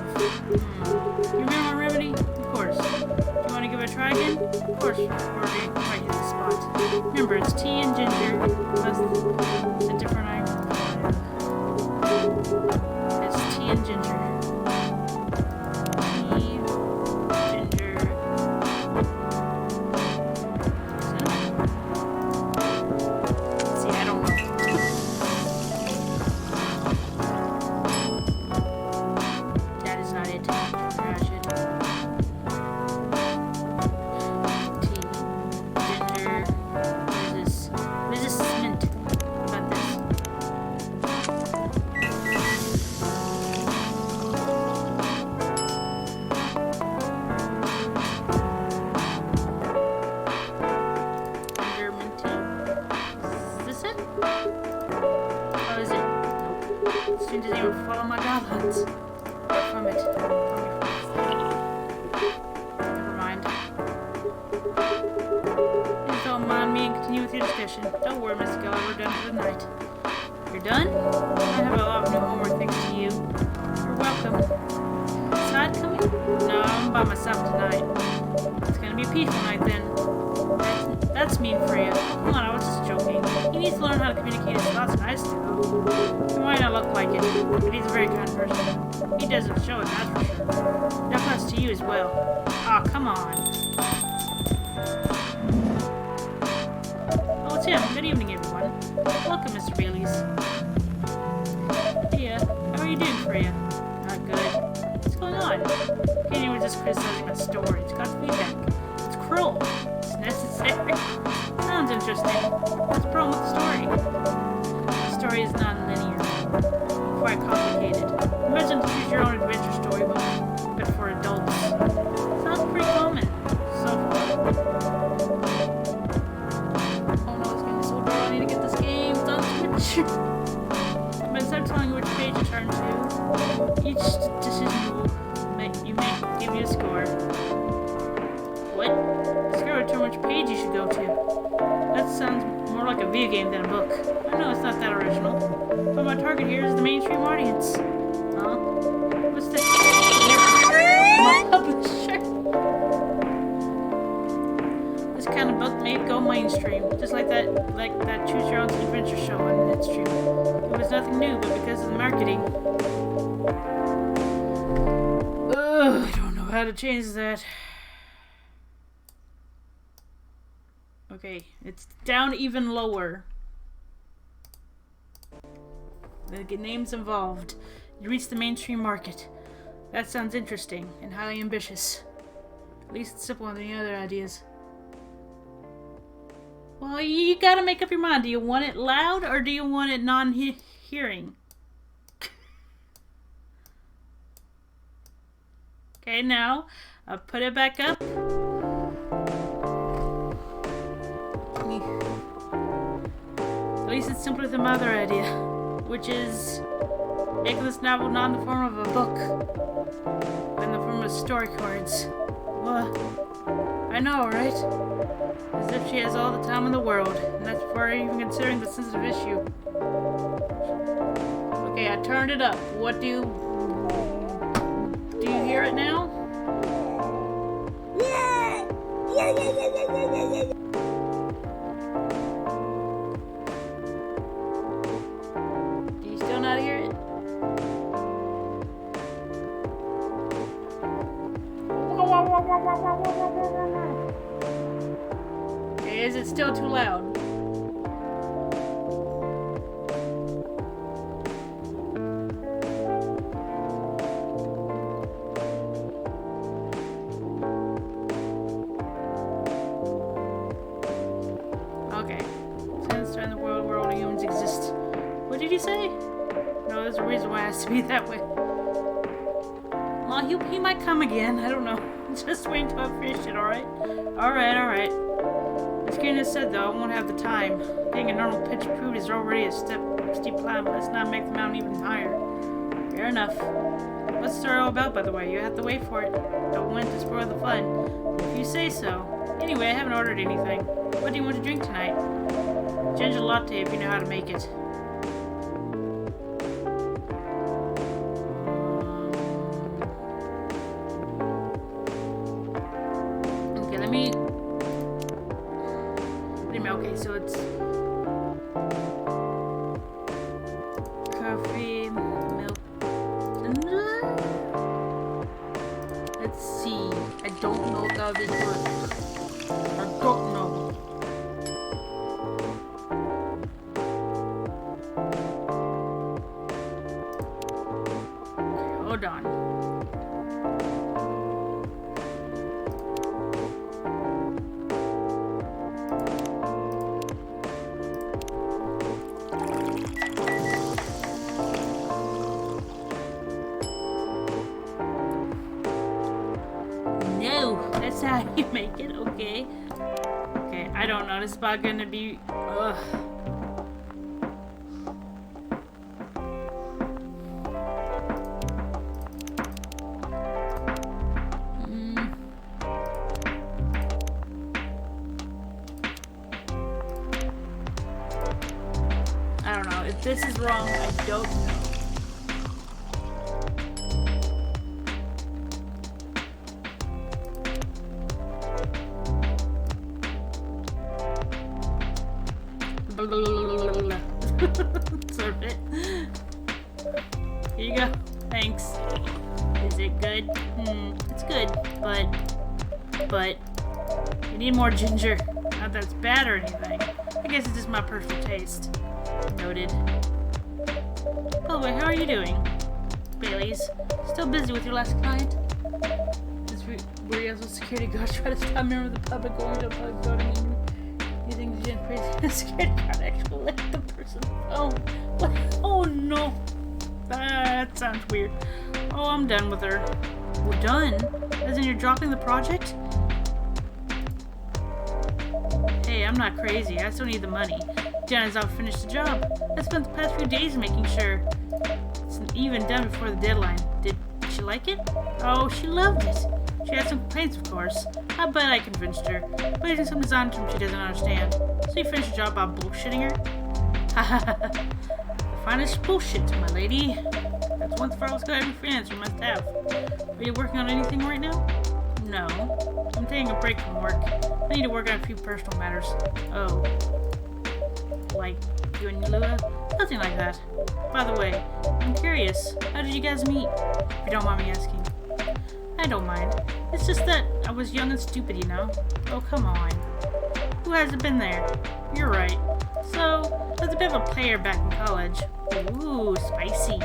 You remember my remedy? Of course. Do you want to give it a try again? Of course, we're right in the spot. Remember, it's tea and ginger. Plus, it's a different item. It's tea and ginger. Don't worry, Mr. Geller, we're done for the night. You're done? I have a lot of new homework thanks to you. You're welcome. Side coming? No, I'm by myself tonight. It's gonna be a peaceful night then. That's mean for you. Come on, I was just joking. He needs to learn how to communicate his thoughts nicely, though. He might not look like it, but he's a very kind person. He doesn't show it, that's for sure. That applies to you as well. Aw, come on. Tim, good evening, everyone. Welcome, Mr. Bailey's. Hey, how are you doing, Freya? Not good. What's going on? Katie was just criticizing my story. It's got feedback. It's cruel. It's necessary. Sounds interesting. What's the problem with the story? The story is non-linear. Quite complicated. Imagine to choose your own adventure storybook, but for adults. Sounds pretty common. So far. But instead of telling you which page to turn to, each decision you make give you a score. What? Score to which page you should go to. That sounds more like a video game than a book. I know it's not that original. But my target here is the mainstream audience. Huh? What's this? My publisher. This kind of book may go mainstream, just like that Choose Your Own Adventure show on Netstream. It was nothing new, but because of the marketing. Ugh, I don't know how to change that. Okay, it's down even lower. The names involved. You reach the mainstream market. That sounds interesting and highly ambitious. At least it's simpler than the other ideas. Well, you gotta make up your mind. Do you want it loud or do you want it non-hearing? Okay, now, put it back up. At least it's simpler than my other idea, which is making this novel not in the form of a book, but in the form of story cards. What? I know, right? As if she has all the time in the world, and that's before even considering the sensitive issue. Okay, I turned it up. What do you hear it now? Do you still not hear it? Okay, is it still too loud? Okay. Since in the world where only humans exist. What did you say? No, there's a reason why it has to be that way. Well, he might come again. I don't know. Just wait until I finish it, alright? Alright. As Karen has said, though, I won't have the time. Getting a normal pitch approved is already a steep climb. Let's not make the mountain even higher. Fair enough. What's the story all about, by the way? You have to wait for it. Don't want to spoil the fun. If you say so. Anyway, I haven't ordered anything. What do you want to drink tonight? Ginger latte if you know how to make it. Okay, let me... Okay, so it's... coffee, milk... Let's see. I don't know how this works. I don't know. Okay, hold on. No, that's how you make it, okay. Okay, I don't know. This is about gonna be... Ugh. I don't know. If this is wrong, I don't know. Serve it. Here you go. Thanks. Is it good? It's good, but you need more ginger. Not that it's bad or anything. I guess it's just my personal taste. Noted. By the way, how are you doing? Bailey's. Still busy with your last client? Were you as a security guard try to stop me from the public going to a public building? You think you didn't praise the security guard actually let the person... Oh, what? Oh no. That sounds weird. Oh, I'm done with her. We're done? As in you're dropping the project? Hey, I'm not crazy. I still need the money. Jenna's out to finish the job. I spent the past few days making sure it's even done before the deadline. Did she like it? Oh, she loved it. She had some complaints, of course. I bet I convinced her. But using some design terms she doesn't understand. So you finished the job by bullshitting her? Hahaha. The finest bullshit, my lady. That's one thing I was good at freelance you must have. Are you working on anything right now? No. I'm taking a break from work. I need to work on a few personal matters. Oh. Like you and Lua? Nothing like that. By the way, I'm curious. How did you guys meet? If you don't mind me asking. I don't mind. It's just that I was young and stupid, you know? Oh, come on. Who hasn't been there? You're right. So, I was a bit of a player back in college. Ooh, spicy.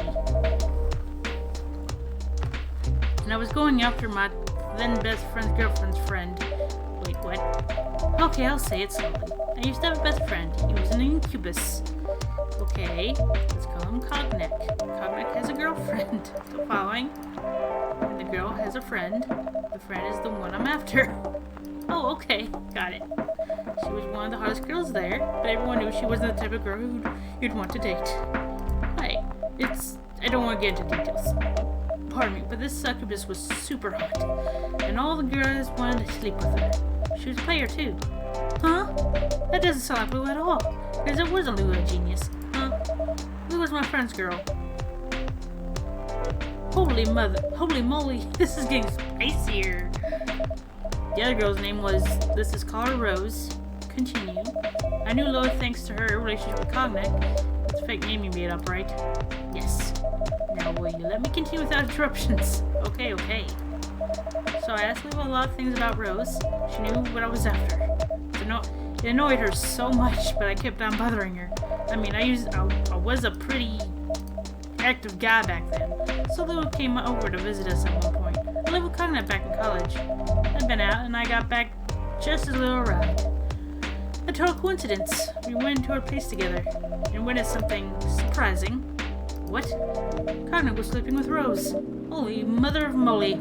and I was going after my then best friend's girlfriend's friend. Wait, what? Okay, I'll say it slowly. I used to have a best friend. He was an incubus. Okay, let's call him Cognac. Cognac has a girlfriend. Still following? And the girl has a friend. The friend is the one I'm after. Oh, okay, got it. She was one of the hottest girls there, but everyone knew she wasn't the type of girl you'd want to date. I don't want to get into details. Pardon me, but this succubus was super hot, and all the girls wanted to sleep with her. She was a player too. Huh? That doesn't sound like Lou at all, because it wasn't Lou a genius. Huh? Lou was my friend's girl. Holy moly, this is getting spicier. The other girl's name was, this is called Rose. Continue. I knew Lou thanks to her relationship with Cognac. It's a fake name you made up, right? Yes. Now will you let me continue without interruptions? Okay. So I asked Lou a lot of things about Rose. She knew what I was after. It annoyed her so much, but I kept on bothering her. I mean, I was a pretty active guy back then. So Lou came over to visit us at one point. I lived with Cognac back in college. I'd been out, and I got back just as Lou arrived. A total coincidence. We went into our place together and witnessed something surprising. What? Cognac was sleeping with Rose. Holy mother of moly.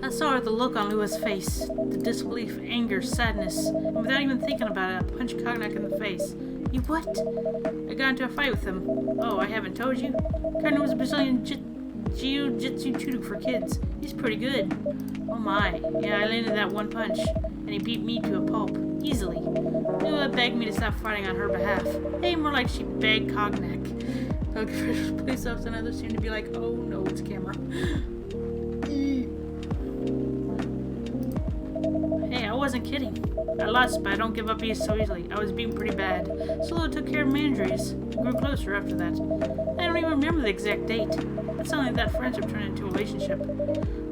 I saw the look on Lou's face, the disbelief, anger, sadness, and without even thinking about it, I punched Cognac in the face. You what? I got into a fight with him. Oh, I haven't told you? Cognac was a Brazilian jiu-jitsu tutor for kids. He's pretty good. Oh my. Yeah, I landed that one punch, and he beat me to a pulp. Easily. Lua begged me to stop fighting on her behalf. Hey, more like she begged Cognac. Police officers and others seem to be like, oh no, it's camera. Hey, I wasn't kidding. I lost, but I don't give up so easily. I was being pretty bad. So Lua took care of my injuries. We grew closer after that. I don't even remember the exact date. It's not like that friendship turned into a relationship.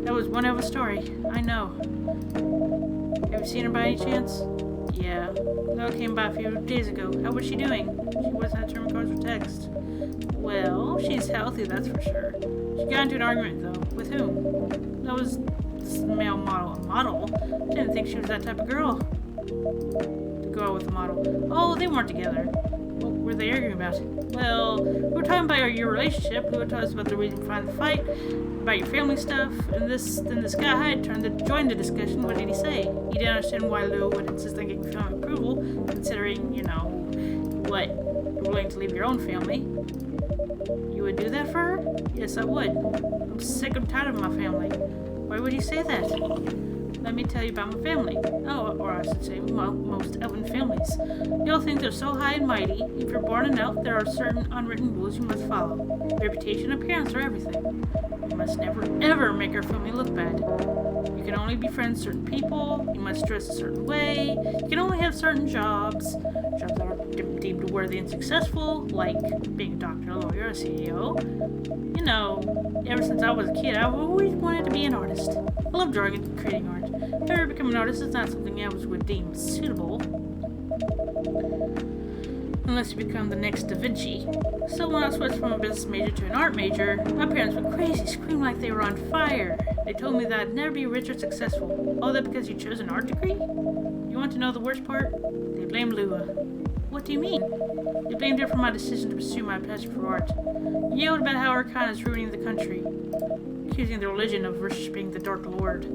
That was one hell of a story. I know. Have you seen her by any chance? Yeah. Lua came by a few days ago. How was she doing? She wasn't answering calls or text. Well, she's healthy, that's for sure. She got into an argument, though. With whom? That was this male model. A model? I didn't think she was that type of girl. To go out with a model. Oh, they weren't together. What were they arguing about? Well, we were talking about your relationship. We were talking about the reason behind the fight, about your family stuff, and then this guy joined the discussion. What did he say? He didn't understand why Lou would insist on getting family approval, considering, what, you're willing to leave your own family. You would do that for her? Yes, I would. I'm sick and tired of my family. Why would you say that? Let me tell you about my family. Oh, or I should say, most elven families. You all think they're so high and mighty. If you're born an elf, there are certain unwritten rules you must follow. Reputation and appearance are everything. You must never, ever make your family look bad. You can only befriend certain people. You must dress a certain way. You can only have certain jobs. Jobs that are deemed worthy and successful, like being a doctor, a lawyer, a CEO. Ever since I was a kid, I've always wanted to be an artist. I love drawing and creating art. However, becoming an artist is not something I would deem suitable. Unless you become the next Da Vinci. So when I switched from a business major to an art major, my parents went crazy, screamed like they were on fire. They told me that I'd never be rich or successful. All that because you chose an art degree? You want to know the worst part? They blamed Lua. What do you mean? They blamed her for my decision to pursue my passion for art. Yelled about how her kind is ruining the country. Accusing the religion of worshipping the Dark Lord.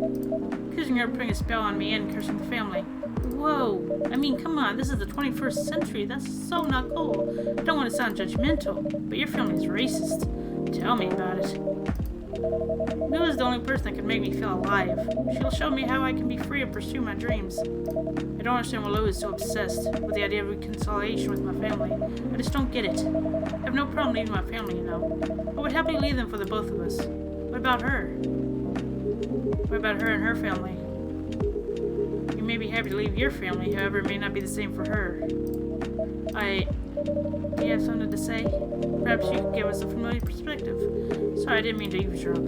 Accusing her of putting a spell on me and cursing the family. Whoa. I mean, come on, this is the 21st century. That's so not cool. I don't want to sound judgmental, but your family is racist. Tell me about it. Lua is the only person that can make me feel alive. She'll show me how I can be free and pursue my dreams. I don't understand why Lua is so obsessed with the idea of reconciliation with my family. I just don't get it. I have no problem leaving my family, I would happily leave them for the both of us. What about her? What about her and her family? You may be happy to leave your family, however, it may not be the same for her. Do you have something to say? Perhaps you could give us a familiar perspective. Sorry, I didn't mean to eavesdrop.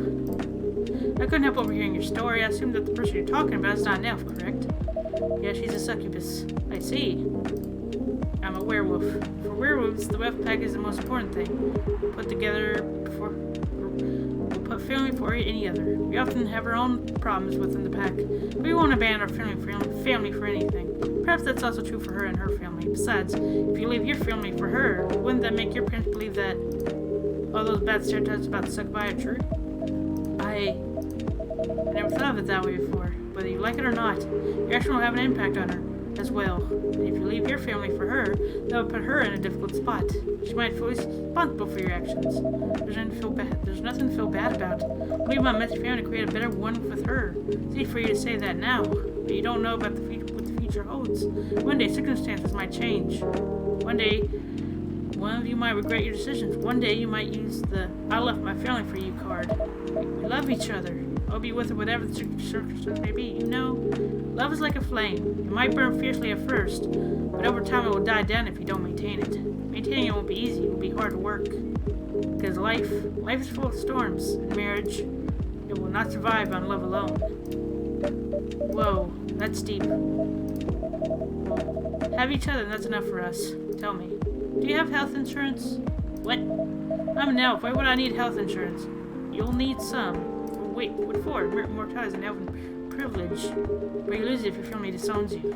I couldn't help overhearing your story. I assume that the person you're talking about is not an elf, correct? Yeah, she's a succubus. I see. I'm a werewolf. For werewolves, the wealth pack is the most important thing. Put together put family before any other. We often have our own problems within the pack, but we won't abandon our family for anything. Perhaps that's also true for her and her family. Besides, if you leave your family for her, wouldn't that make your parents believe that all those bad stereotypes about Suckby are true? I never thought of it that way before. Whether you like it or not, your action will have an impact on her as well. And if you leave your family for her, that would put her in a difficult spot. She might feel responsible for your actions. There's nothing to feel bad about. We want Met's family to create a better one with her. It's easy for you to say that now, but you don't know about what the future holds. One day, circumstances might change. One day, one of you might regret your decisions. One day, you might use the "I left my family for you" card. We love each other. I'll be with her whatever the circumstances may be. You know, love is like a flame. It might burn fiercely at first, but over time it will die down if you don't maintain it. Maintaining it won't be easy. It will be hard work. Because life is full of storms. And marriage, it will not survive on love alone. Whoa, that's deep. Well, have each other and that's enough for us. Tell me, do you have health insurance? What? I'm an elf. Why would I need health insurance? You'll need some. Wait, what for? Mortality is an elven privilege, but you lose it if your family disowns you.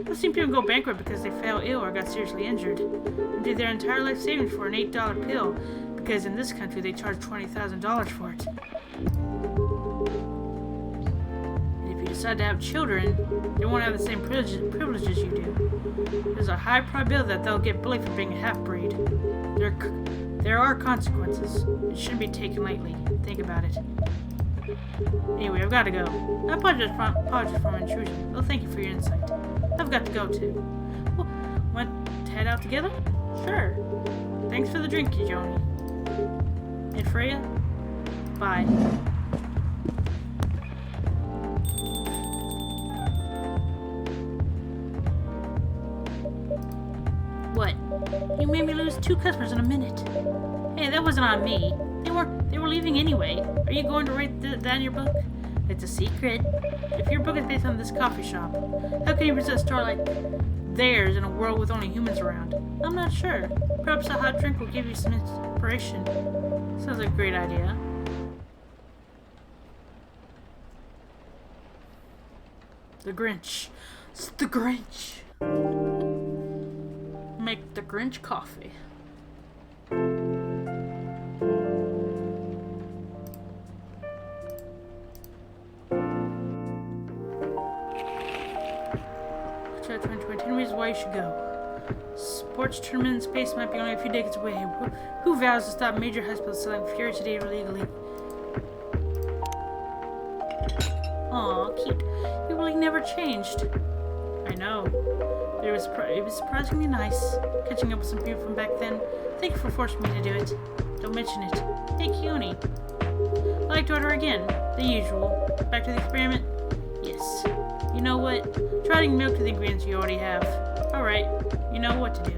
I've seen people go bankrupt because they fell ill or got seriously injured, and did their entire life savings for an $8 pill, because in this country they charge $20,000 for it. And if you decide to have children, they won't have the same privileges you do. There's a high probability that they'll get bullied for being a half-breed. There are consequences. It shouldn't be taken lightly. Think about it. Anyway, I've got to go. I apologize for my intrusion. Well, thank you for your insight. I've got to go too. Well, want to head out together? Sure. Thanks for the drink, kijonii. And Freya? Bye. What? You made me lose 2 customers in a minute. Hey, that wasn't on me. They were leaving anyway. Are you going to write that in your book? It's a secret. If your book is based on this coffee shop, how can you resist a store like theirs in a world with only humans around? I'm not sure. Perhaps a hot drink will give you some inspiration. Sounds like a great idea. The Grinch. It's the Grinch. Make the Grinch coffee. Why you should go. Sports tournament in space might be only a few decades away. Who vows to stop major hospitals selling Fury today illegally? Aw, cute. You really never changed. I know. But it was surprisingly nice catching up with some people from back then. Thank you for forcing me to do it. Don't mention it. Hey, kijonii. I'd like to order again. The usual. Back to the experiment? Yes. You know what? Try adding milk to the ingredients you already have. Alright, you know what to do.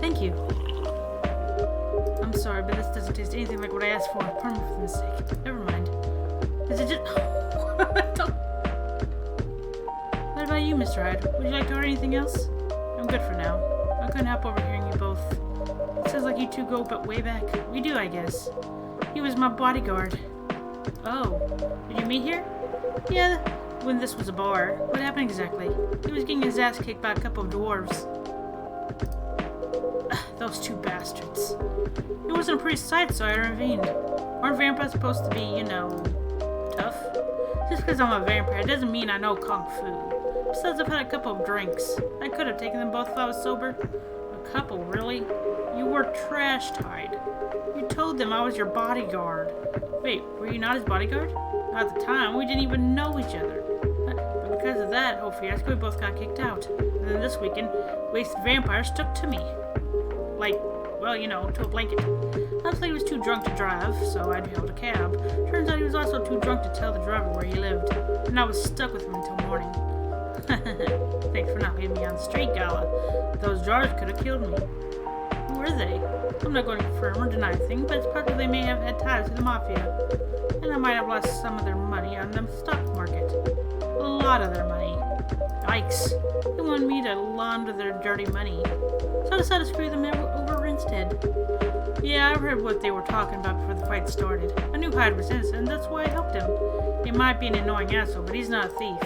Thank you. I'm sorry, but this doesn't taste anything like what I asked for. Pardon me for the mistake. Never mind. Is it just... What about you, Mr. Hyde? Would you like to order anything else? I'm good for now. I couldn't help overhearing you both. It sounds like you two go way back. We do, I guess. He was my bodyguard. Oh. Did you meet here? Yeah, when this was a bar. What happened exactly? He was getting his ass kicked by a couple of dwarves. Those 2 bastards. It wasn't a pretty sight, so I intervened. Aren't vampires supposed to be, you know, tough? Just because I'm a vampire doesn't mean I know kung fu. Besides, I've had a couple of drinks. I could have taken them both if I was sober. A couple, really? You were trash-tied. You told them I was your bodyguard. Wait, were you not his bodyguard? Not at the time. We didn't even know each other. But because of that whole fiasco, we both got kicked out. And then this weekend, wasted vampires stuck to me. Like, well, you know, to a blanket. Honestly, he was too drunk to drive, so I hailed a cab. Turns out he was also too drunk to tell the driver where he lived, and I was stuck with him until morning. Thanks for not leaving me on the street, Gala. Those jars could have killed me. Who were they? I'm not going to confirm or deny anything, but it's possible they may have had ties to the mafia. And I might have lost some of their money on the stock market. A lot of their money. Yikes. They wanted me to launder their dirty money. So I decided to screw them over instead. Yeah, I heard what they were talking about before the fight started. I knew Hyde was innocent, and that's why I helped him. He might be an annoying asshole, but he's not a thief.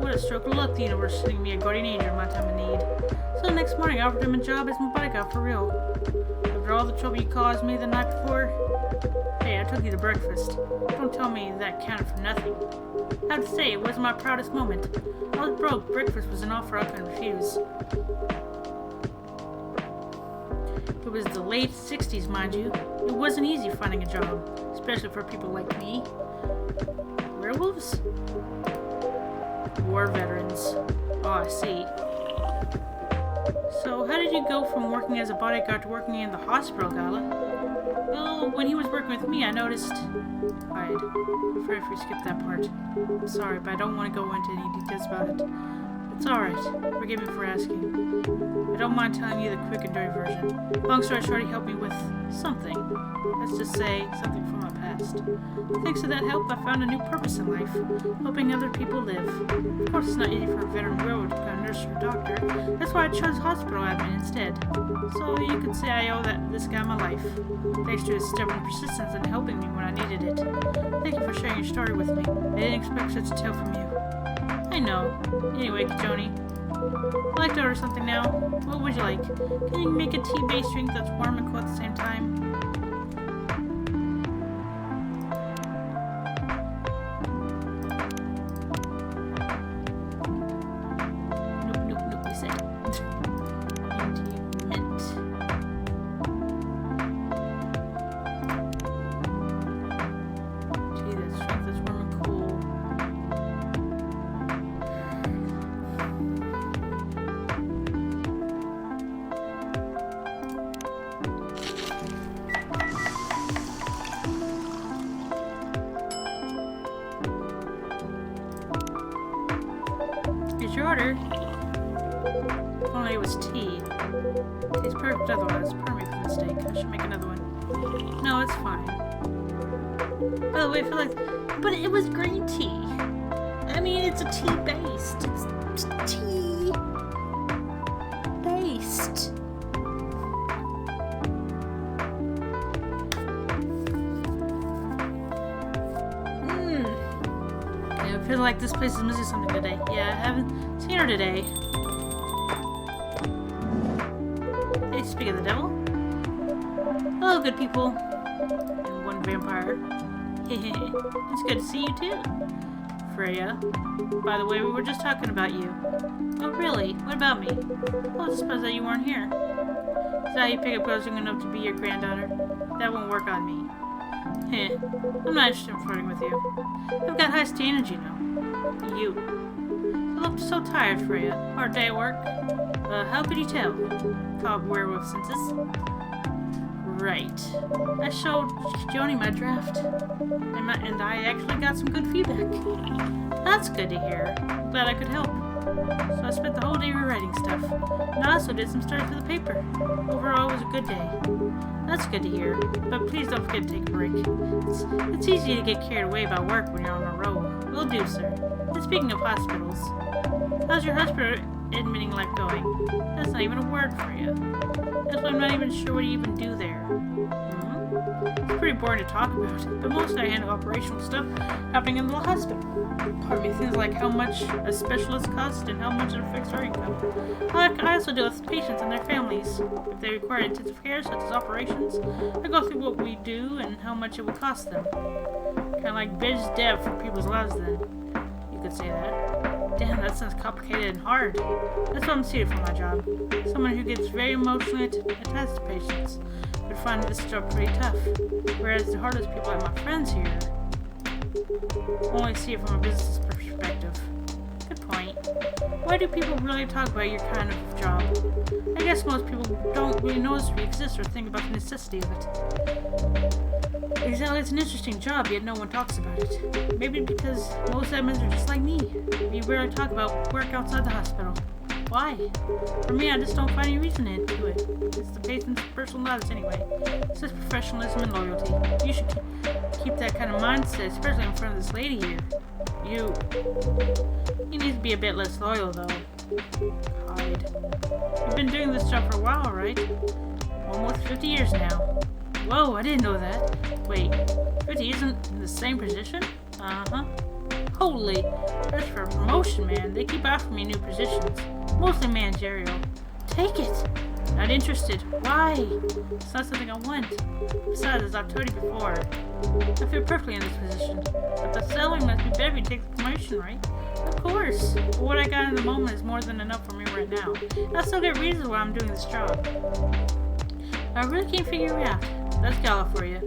What a stroke of luck the universe sending me a guardian angel in my time of need. So the next morning I offered him a job as my bodyguard for real. After all the trouble you caused me the night before, hey, I took you to breakfast. Don't tell me that counted for nothing. I have to say, it wasn't my proudest moment. I was broke. Breakfast was an offer I couldn't refuse. It was the late 60s, mind you. It wasn't easy finding a job, especially for people like me. Werewolves? War veterans. Oh, I see. So, how did you go from working as a bodyguard to working in the hospital, Gala? Well, when he was working with me, I noticed... Alright, I'm afraid we skipped that part. I'm sorry, but I don't want to go into any details about it. It's alright. Forgive me for asking. I don't mind telling you the quick and dirty version. Long story short, he helped me with something. Let's just say, something from my past. Thanks to that help, I found a new purpose in life. Helping other people live. Of course, it's not easy for a veteran railroad to become a nurse or a doctor. That's why I chose hospital admin instead. So you could say I owe this guy my life. Thanks to his stubborn persistence in helping me when I needed it. Thank you for sharing your story with me. I didn't expect such a tale from you. I know. Anyway, Kijonii, I'd like to order something now. What would you like? Can you make a tea-based drink that's warm and cool at the same time? Nope, you said. Mint. Tea that's warm and cool. Here's your order. If only it was tea. Tastes perfect otherwise. Pardon me for the mistake. I should make another one. No, it's fine. By the way, I feel like... But it was green tea. I mean, it's a tea-based. It's tea-based. I feel like this place is missing something today. Yeah, I haven't seen her today. Hey, speak of the devil. Hello, good people. And one vampire. It's good to see you too, Freya. By the way, we were just talking about you. Oh, really? What about me? Oh, I suppose that you weren't here. Is that how you pick up girls young enough to be your granddaughter? That won't work on me. I'm not interested in flirting with you. I've got high standards, you know. You. You look so tired, Freya. Hard day at work? How could you tell? Called werewolf senses. Right. I showed Kijonii my draft, and I actually got some good feedback. That's good to hear. Glad I could help. So I spent the whole day rewriting stuff, and I also did some stories for the paper. Overall, it was a good day. That's good to hear, but please don't forget to take a break. It's easy to get carried away by work when you're on a roll. Will do, sir. And speaking of hospitals, how's your hospital admitting life going? That's not even a word for you. That's why I'm not even sure what you even do there. It's pretty boring to talk about, but mostly I handle operational stuff happening in the hospital. Pardon me, things like how much a specialist costs and how much it affects our income. I also deal with patients and their families. If they require intensive care, such as operations, I go through what we do and how much it would cost them. Kind of like biz dev for people's lives then. You could say that. Damn, that sounds complicated and hard. That's what I'm suited for my job. Someone who gets very emotionally attached to patients would find this job pretty tough. Whereas the hardest people like my friends here only see it from a business perspective. Good point. Why do people really talk about your kind of job? I guess most people don't really notice we exist or think about the necessity of it. Exactly, it's an interesting job, yet no one talks about it. Maybe because most admins are just like me. We rarely talk about work outside the hospital. Why? For me, I just don't find any reason to it. It's the patient's personal lives anyway. It's just professionalism and loyalty. You should keep that kind of mindset, especially in front of this lady here. You need to be a bit less loyal, though. Hide. You've been doing this job for a while, right? Almost 50 years now. Whoa, I didn't know that. Wait, 50 isn't in the same position? Uh-huh. Holy, that's for a promotion, man. They keep offering me new positions. Mostly managerial. Take it. Not interested. Why? It's not something I want. Besides, as I've told you before, I fit perfectly in this position. But the salary must be better if you take the promotion, right? Of course. But what I got in the moment is more than enough for me right now. I still get reasons why I'm doing this job. I really can't figure it out. That's Gala for you.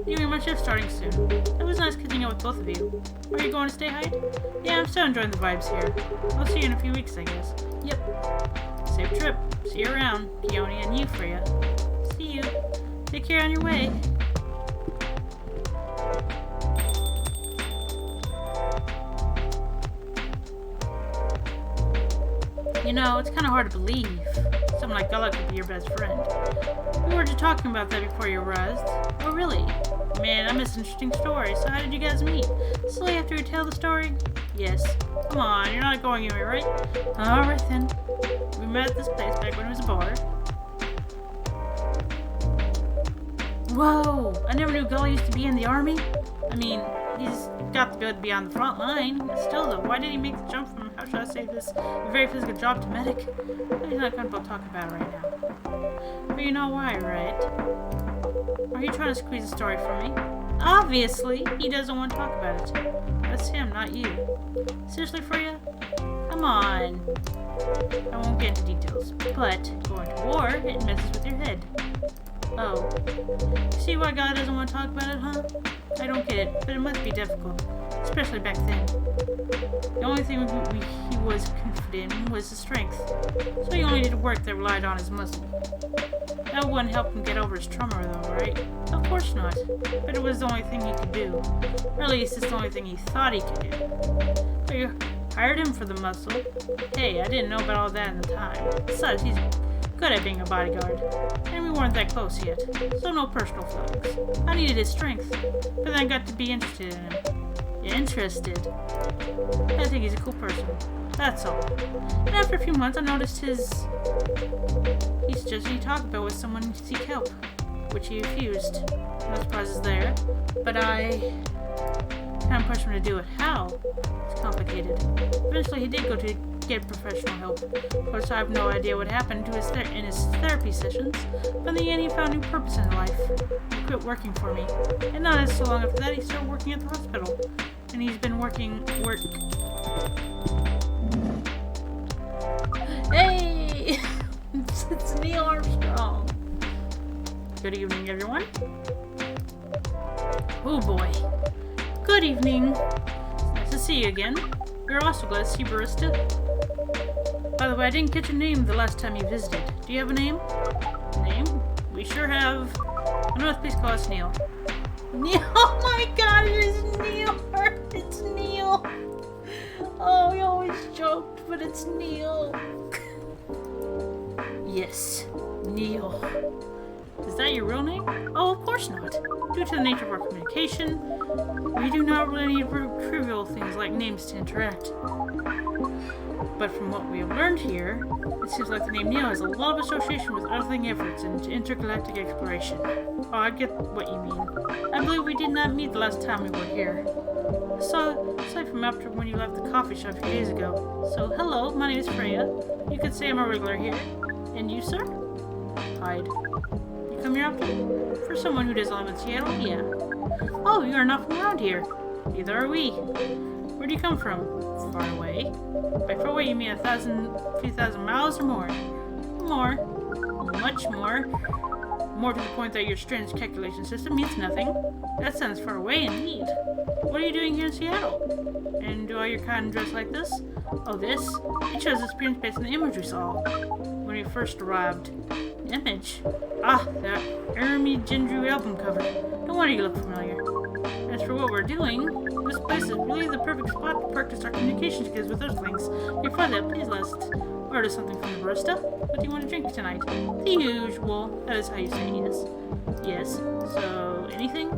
You and my shift starting soon. It was nice catching up with both of you. Are you going to stay, Hyde? Yeah, I'm still enjoying the vibes here. I'll see you in a few weeks, I guess. Yep. Safe trip. See you around, Kijonii, and you, Freya. See you. Take care on your way. You know, it's kind of hard to believe someone like Gala could be your best friend. We were just talking about that before you arrived. Oh, really? Man, I missed an interesting story. So how did you guys meet? Still have to retell the story? Yes. Come on, you're not going anywhere, right? Alright then. We met at this place back when it was a bar. Whoa! I never knew Gully used to be in the army. I mean, he's got to be on the front line. Still though, why did he make the jump from, how should I say this, a very physical job to medic? He's not comfortable talking about it right now. But you know why, right? Are you trying to squeeze a story from me? Obviously, he doesn't want to talk about it. That's him, not you. Seriously, Freya? Come on. I won't get into details, but going to war, it messes with your head. Oh. See why God doesn't want to talk about it, huh? I don't get it, but it must be difficult, especially back then. The only thing he was confident in was his strength, so he only did work that relied on his muscle. That wouldn't help him get over his trauma, though, right? Of course not, but it was the only thing he could do. Or at least it's the only thing he thought he could do. But you hired him for the muscle. Hey, I didn't know about all that in the time. Besides, he's good at being a bodyguard, and we weren't that close yet, so no personal feelings. I needed his strength, but then I got to be interested in him. Interested? I think he's a cool person. That's all. And after a few months, I noticed he suggested he talk about with someone to seek help, which he refused. No surprises there, but I kind of pushed him to do it. How? It's complicated. Eventually, he did go to get professional help. Of course, I have no idea what happened to his therapy sessions, but in the end, he found new purpose in life. He quit working for me, and not so long after that, he started working at the hospital, and he's been work. Hey, it's Neil Armstrong. Good evening, everyone. Oh boy. Good evening. It's nice to see you again. We're also glad to see Barista. By the way, I didn't catch your name the last time you visited. Do you have a name? Name? We sure have. Otherwise, please call us Neil. Neil? Oh my god, it is Neil! It's Neil! Oh, we always joked, but it's Neil. Yes, Neil. Is that your real name? Oh, of course not. Due to the nature of our communication, we do not really need trivial things like names to interact. But from what we have learned here, it seems like the name Neil has a lot of association with Earthling efforts into intergalactic exploration. Oh, I get what you mean. I believe we did not meet the last time we were here. So, aside from after when you left the coffee shop a few days ago. So, hello, my name is Freya. You could say I'm a regular here. And you, sir? Hyde. You come here often? For someone who doesn't live in Seattle, yeah. Oh, you are not from around here. Neither are we. Where do you come from? Far away. By far away, you mean a few thousand miles or more? More. Much more. More to the point that your strange calculation system means nothing. That sounds far away indeed. What are you doing here in Seattle? And do all your kind dress like this? Oh, this? It shows experience based on the image we saw when we first arrived. Image? Ah, that Ermi Gendru album cover. No wonder you look familiar. As for for what we're doing, this place is really the perfect spot to practice our communication skills with Earthlings. Before that, please let's order something from the barista. What do you want to drink tonight? The usual. That is how you say yes. Yes. So, anything?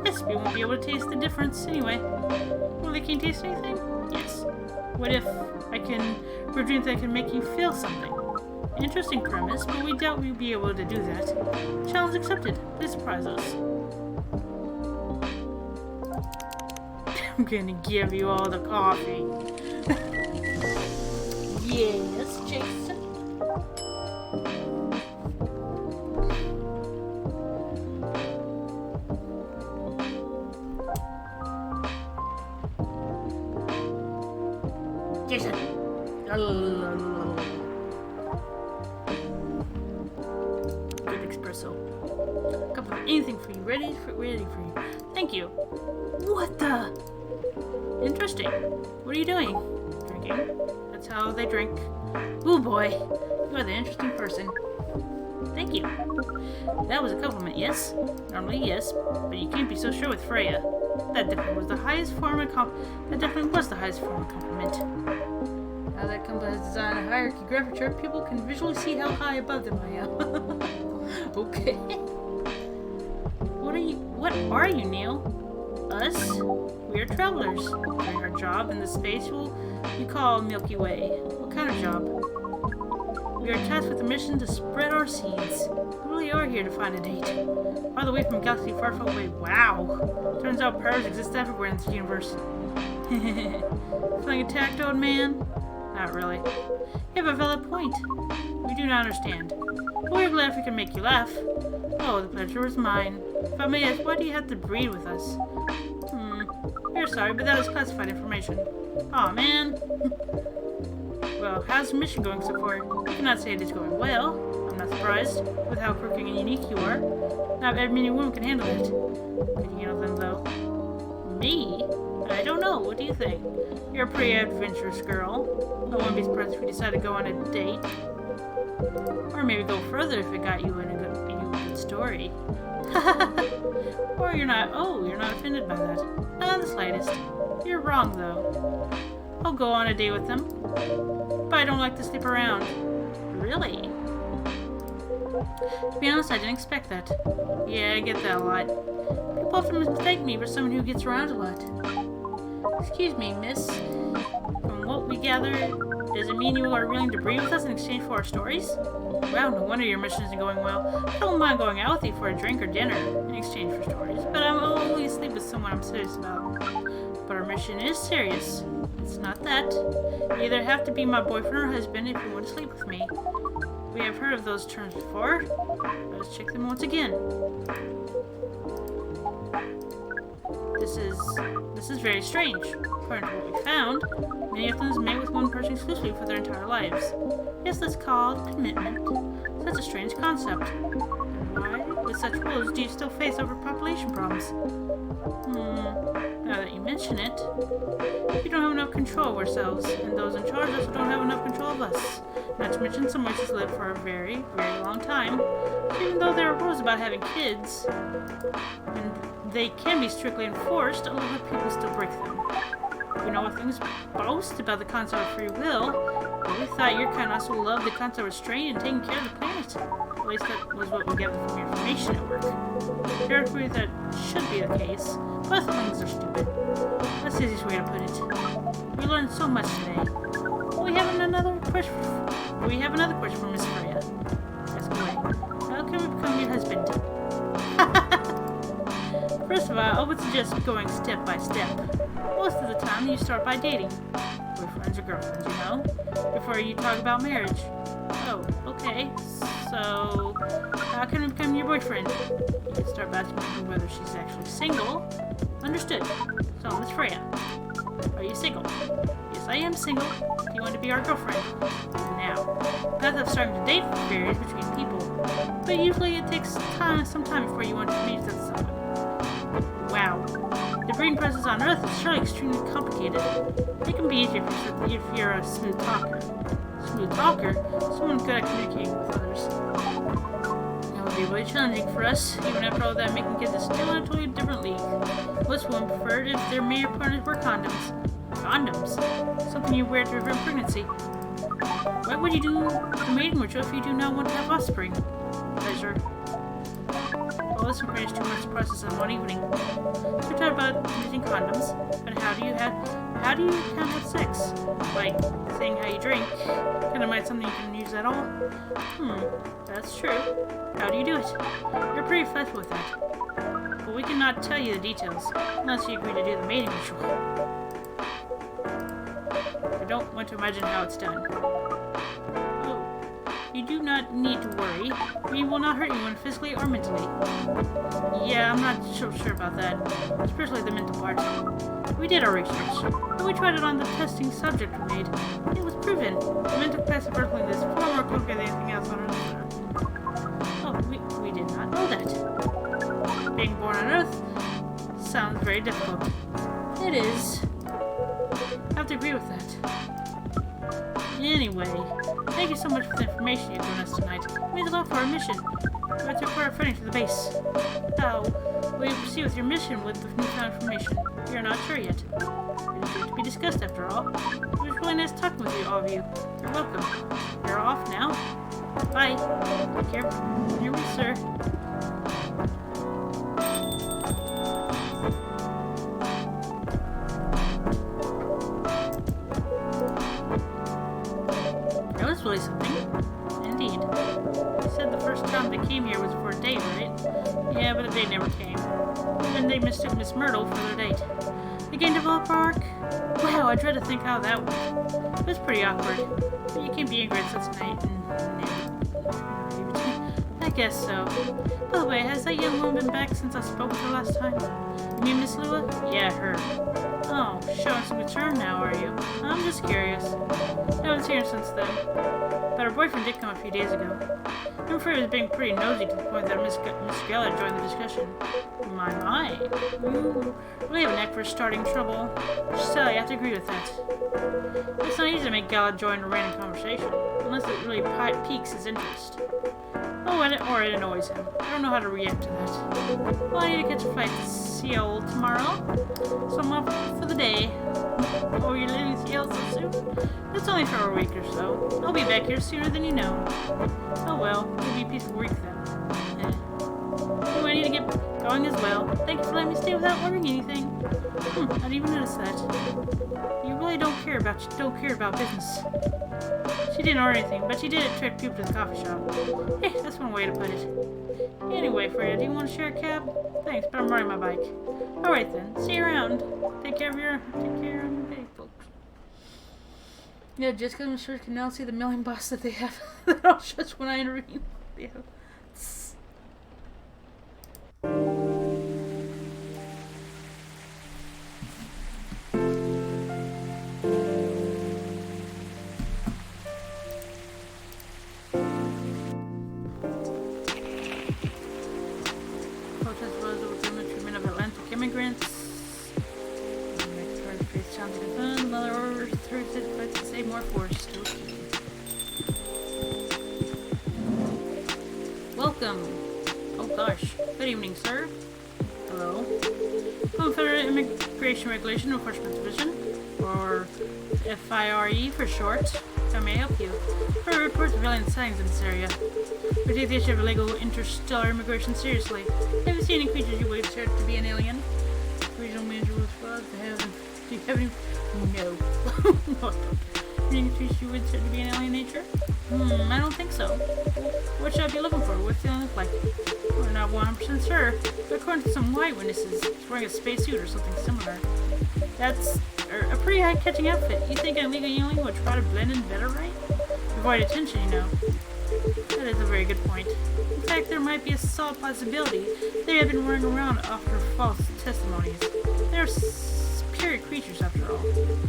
Yes, we won't be able to taste the difference anyway. Well, they can't taste anything? Yes. What if I can brew a drink that can make you feel something? Interesting premise, but we doubt we'll be able to do that. Challenge accepted. Please surprise us. I'm gonna give you all the coffee. Yes, Jason. Jason. Good espresso. Cup of anything for you. Ready for you. Thank you. What the? Interesting. What are you doing? Drinking. That's how they drink. Ooh boy, you are the interesting person. Thank you. That was a compliment, yes? Normally, yes, but you can't be so sure with Freya. That definitely was the highest form of compliment. Now that compliment is on a hierarchy graphic, people can visually see how high above them I am. Okay. What are you, Neil? Us? We are travelers. Doing our job in the space you call Milky Way. What kind of job? We are tasked with a mission to spread our seeds. We really are here to find a date. All the way from a galaxy far, far away. Wow! Turns out powers exist everywhere in this universe. Feeling attacked, old man? Not really. You have a valid point. We do not understand. But we're glad if we can make you laugh. Oh, the pleasure was mine. If I may ask, why do you have to breed with us? We're sorry, but that is classified information. Aw, man. Well, how's the mission going so far? I cannot say it is going well. I'm not surprised, with how quirky and unique you are. Not every many women can handle it. Could you handle them, though? Me? I don't know. What do you think? You're a pretty adventurous girl. I wouldn't be surprised if we decide to go on a date. Or maybe go further if it got you in a good story. Or you're not offended by that. Not the slightest. You're wrong, though. I'll go on a date with them. But I don't like to sleep around. Really? To be honest, I didn't expect that. Yeah, I get that a lot. People often mistake me for someone who gets around a lot. Excuse me, miss. From what we gather, does it mean you are willing to breed with us in exchange for our stories? Well, no wonder your mission isn't going well. I don't mind going out with you for a drink or dinner in exchange for stories, but I'm only sleep with someone I'm serious about. But our mission is serious. It's not that. You either have to be my boyfriend or husband if you want to sleep with me. We have heard of those terms before. Let's check them once again. This is very strange. According to what we found, many of them mate with one person exclusively for their entire lives. Yes, that's called commitment. Such a strange concept. And why, with such rules, do you still face overpopulation problems? Now that you mention it, we don't have enough control of ourselves, and those in charge also don't have enough control of us. Not to mention some races live for a very, very long time. So even though there are rules about having kids, and they can be strictly enforced, a lot of people still break them. We know things boast about the concept of free will, but we thought your kind also loved the concept of restraint and taking care of the planet. At least that was what we gathered from your information network. Theoretically, that should be the case. Both things are stupid. That's the easiest way to put it. We learned so much today. We have another question for Miss Freya. Ask away. How can we become your husband? First of all, I would suggest going step by step. Most of the time, you start by dating. Boyfriends or girlfriends, you know? Before you talk about marriage. Oh, okay. So, how can I become your boyfriend? You can start by asking whether she's actually single. Understood. So, Miss Freya, are you single? Yes, I am single. Do you want to be our girlfriend? Now, the path of starting to date varies between people, but usually it takes some time before you want to meet with someone. Wow. The breeding process on Earth is surely extremely complicated. It can be easier if you're a smooth talker. Smooth talker? Someone good at communicating with others. That would be really challenging for us. Even after all that, making kids is still in a totally different league. Most women prefer it if their main partners wear condoms. Condoms? Something you wear to prevent pregnancy. Why would you do the mating ritual if you do not want to have offspring? Pleasure. Well, this requires too much to process in one evening. So we talked about using condoms, but how do you have sex? Like saying how you drink. Kind of might something you can use at all. That's true. How do you do it? You're pretty flexible with that. But we cannot tell you the details unless you agree to do the mating ritual. I don't want to imagine how it's done. Oh, you do not need to worry. We will not hurt anyone physically or mentally. Yeah, I'm not so sure about that, especially the mental part. We did our research, and we tried it on the testing subject we made. It was proven. The mental capacity for Earthling is far more complicated than anything else on Earth. Oh, we did not know that. Being born on Earth sounds very difficult. It is. I have to agree with that. Anyway, thank you so much for the information you've given us tonight. It means a lot for our mission. We're going to acquire funding to the base. How will you proceed with your mission with the newfound information? We are not sure yet. It is due to be discussed after all. It was really nice talking with you, all of you. You're welcome. You're off now. Bye. Take care of your way, sir. That was really something. Indeed. You said the first time they came here was for a date, right? Yeah, but the date never came. And they mistook Miss Myrtle for their date. Again, develop our arc? Wow, I dread to think how that went. It was pretty awkward. But you can't be angry at such night I guess so. By the way, has that young woman been back since I spoke with her last time? You mean Miss Lua? Yeah, her. Oh, showing some concern now, are you? I'm just curious. I haven't seen her since then. But her boyfriend did come a few days ago. I'm afraid he was being pretty nosy to the point that Miss Geller joined the discussion. My. You really have a knack for starting trouble. Still, you have to agree with that. It's not easy to make Gala join a random conversation, unless it really piques his interest. Oh, or it annoys him. I don't know how to react to that. Well, I need to catch a flight to Seoul tomorrow, so I'm off for the day. Oh, you're leaving Seoul so soon? That's only for a week or so. I'll be back here sooner than you know. Oh well, it'll be a peaceful week then. Anyway, I need to get going as well. Thank you for letting me stay without ordering anything. I didn't even notice that. You really don't care about business. She didn't order anything, but she did attract people to the coffee shop. Hey, that's one way to put it. Anyway, Freya, do you want to share a cab? Thanks, but I'm riding my bike. Alright then, see you around. Take care of your day, folks. Yeah, just because I'm sure can now see the million boss that they have. That I'll just when I intervene. Yeah. Immigrants. Another order to save more force. Welcome. Oh gosh. Good evening, sir. Hello. Federal Immigration Regulation Enforcement Division, or FIRE for short. How may I help you? For reports of alien sightings in this area. We take the issue of illegal interstellar immigration seriously. Have you seen any creatures you would consider to be an alien? Regional manager was flawed. Do you have any? No. No, I don't. Any creatures you would consider to be an alien nature? I don't think so. What should I be looking for? What's the alien look like? We're not 100% sure, but according to some white witnesses, he's wearing a spacesuit or something similar. That's a pretty eye-catching outfit. You think an illegal alien would try to blend in better, right? Avoid attention, you know. That is a very good point. In fact, there might be a solid possibility they have been running around after false testimonies. They're superior creatures, after all.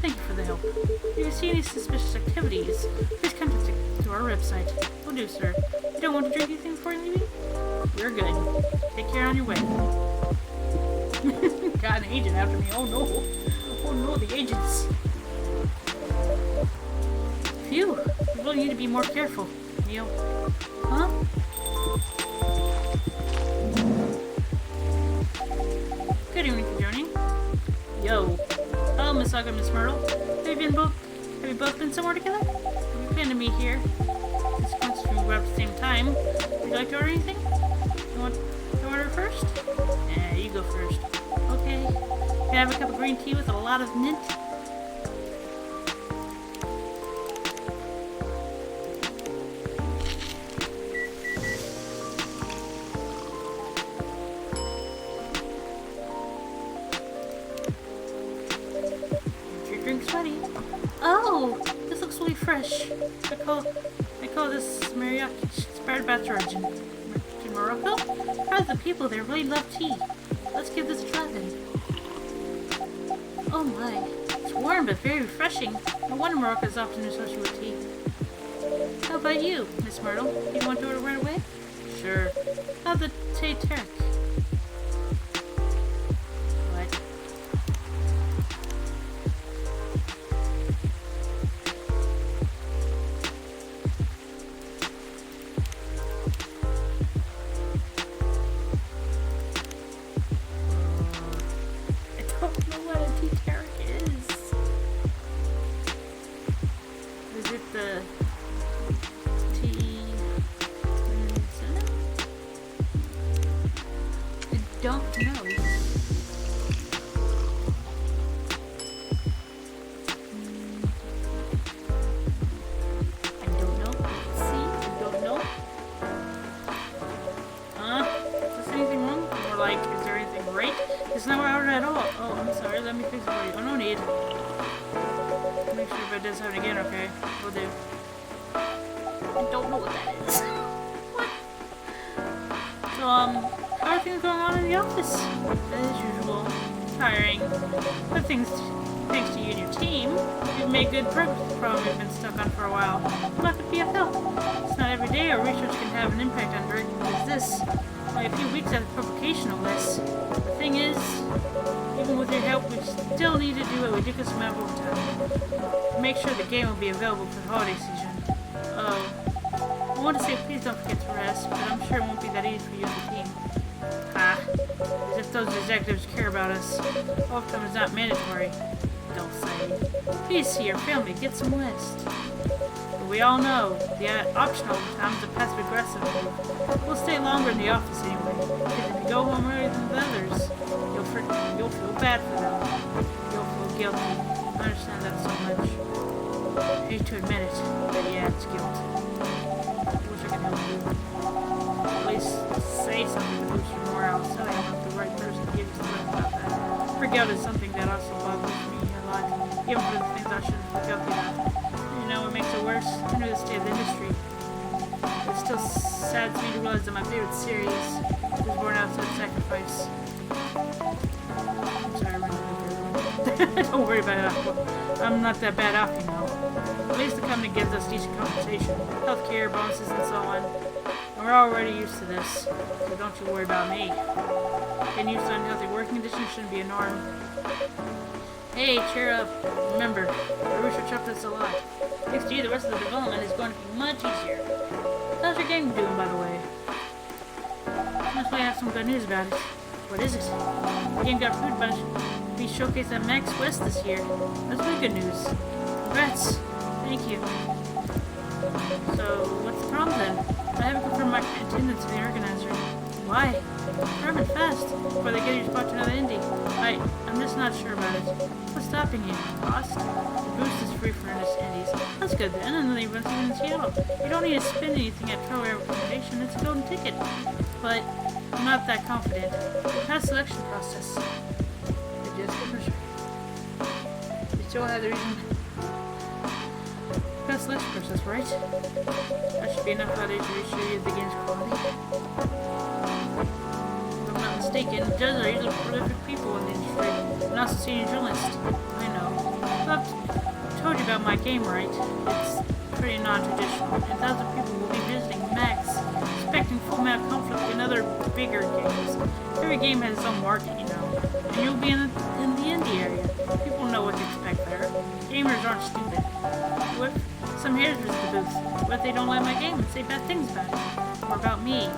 Thank you for the help. If you see any suspicious activities, please contact us to our website. Will do, sir. You don't want to drink anything before leaving? We're good. Take care on your way. Got an agent after me. Oh no. Oh no, the agents. Phew. You really need to be more careful, Neil. Huh? Good evening, kijonii. Yo. Hello, Miss Ugg and Miss Myrtle. Have you both been somewhere together? You came to me here. It's constant we were at the same time. Would you like to order anything? You want to order first? Yeah, you go first. Okay. Can I have a cup of green tea with a lot of mint? Your drink's ready. Oh, this looks really fresh. I call this Mariachi inspired bath origin. In Morocco? How the people there really love tea. Let's give this a try then. Oh my, it's warm but very refreshing. No wonder Morocco is often associated with tea. How about you, Miss Myrtle? Do you want to order right away? Sure. How's the tea Turk? What? I don't know what a tea Turk is. Is it the tea? I don't know. I don't know. See? I don't know. Is this anything wrong? Or like, is there anything right? It's not what I ordered at all. Oh, I'm sorry. Let me fix it for you. Oh, no need. Make sure if it does happen again, okay? Will do. I don't know what that is. What? So, how are things going on in the office? As usual. Tiring. But thanks to you and your team, we've made good progress with the problem we've been stuck on for a while. I'm not going to be of help. It's not every day our research can have an impact on direct as this. Only a few weeks after publication of this. The thing is, even with your help, we still need to do a ridiculous amount of overtime to make sure the game will be available for the holiday season. Oh, I want to say please don't forget to rest, but I'm sure it won't be that easy for you and the team. Ah, as if those executives care about us. Overtime is not mandatory. Don't say. Please see your family, get some rest. But we all know the optional overtime is a passive aggressive move. We'll stay longer in the office anyway, because if you go home earlier than the others, you'll feel bad for them. You'll feel guilty. I understand that so much. I hate to admit it, but yeah, it's guilt. I wish I could help you. At least say something to boost your morale, so I'm not the right person to give you some about that. For guilt is something that also bothers me a lot, even for the things I shouldn't feel guilty about. You know what makes it worse? I know the state of the industry. It still saddens me to realize that my favorite series was born out of sacrifice. I'm sorry, don't worry about it. I'm not that bad off, you know. At least the company gives us decent compensation, healthcare, bonuses, and so on. And we're already used to this, so don't you worry about me. Getting used to unhealthy working conditions shouldn't be a norm. Hey, cheer up. Remember, the research helped us a lot. Thanks to you, the rest of the development is going to be much easier. How's your game doing, by the way? Must I have some good news about it. What is it? The game got approved by be showcased at Max West this year. That's really good news. Congrats. Thank you. So, what's the problem then? I haven't confirmed my attendance to the organizer. Why? Hurry fast before they get your spot to another indie. I'm just not sure about it. What's stopping you? Cost? The boost is free for indies. That's good then, and the event's in Seattle. You don't need to spend anything at pro recommendation, it's a golden ticket. But I'm not that confident. Past selection process. You still have the reason. Past selection process, right? That should be enough validation to reassure you of the game's quality. If I'm not mistaken, judges are usually prolific people in the industry, and also senior journalists. I know. I've told you about my game, right? It's pretty non-traditional, and thousands of people will be visiting Max, expecting full map conflict and other bigger games. Every game has its own market, you know, and you'll be in the indie area. People know what to expect there. Gamers aren't stupid. What if some haters visit the booth? What if they don't like my game and say bad things about it? Or about me?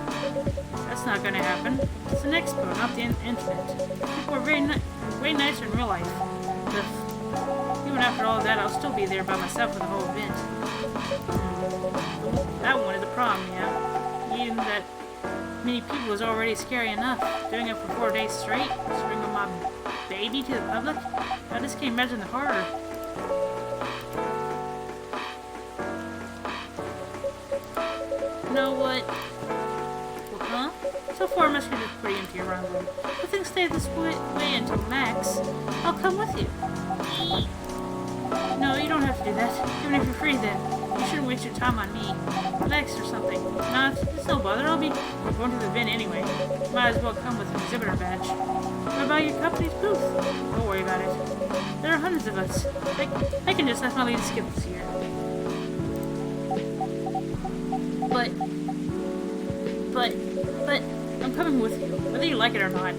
That's not gonna happen. It's an expo, not the internet. People are very way nicer in real life. But even after all that, I'll still be there by myself for the whole event. That one is a problem, yeah. Even that many people is already scary enough. Doing it for 4 days straight, bringing my baby to the public, I just can't imagine the horror. You know what? Well, huh? So far, my street is pretty empty around here. If things stay this way until Max, I'll come with you. No, you don't have to do that. Even if you're free then. You shouldn't waste your time on me. Lex or something. Nah, it's no bother. I'll be going to the event anyway. Might as well come with an exhibitor badge. What about your company's booth? Don't worry about it. There are hundreds of us. I can just ask my lady to skip this year. But, I'm coming with you, whether you like it or not.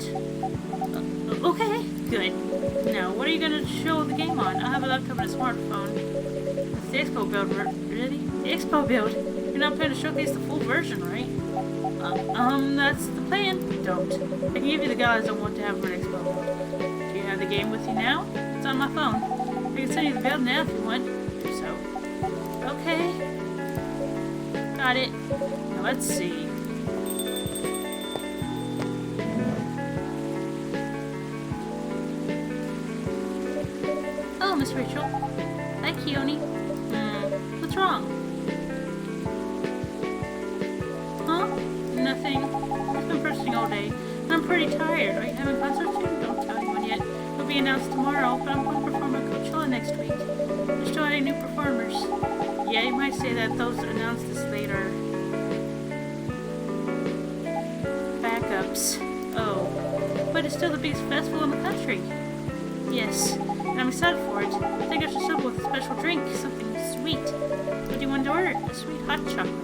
Okay, good. Now, what are you gonna show the game on? I have a laptop and a smartphone. It's the Expo build, really? The Expo build? You're not planning to showcase the full version, right? That's the plan. Don't. I can give you the guides on what to have for an Expo build. Do you have the game with you now? It's on my phone. I can send you the build now if you want. So. Okay. Got it. Now let's see. Oh, Miss Rachel. Hi, Kijonii. What's wrong? Huh? Nothing. I've been pressing all day. I'm pretty tired. Are you having fun soon? Don't tell anyone yet. It'll be announced tomorrow, but I'm going to perform at Coachella next week. They're still adding new performers. Yeah, you might say that those announced this later. Backups. Oh. But it's still the biggest festival in the country. Yes. And I'm excited for it. I think I should settle with a special drink, something sweet. What do you want to order? A sweet hot chocolate.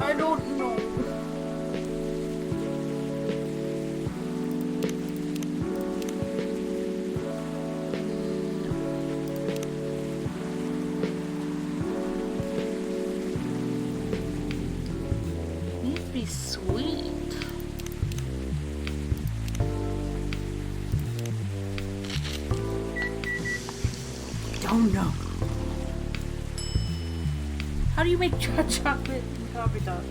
I don't know. Needs to be sweet. Don't know. How do you make chocolate and coffee top?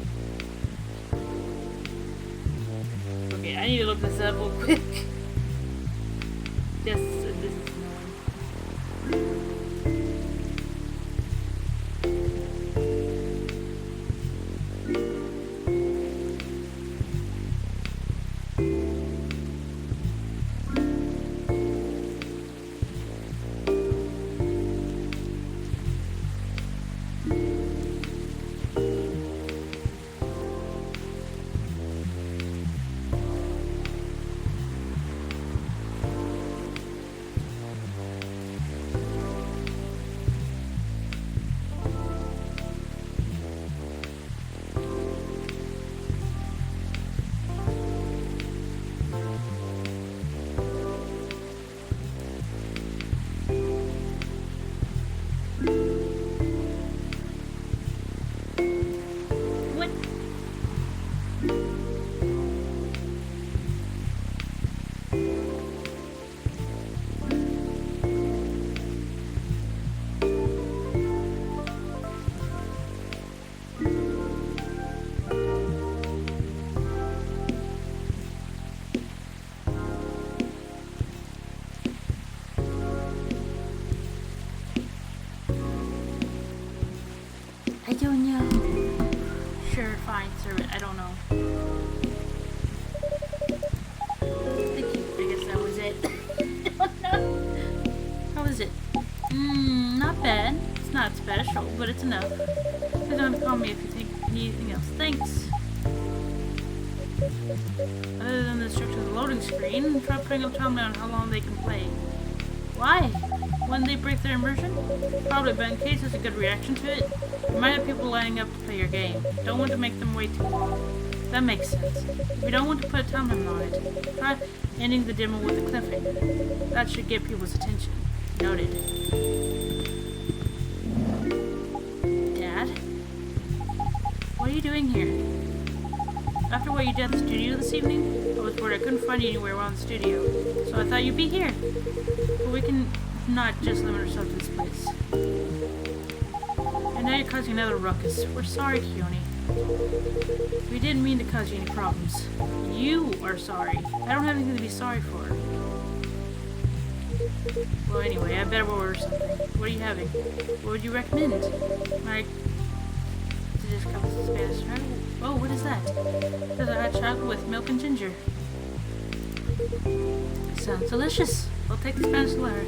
Okay, I need to look this up real quick. Yes, this is annoying. fine, serve it. I don't know. Thank you. I guess that was it. How is it? Not bad. It's not special, but it's enough. Please don't call me if you think you need anything else. Thanks. Other than the instructions on the loading screen, try putting a timer on how long they can play. Why? When they break their immersion? Probably, but in case there's a good reaction to it, you might have people lining up to play your game. Don't want to make them wait too long. That makes sense. If you don't want to put a time limit on it, try ending the demo with a cliffhanger. That should get people's attention. Noted. Dad? What are you doing here? After what you did at the studio this evening, I was bored. I couldn't find you anywhere around the studio, so I thought you'd be here. But we can not just limit ourselves to this place. And now you're causing another ruckus. We're sorry, Kijonii. We didn't mean to cause you any problems. You are sorry. I don't have anything to be sorry for. Well, anyway, I better order something. What are you having? What would you recommend? Like, to just come with Spanish chocolate? Oh, what is that? There's a hot chocolate with milk and ginger. Sounds delicious. I'll take the Spanish letter.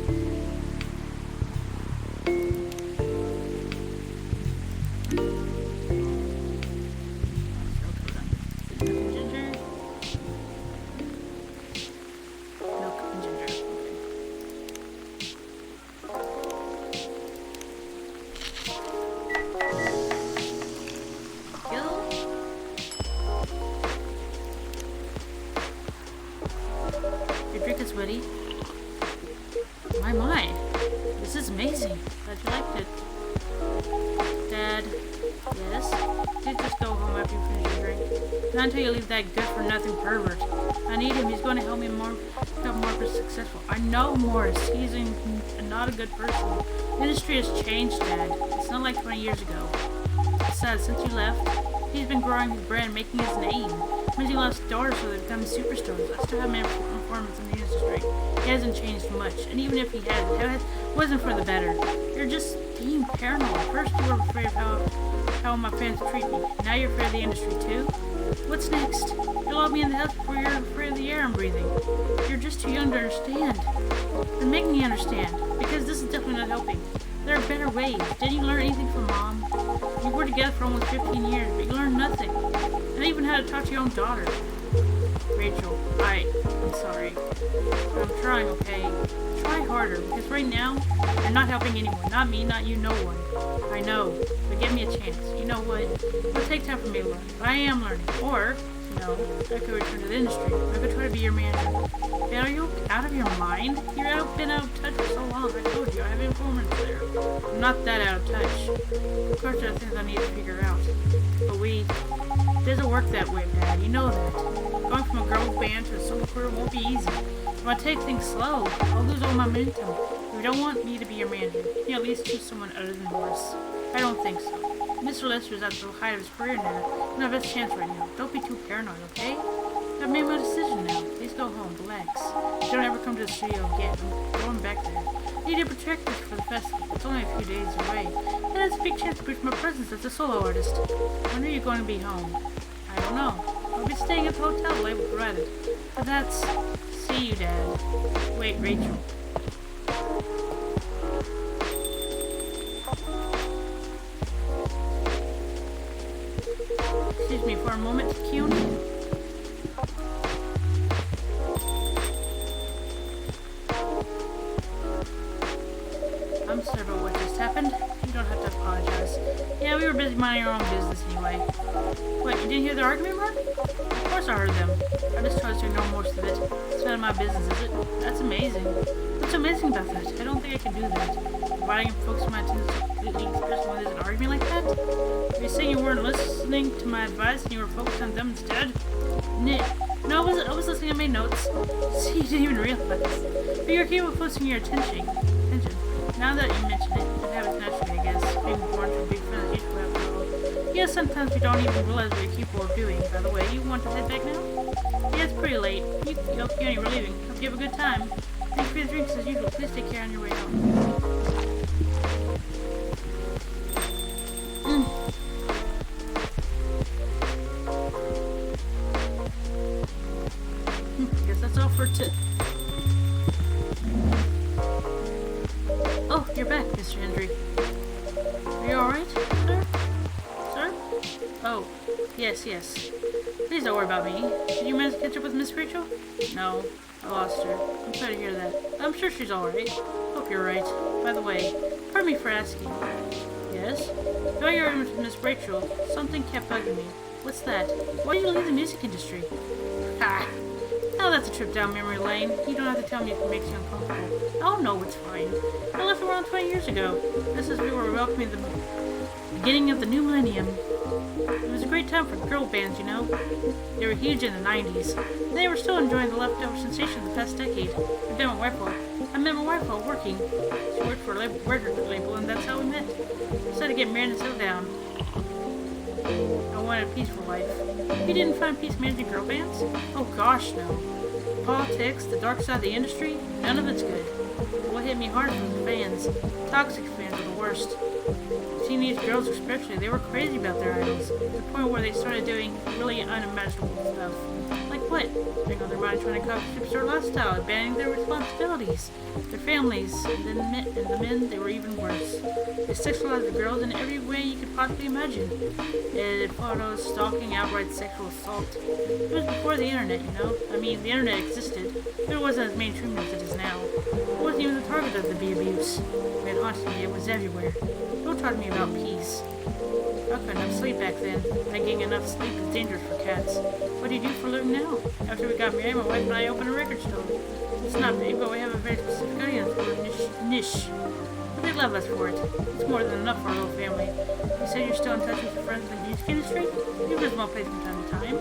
Buddy. My. This is amazing. Glad you liked it. Dad. Yes? Please just go home after you finish your drink. Not until you leave that good-for-nothing pervert. I need him. He's going to help me become more successful. I know Morris. He's not a good person. The industry has changed, Dad. It's not like 20 years ago. Besides, since you left, he's been growing his brand, making his name. He lost daughters so they've become superstars. I still have my performance in the industry. He hasn't changed much, and even if he had, it wasn't for the better. You're just being paranoid. First you were afraid of how my fans treat me. Now you're afraid of the industry too? What's next? You'll lock me in the house before you're afraid of the air I'm breathing. You're just too young to understand. Then make me understand, because this is definitely not helping. There are better ways. Didn't you learn anything from Mom? You were together for almost 15 years, but you learned nothing. Not even how to talk to your own daughter. Rachel, I'm sorry. I'm trying, okay? Try harder, because right now, you're not helping anyone. Not me, not you, no one. I know, but give me a chance. You know what? It'll take time for me to learn, but I am learning. Or, no, I could return to the industry. I could try to be your manager. Dad, are you out of your mind? You've been out of touch for so long. I told you, I have informants there. I'm not that out of touch. Of course, there are things I need to figure out. But it doesn't work that way, Dad. You know that. Going from a girl band to a solo career won't be easy. If I take things slow, I'll lose all my momentum. If you don't want me to be your manager, you at least choose someone other than Morris. I don't think so. Mr. Lester's at the height of his career now. You have his chance right now. Don't be too paranoid, okay? I've made my decision now. Please go home, relax. Don't ever come to the studio again. I'm going back there. I need to protect this for the festival. It's only a few days away. And it's a big chance to boost my presence as a solo artist. When are you going to be home? I don't know. I'll be staying at the hotel label provided. But that's... See you, Dad. Wait, Rachel. Excuse me for a moment, Kijonii. I'm sorry about what just happened. You don't have to apologize. Yeah, we were busy minding our own business anyway. What, you didn't hear the argument, Mark? Of course I heard them. I just tried to ignore most of it. It's none of my business, is it? That's amazing. What's so amazing about that? I don't think I can do that. Providing and focusing my attention so completely expressed when there's an argument like that? Are you saying you weren't listening to my advice and you were focused on them instead? No, I was listening to my notes. See, you didn't even realize. But you're capable of focusing your attention. Now that you mention it, it happens naturally, I guess. Being born to a big fan as usual after all. Yes, sometimes we don't even realize what you're capable of doing. By the way, you want to head back now? Yeah, it's pretty late. We're leaving. Hope you have a good time. Thank you for the drinks as usual. Please take care on your way home. Mr. Hendry. Are you alright, sir? Sir? Oh, yes. Please don't worry about me. Did you manage to catch up with Miss Rachel? No, I lost her. I'm sorry to hear that. I'm sure she's alright. Hope you're right. By the way, pardon me for asking. Yes? Though you were with Miss Rachel, something kept bugging me. What's that? Why did you leave the music industry? Ha! Now that's a trip down memory lane. You don't have to tell me if it makes you uncomfortable. Oh no, it's fine. I left around 20 years ago. Just as we were welcoming the beginning of the new millennium. It was a great time for girl bands, you know. They were huge in the 90s. They were still enjoying the leftover sensation of the past decade. I met my wife while working. She worked for a record label, and that's how we met. Decided to get married and settle down. I wanted a peaceful life. You didn't find peace managing girl bands? Oh gosh, no. Politics, the dark side of the industry, none of it's good. What hit me hard was the fans. Toxic fans are the worst. Teenage girls especially, they were crazy about their idols, to the point where they started doing really unimaginable stuff. Like what? Putting on their mind trying to copy their lifestyle, abandoning their responsibilities, their families, and the men, they were even worse. They sexualized the girls in every way you could possibly imagine. Edited photos, stalking, outright sexual assault. It was before the internet, you know? I mean, the internet existed, but it wasn't as mainstream as it is now. It wasn't even the target of the abuse. It haunted me, it was everywhere. Don't talk to me about peace. I couldn't have sleep back then. Not getting enough sleep is dangerous for cats. What do you do for a living now? After we got married, my wife and I opened a record store. It's not big, but we have a very specific audience for a niche. But they love us for it. It's more than enough for our little family. You said you're still in touch with your friends in the music industry? We visit my place from time to time.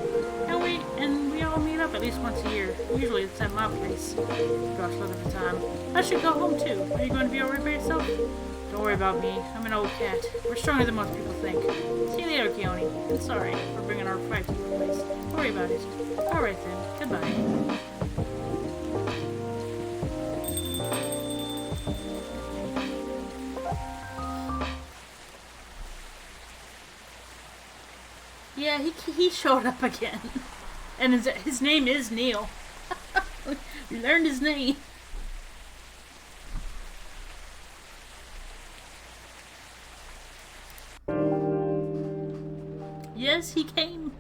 And we all meet up at least once a year. Usually it's at my place. Gosh, look at the time. I should go home too. Are you going to be alright by yourself? Don't worry about me. I'm an old cat. We're stronger than most people think. See you later, Kijonii. I'm sorry for bringing our fight to your place. Don't worry about it. Alright then. Goodbye. Yeah, he showed up again. And his name is Neil. We learned his name. Yes, he came.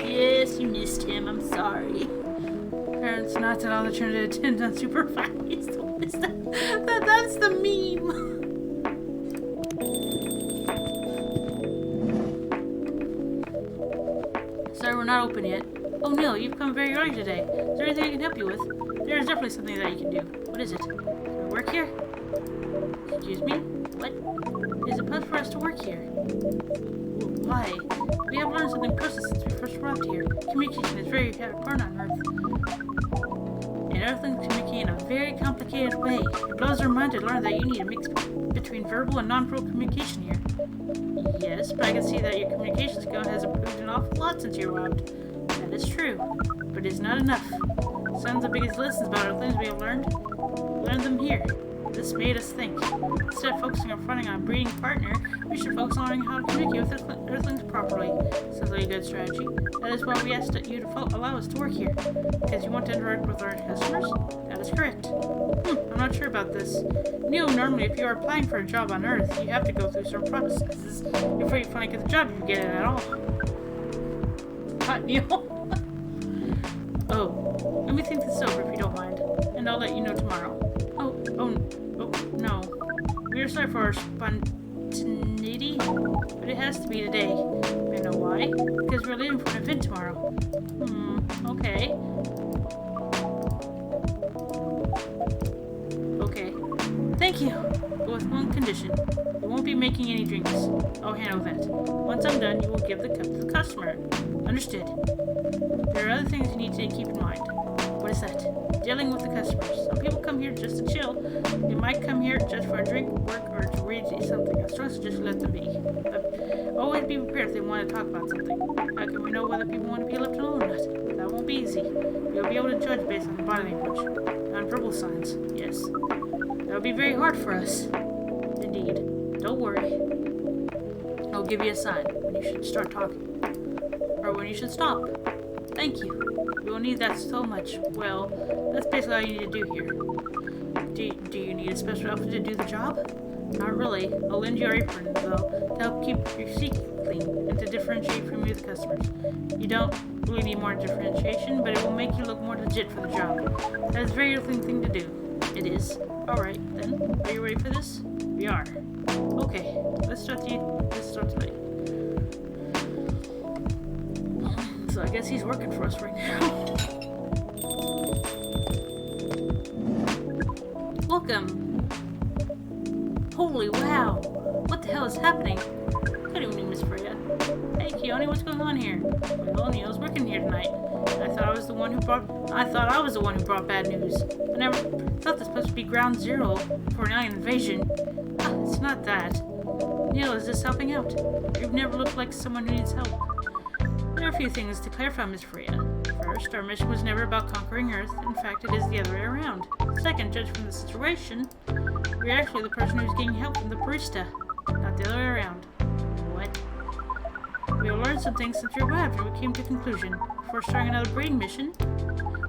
Yes, you missed him. I'm sorry. Parents not allowed the children to attend unsupervised. What is that? That's the meme. Sorry, we're not open yet. Oh, Neil, you've come very early today. Is there anything I can help you with? There is definitely something that you can do. What is it? Can I work here? Excuse me? What? It is a plus for us to work here. Why? We have learned something precious since we first arrived here. Communication is very important on Earth. And everything's communicating in a very complicated way. It blows our mind to learn that you need a mix between verbal and non-verbal communication here. Yes, but I can see that your communication skill has improved an awful lot since you arrived. That is true, but it is not enough. Some of the biggest lessons about our things we have learned them here. This made us think. Instead of focusing on finding a breeding partner, we should focus on learning how to communicate with Earthlings properly. Sounds like a good strategy. That is why we asked you to allow us to work here. Because you want to interact with our customers? That is correct. I'm not sure about this. Neil, normally if you are applying for a job on Earth, you have to go through certain processes before you finally get the job if you get it at all. Hot Neil. Oh, let me think this over if you don't mind, and I'll let you know tomorrow. Oh, no. We are sorry for our spontaneity, but it has to be today. I know why. Because we're leaving for an event tomorrow. Okay. Okay. Thank you. But with one condition. You won't be making any drinks. I'll handle that. Once I'm done, you will give the cup to the customer. Understood. There are other things you need to keep in mind. What is that? Dealing with the customers. Some people come here just to chill. They might come here just for a drink, work, or to read something. I strongly suggest you let them be. But always be prepared if they want to talk about something. How can we know whether people want to be left alone or not? That won't be easy. You'll be able to judge based on the body language. Non-verbal signs. Yes. That would be very hard for us. Indeed. Don't worry. I'll give you a sign when you should start talking. or when you should stop. Thank you. You will need that so much. Well, that's basically all you need to do here. Do you need a special outfit to do the job? Not really. I'll lend you your apron, though, to help keep your seat clean and to differentiate from you, the customers. You don't really need more differentiation, but it will make you look more legit for the job. That is a very little thing to do. It is. Alright, then. Are you ready for this? We are. Okay, let's start tonight. So I guess he's working for us right now. Welcome. Holy wow. What the hell is happening? Good evening, Miss Freya. Hey, Kijonii, what's going on here? Well, Neil's working here tonight. I thought I was the one who brought bad news. I never thought this place would be ground zero for an alien invasion. It's not that. Neil is just helping out. You've never looked like someone who needs help. There are a few things to clarify, Miss Freya. First, our mission was never about conquering Earth. In fact, it is the other way around. Second, judged from the situation, you're actually the person who's getting help from the barista, not the other way around. What? We will learn some things since you arrived, and we came to a conclusion. Before starting another breeding mission,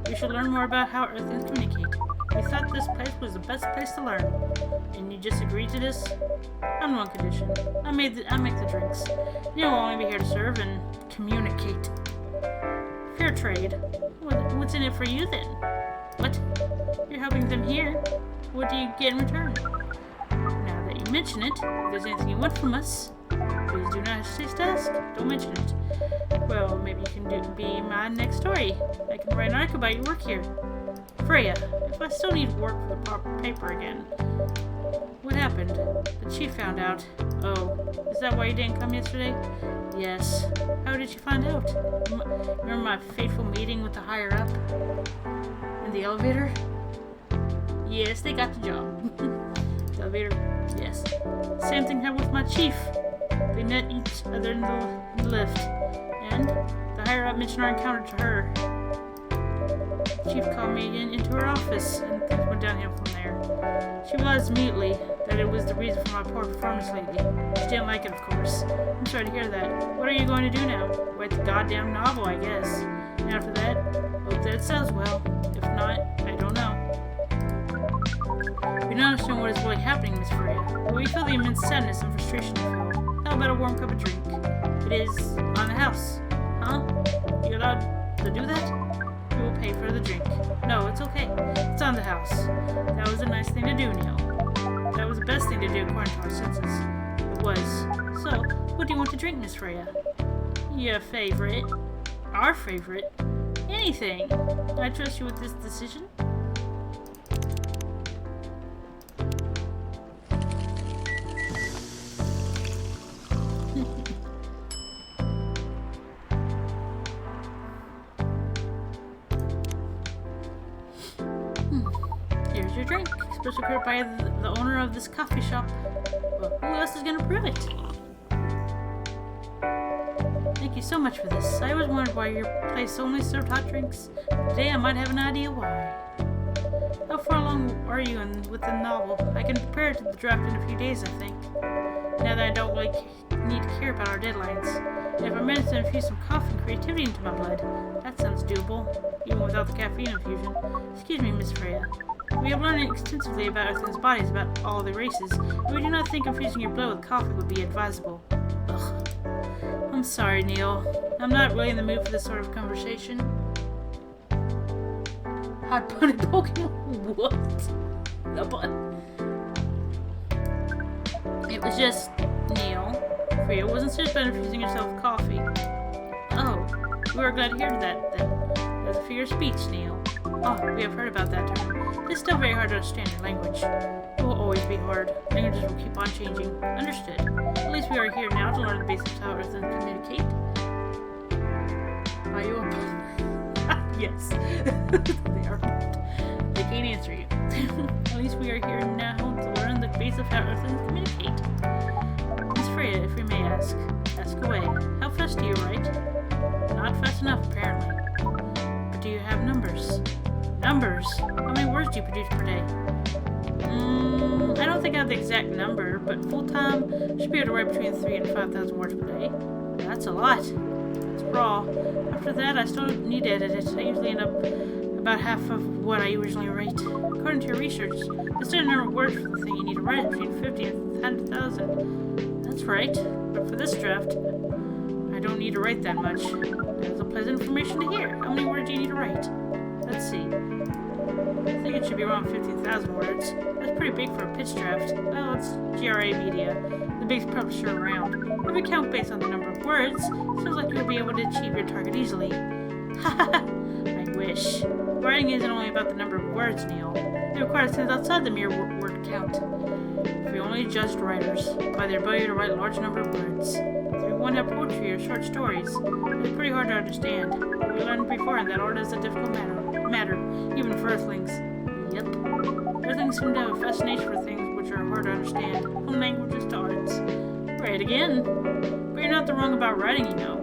we should learn more about how Earthlings communicate. We thought this place was the best place to learn. And you just agreed to this? On one condition. I make the drinks. You will only be here to serve and communicate. Fair trade. What's in it for you then? What? You're helping them here. What do you get in return? Now that you mention it, if there's anything you want from us, please do not hesitate to ask. Don't mention it. Well, maybe you can be my next story. I can write an article about your work here. Freya, if I still need work for the proper paper again. What happened? The chief found out. Oh, is that why you didn't come yesterday? Yes. How did you find out? Remember my fateful meeting with the higher up? In the elevator? Yes, they got the job. The elevator? Yes. Same thing happened with my chief. They met each other in the lift. And the higher up mentioned our encounter to her. The chief called me into her office, and things went downhill from there. She realized immediately that it was the reason for my poor performance lately. She didn't like it, of course. I'm sorry to hear that. What are you going to do now? Write the goddamn novel, I guess. And after that, hope that it sells well. If not, I don't know. We don't understand what is really happening, Miss Freya, but we feel the immense sadness and frustration you feel. How about a warm cup of drink? It is on the house. Huh? You allowed to do that? We will pay for the drink. No, it's okay. It's on the house. That was a nice thing to do, Neil. That was the best thing to do according to our senses. It was. So, what do you want to drink, Miss Freya? Your favorite? Our favorite? Anything. I trust you with this decision. Here's your drink, specially prepared by the owner of this coffee shop. Well, who else is gonna prove it? Thank you so much for this. I always wondered why your place only served hot drinks. Today I might have an idea why. How far along are you with the novel? I can prepare to the draft in a few days, I think. Now that I don't really need to care about our deadlines. And if I manage to infuse some coffee and creativity into my blood, that sounds doable, even without the caffeine infusion. Excuse me, Miss Freya. We have learned extensively about Earthlings' bodies, about all the races, and we do not think infusing your blood with coffee would be advisable. Ugh. I'm sorry, Neil. I'm not really in the mood for this sort of conversation. Hot bunny Pokemon? What? A bun? It was just Neil. Freya wasn't serious about infusing yourself with coffee. Oh, we are glad to hear that then. That's a figure of speech, Neil. Oh, we have heard about that term. It's still very hard to understand your language. It will always be hard. Languages will keep on changing. Understood. At least we are here now to learn the basics of how Earthlings communicate. Are you a Yes. They are not. They can't answer you. At least we are here now to learn the basics of how Earthlings communicate. Miss Freya, if we may ask away. How fast do you write? Not fast enough, apparently. But do you have numbers? Numbers? How many words do you produce per day? I don't think I have the exact number, but full-time, I should be able to write between 3,000 and 5,000 words per day. That's a lot. It's raw. After that, I still need to edit it. I usually end up about half of what I originally write. According to your research, the standard number of words for the thing you need to write is between 50 and 100,000. That's right. But for this draft, I don't need to write that much. That's a pleasant information to hear. How many words do you need to write? Let's see. I think it should be around 15,000 words. That's pretty big for a pitch draft. Well, it's GRA Media, the biggest publisher around. If we count based on the number of words, it seems like you'll be able to achieve your target easily. Haha, I wish. Writing isn't only about the number of words, Neil. It requires things outside the mere word count. If we only judged writers by their ability to write a large number of words, if we want to have poetry or short stories, it's pretty hard to understand. We learned before that art is a difficult matter, even for Earthlings. Yep. Earthlings seem to have a fascination for things which are hard to understand, from languages to arts. Right again. But you're not the wrong about writing, you know.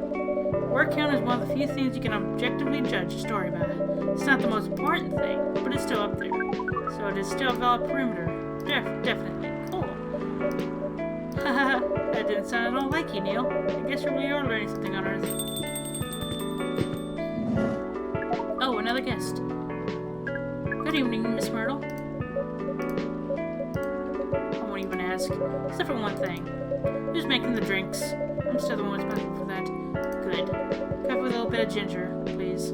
Word count is one of the few things you can objectively judge a story by. It's not the most important thing, but it's still up there. So it is still a valid perimeter. Definitely. Cool. Haha, that didn't sound at all like you, Neil. I guess you really are learning something on Earth. Oh, another guest. Good evening, Miss Myrtle. I won't even ask, except for one thing. Who's making the drinks? I'm still the one who's paying for that. Good. Cup with a little bit of ginger, please.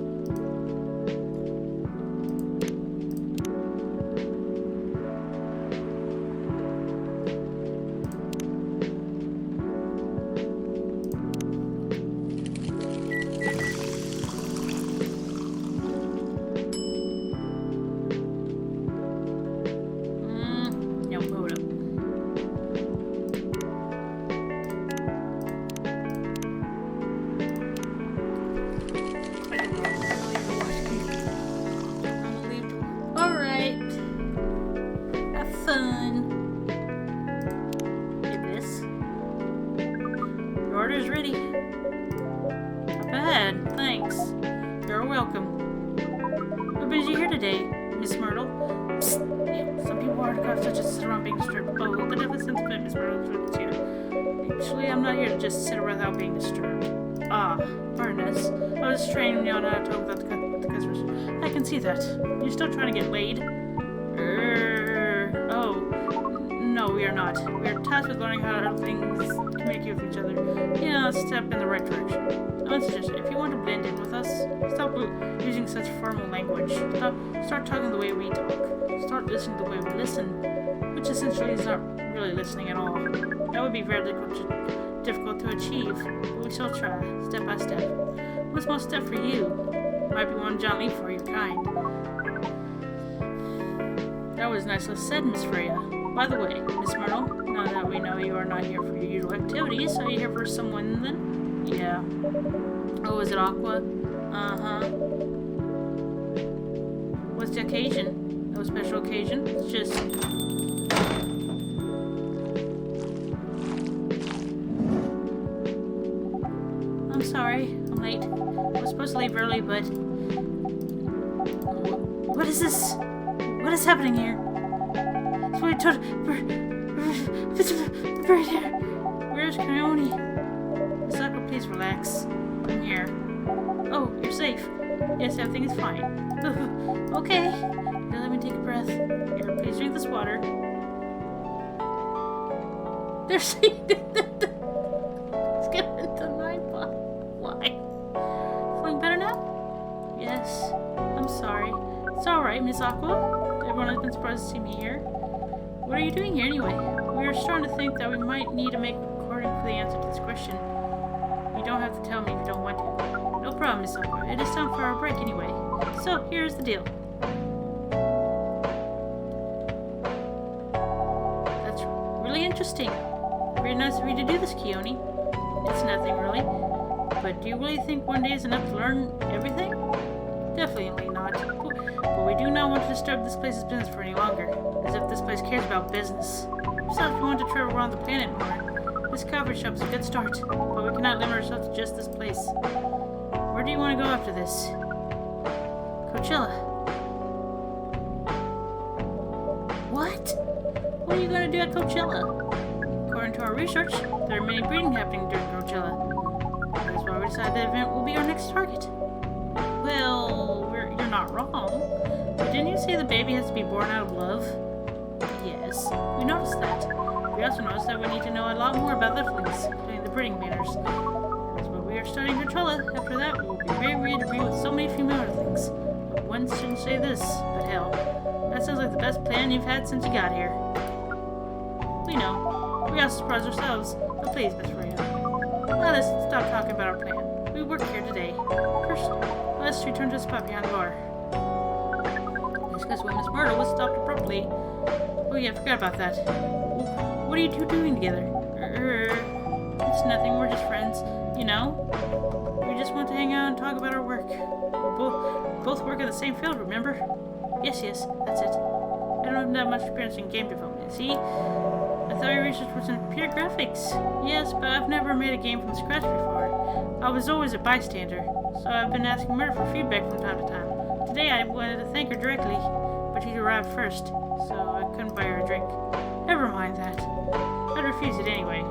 Order's ready. Not bad, thanks. You're welcome. What brings you here today, Miss Myrtle? Psst. Yeah, some people are such as sit around being disturbed. Oh, the definitely sense of it, Miss Myrtle's here. Actually, I'm not here to just sit around without being disturbed. Ah, pardon us. I was training you on how to talk with the customers. I can see that. You're still trying to get laid? Oh. No, we are not. We are tasked with learning how other things communicate with each other. Yeah, let's step in the right direction. I would suggest if you want to blend in with us, stop using such formal language. Start talking the way we talk. Start listening the way we listen, which essentially is not really listening at all. That would be very difficult to achieve, but we shall try, step by step. One small step for you might be one giant leap for your kind. That was nicely said, Miss Freya. By the way, Miss Myrtle, now that we know you are not here for your usual activities, are you here for someone then? Yeah. Oh, is it Aqua? Uh-huh. What's the occasion? No special occasion. It's just... I'm sorry. I'm late. I was supposed to leave early, but... What is this? What is happening here? Where's kijonii? Miss Aqua, please relax. I'm here. Oh, you're safe. Yes, everything is fine. Okay. Now let me take a breath. Here, please drink this water. There's it's getting into 9 o'clock. Why? Feeling better now? Yes. I'm sorry. It's alright, Miss Aqua. Everyone has been surprised to see me here. What are you doing here anyway? We are starting to think that we might need to make a recording for the answer to this question. You don't have to tell me if you don't want to. No problem, Miss Aqua. It is time for our break anyway. So, here's the deal. That's really interesting. Very nice of you to do this, kijonii. It's nothing really. But do you really think one day is enough to learn everything? Definitely not. But we do not want to disturb this place's business for any longer. As if this place cares about business. Besides, we want to travel around the planet more. This coffee shop is a good start, but we cannot limit ourselves to just this place. Where do you want to go after this? Coachella. What? What are you going to do at Coachella? According to our research, there are many breeding happening during Coachella. That is why we decide the event will be our next target. Well, you're not wrong. But didn't you say the baby has to be born out of love? Yes, we noticed that. We also noticed that we need to know a lot more about Earthlings, including the breeding manners. That's what we are studying Controlla. After that, we will be very ready to breed with so many female Earthlings. But one shouldn't say this, but hell, that sounds like the best plan you've had since you got here. We know. We also surprised ourselves, but please, Miss Freya. Let us stop talking about our plan. We work here today. First, let's return to the spot behind the bar. Because when Miss Myrtle was stopped abruptly. Oh yeah, I forgot about that. What are you two doing together? It's nothing, we're just friends. You know? We just want to hang out and talk about our work. We both work in the same field, remember? Yes, that's it. I don't have that much experience in game development, see? I thought your research was in computer graphics. Yes, but I've never made a game from scratch before. I was always a bystander, so I've been asking Myrtle for feedback from time to time. Today I wanted to thank her directly, but she'd arrived first, so I couldn't buy her a drink. Never mind that. I'd refuse it anyway.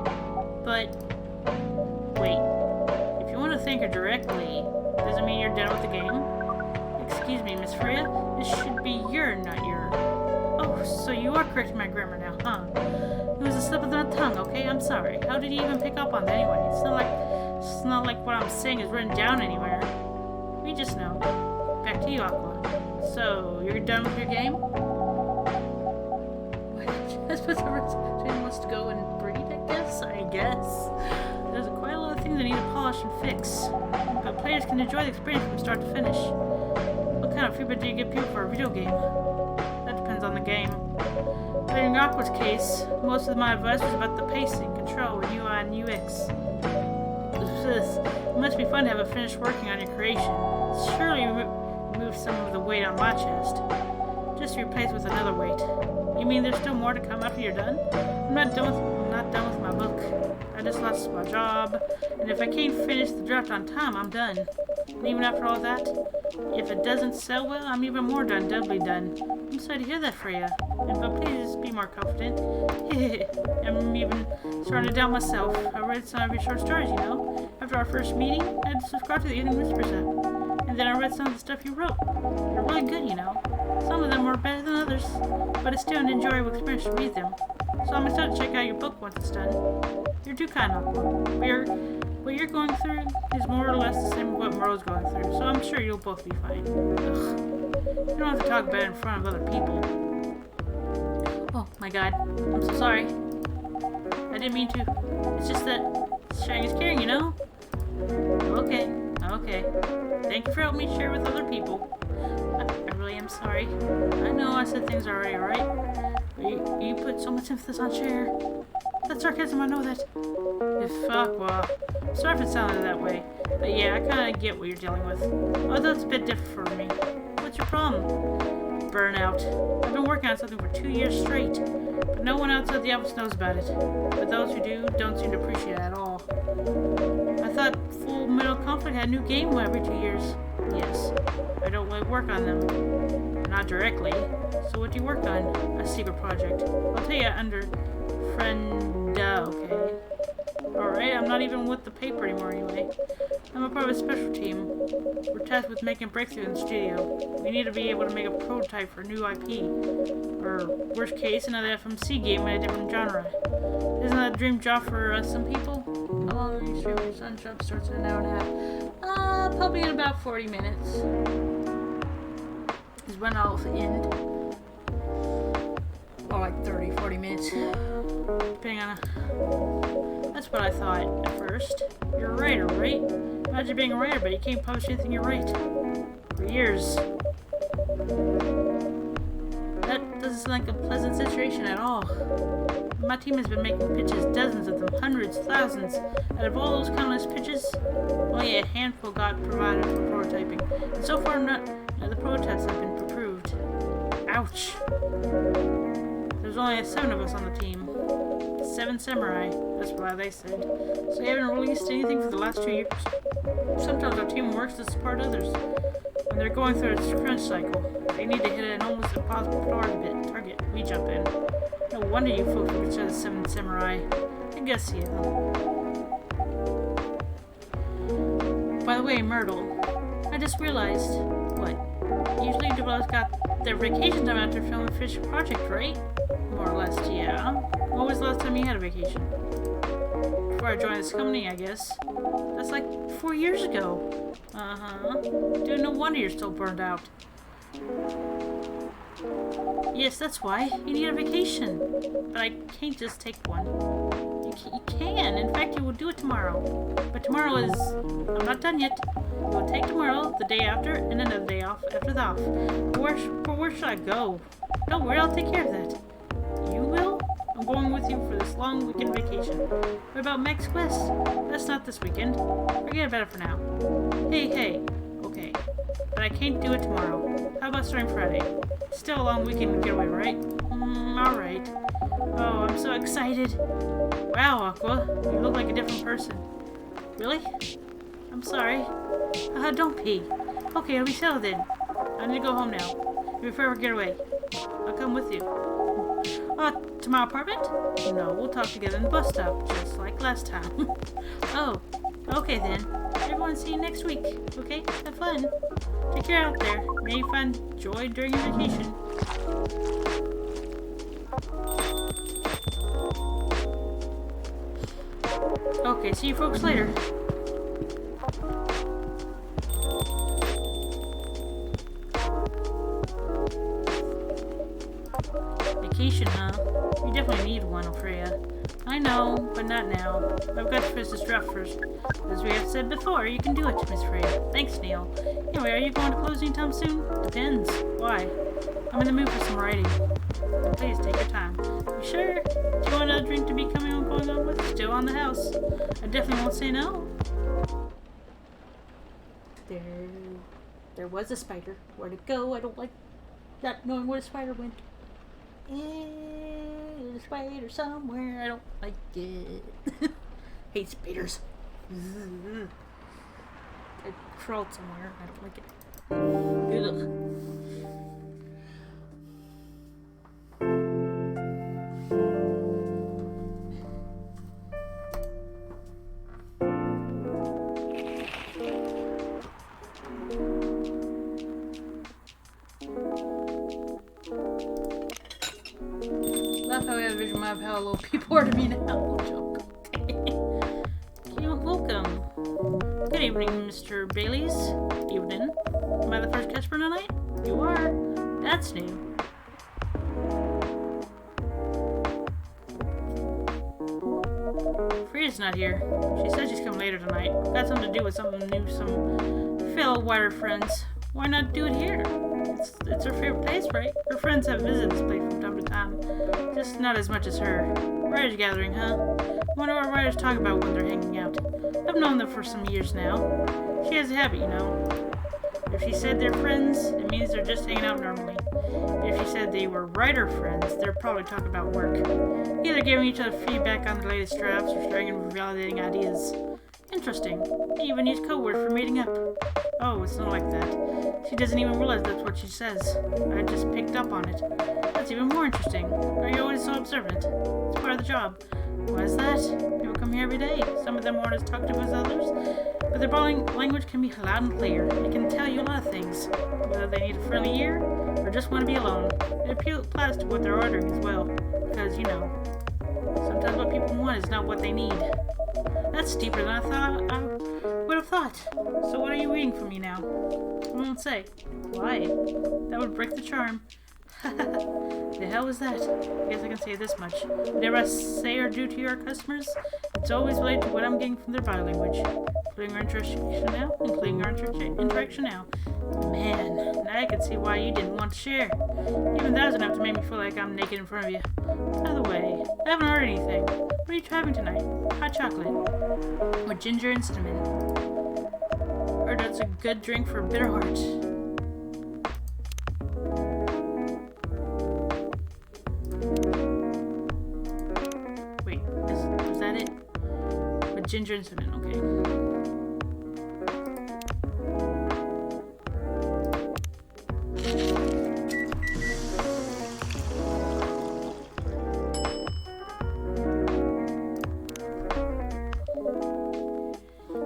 But, wait. If you want to thank her directly, does it mean you're done with the game? Excuse me, Miss Freya. This should be your, not your. Oh, so you are correcting my grammar now, huh? It was a slip of the tongue, okay? I'm sorry. How did you even pick up on that anyway? It's not like what I'm saying is written down anywhere. We just know. Back to you, Aqua. So, you're done with your game? I suppose everyone wants to go and breed, I guess. There's quite a lot of things I need to polish and fix. But players can enjoy the experience from start to finish. What kind of feedback do you give people for a video game? That depends on the game. But in Aqua's case, most of my advice was about the pacing, control, UI, and UX. It must be fun to have it finished working on your creation. Surely remove some of the weight on my chest. Just replace with another weight. You mean there's still more to come after you're done? I'm not done with my book. I just lost my job, and if I can't finish the draft on time, I'm done. And even after all that, if it doesn't sell well, I'm even more done, doubly done. I'm sorry to hear that, Freya. But please be more confident. I'm even starting to doubt myself. I read some of your short stories, you know. After our first meeting, I subscribed to the Eating Whispers app. And then I read some of the stuff you wrote. They're really good, you know. Some of them were better than others, but it's still an enjoyable experience to read them. So I'm excited to check out your book once it's done. You're too kind, Aqua. What you're going through is more or less the same as what Merle's going through, so I'm sure you'll both be fine. Ugh. You don't have to talk about it in front of other people. Oh my god, I'm so sorry. I didn't mean to. It's just that sharing is caring, you know? Okay. Thank you for helping me share with other people. I really am sorry. I know I said things already, alright? But you put so much emphasis on share. That's sarcasm, I know that. Well, sorry if it sounded that way. But yeah, I kinda get what you're dealing with. Although it's a bit different for me. What's your problem? Burnout. I've been working on something for 2 years straight, but no one outside the office knows about it. But those who do don't seem to appreciate it at all. I thought Full Metal Conflict had a new game every 2 years. Yes, I don't really work on them. Not directly. So what do you work on? A secret project. I'll tell you under Frienda, okay? Alright, I'm not even with the paper anymore anyway. I'm a part of a special team. We're tasked with making a breakthrough in the studio. We need to be able to make a prototype for a new IP. Or, worst case, another FMC game in a different genre. Isn't that a dream job for some people? How long are you streaming? Sun Jump starts in an hour and a half. Probably in about 40 minutes. Is when I'll end. Or like 30, 40 minutes. Depending on... That's what I thought at first. You're a writer, right? Imagine being a writer, but you can't publish anything you write. For years. That doesn't sound like a pleasant situation at all. My team has been making pitches, dozens of them, hundreds, thousands. Out of all those countless pitches, only a handful got provided for prototyping. And so far, none of the prototypes have been approved. Ouch. There's only 7 of us on the team. 7 samurai, that's what they said. So they haven't released anything for the last 2 years. Sometimes our team works to support others. When they're going through its crunch cycle, they need to hit an almost impossible target. We jump in. No wonder you folks would consider the 7 samurai. I guess, yeah. by the way, Myrtle, I just realized, what? Usually developers got their vacation time after film and finish a project, right? More or less, yeah. When was the last time you had a vacation? Before I joined this company, I guess. That's like 4 years ago. Uh-huh. Dude, no wonder you're still burned out. Yes, that's why. You need a vacation. But I can't just take one. You can. In fact, you will do it tomorrow. But tomorrow is... I'm not done yet. You will take tomorrow, the day after, and another day off after the off. Where should I go? Don't worry, I'll take care of that. You will? I'm going with you for this long weekend vacation. What about Max Quest? That's not this weekend. Forget about it for now. Hey. Okay. But I can't do it tomorrow. How about starting Friday? Still a long weekend getaway, right? Alright. Oh, I'm so excited. Wow, Aqua. You look like a different person. Really? I'm sorry. Don't be. Okay, I'll be settled then. I need to go home now. Before we get away. I'll come with you. To my apartment? No, we'll talk together in the bus stop, just like last time. Oh, okay then. Everyone, see you next week, okay? Have fun. Take care out there. May you find joy during your vacation. Okay, see you folks later. Vacation, huh? You definitely need one, Freya. I know, but not now. I've got to finish this draft first. As we have said before, you can do it, Miss Freya. Thanks, Neil. Anyway, are you going to close anytime soon? Depends. Why? I'm in the mood for some writing. Then please take your time. You sure? Do you want another drink to be going on with? Still on the house. I definitely won't say no. There was a spider. Where'd it go? I don't like not knowing where the spider went. There's a spider somewhere. I don't like it. Hate spiders. It crawled somewhere. I don't like it. Ugh. Love how I have a vision of how little people are to me now. Joke. Okay, welcome. Good evening, Mr. Bailey's. Evening. Am I the first guest for tonight? You are. That's new. Freya's not here. She said she's coming later tonight. Got something to do with something new, some fellow wider friends. Why not do it here? It's her favorite place, right? Her friends have visited this place from time to time. Just not as much as her. Writers gathering, huh? Wonder what writers talk about when they're hanging out. I've known them for some years now. She has a habit, you know. If she said they're friends, it means they're just hanging out normally. If she said they were writer friends, they're probably talking about work. Either giving each other feedback on the latest drafts or sharing and validating ideas. Interesting. They even use code word for meeting up. Oh, it's not like that. She doesn't even realize that's what she says. I just picked up on it. That's even more interesting. Are you always so observant? It's part of the job. Why is that? People come here every day. Some of them aren't as talkative as others, but their body language can be loud and clear. It can tell you a lot of things, whether they need a friendly ear or just want to be alone. It applies to what they're ordering as well, because, you know, sometimes what people want is not what they need. That's deeper than I would have thought. So what are you reading for me now? I won't say. Why? That would break the charm. The hell is that? I guess I can say this much. Whatever I say or do to your customers, it's always related to what I'm getting from their body language. Including our interaction now. Man, now I can see why you didn't want to share. Even that was enough to make me feel like I'm naked in front of you. By the way, I haven't ordered anything. What are you having tonight? Hot chocolate. With ginger and cinnamon. Or that's a good drink for a bitter heart. Wait, is that it? With ginger and cinnamon, okay.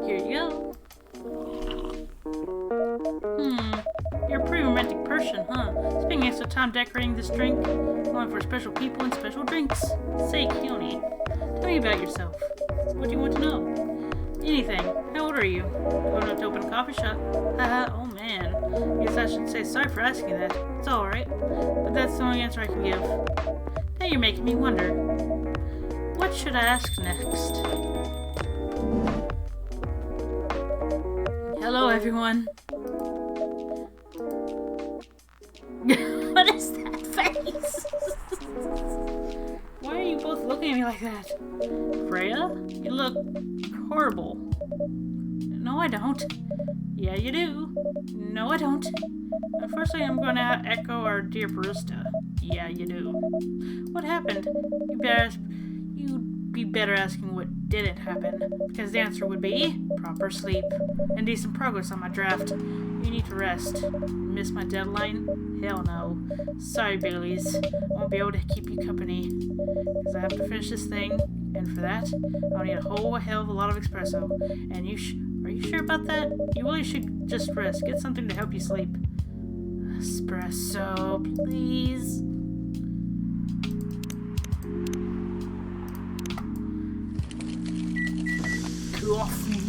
Here you go. of time decorating this drink, only for special people and special drinks. Say, kijonii, tell me about yourself. What do you want to know? Anything. How old are you? Going up to open a coffee shop? Haha, oh man. Guess I should say sorry for asking that. It's alright. But that's the only answer I can give. Now you're making me wonder. What should I ask next? Hello, everyone. What is that face? Why are you both looking at me like that? Freya? You look horrible. No, I don't. Yeah, you do. No, I don't. Firstly, I'm going to echo our dear barista. Yeah, you do. What happened? You'd be better asking what didn't happen, because the answer would be proper sleep and decent progress on my draft. You need to rest. Miss my deadline? Hell no. Sorry, Baileys. I won't be able to keep you company, because I have to finish this thing, and for that, I'll need a whole hell of a lot of espresso. And are you sure about that? You really should just rest. Get something to help you sleep. Espresso, please. Coffee.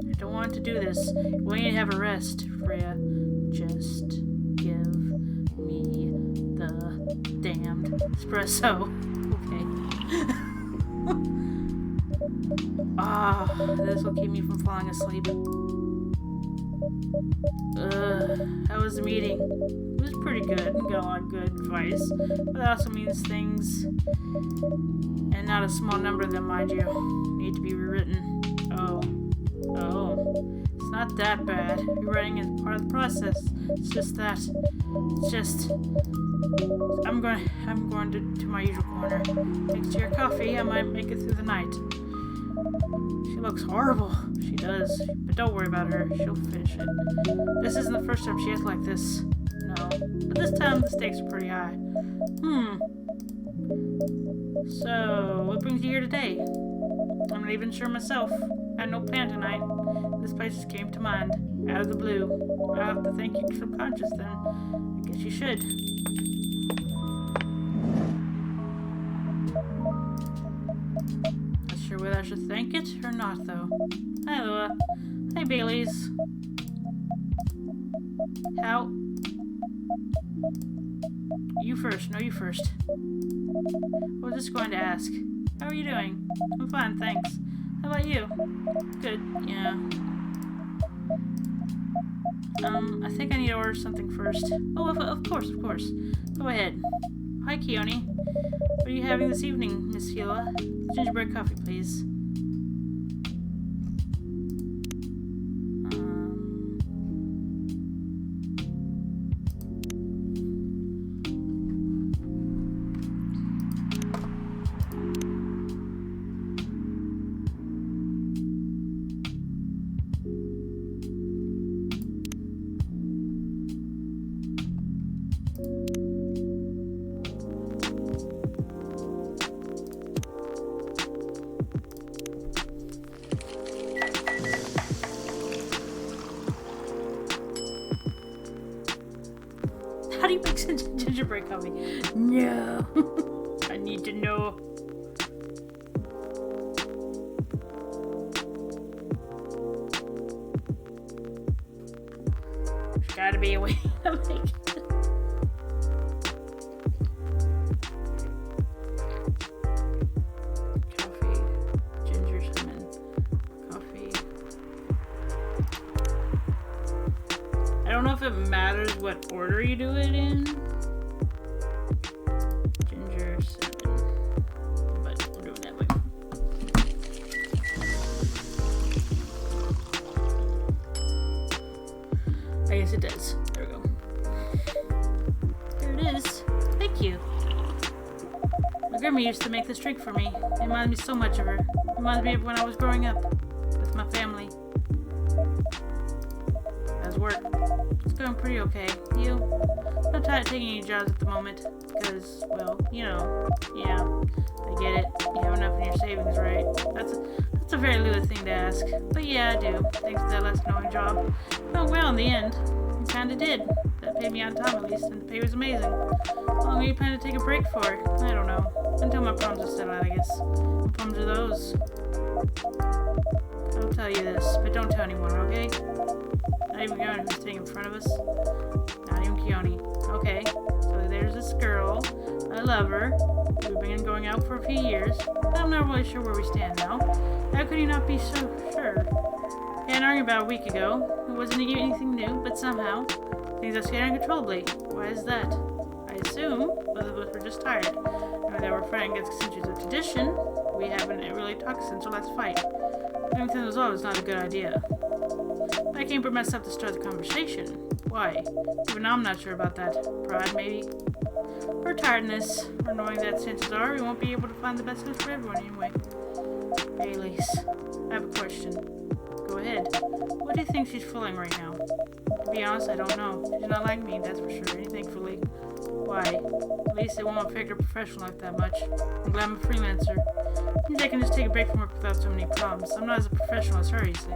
I don't want to do this. We need to have a rest, Freya. Just give me the damned espresso. Okay. This will keep me from falling asleep. How was the meeting? It was pretty good and got a lot of good advice, but that also means things, and not a small number of them, mind you, need to be rewritten. Oh, it's not that bad. Rewriting is part of the process. It's just that, I'm going to my usual corner. Thanks to your coffee, I might make it through the night. She looks horrible. She does. But don't worry about her. She'll finish it. This isn't the first time she acts like this. No. But this time the stakes are pretty high. So, what brings you here today? I'm not even sure myself. I had no plan tonight. This place just came to mind. Out of the blue. I'll have to thank you subconscious then. I guess you should. Whether I should thank it or not, though. Hi, Lua. Hi, Baileys. How? You first. No, you first. I was just going to ask. How are you doing? I'm fine, thanks. How about you? Good, yeah. I think I need to order something first. Oh, of course. Go ahead. Hi, kijonii. What are you having this evening, Miss Hila? Gingerbread coffee, please. How do you make gingerbread coffee? No. I need to know. There's gotta be a way to make it. Coffee, ginger, cinnamon, coffee. I don't know if it matters what order you do it in. Ginger, cinnamon. But we're doing that way. I guess it does. There we go. Here it is. Thank you. My grandma used to make this drink for me. It reminds me so much of her. It reminds me of when I was growing up with my family. I how's work? It's going pretty okay. You? I'm not tired of taking any jobs at the moment. Because, well, you know. Yeah, I get it. You have enough in your savings, right? That's a very Lua thing to ask. But yeah, I do. Thanks to that less annoying job. Oh, well, in the end, you kinda did. That paid me on time at least, and the pay was amazing. How long are you planning to take a break for? I don't know. Until my problems are settled out, I guess. What problems are those? I'll tell you this, but don't tell anyone, okay? Not even Kijonii, who's sitting in front of us. Not even Kijonii. Okay, so there's this girl. I love her. We've been going out for a few years, but I'm not really sure where we stand now. How could you not be so sure? We had an argument about a week ago. It wasn't anything new, but somehow things escalated uncontrollably. Why is that? I assume both of us were just tired. And that we're fighting against centuries of tradition. We haven't really talked since our last fight. Everything was always not a good idea. I can't bring myself to start the conversation. Why? Even I'm not sure about that. Pride, maybe? Or tiredness. Or knowing that chances are we won't be able to find the best fit for everyone anyway. Hey, Elise. I have a question. Go ahead. What do you think she's feeling right now? To be honest, I don't know. She's not like me, that's for sure. Thankfully. Why? At least it won't affect her professional life that much. I'm glad I'm a freelancer. Means I can just take a break from work without so many problems. I'm not as a professional as her, you see.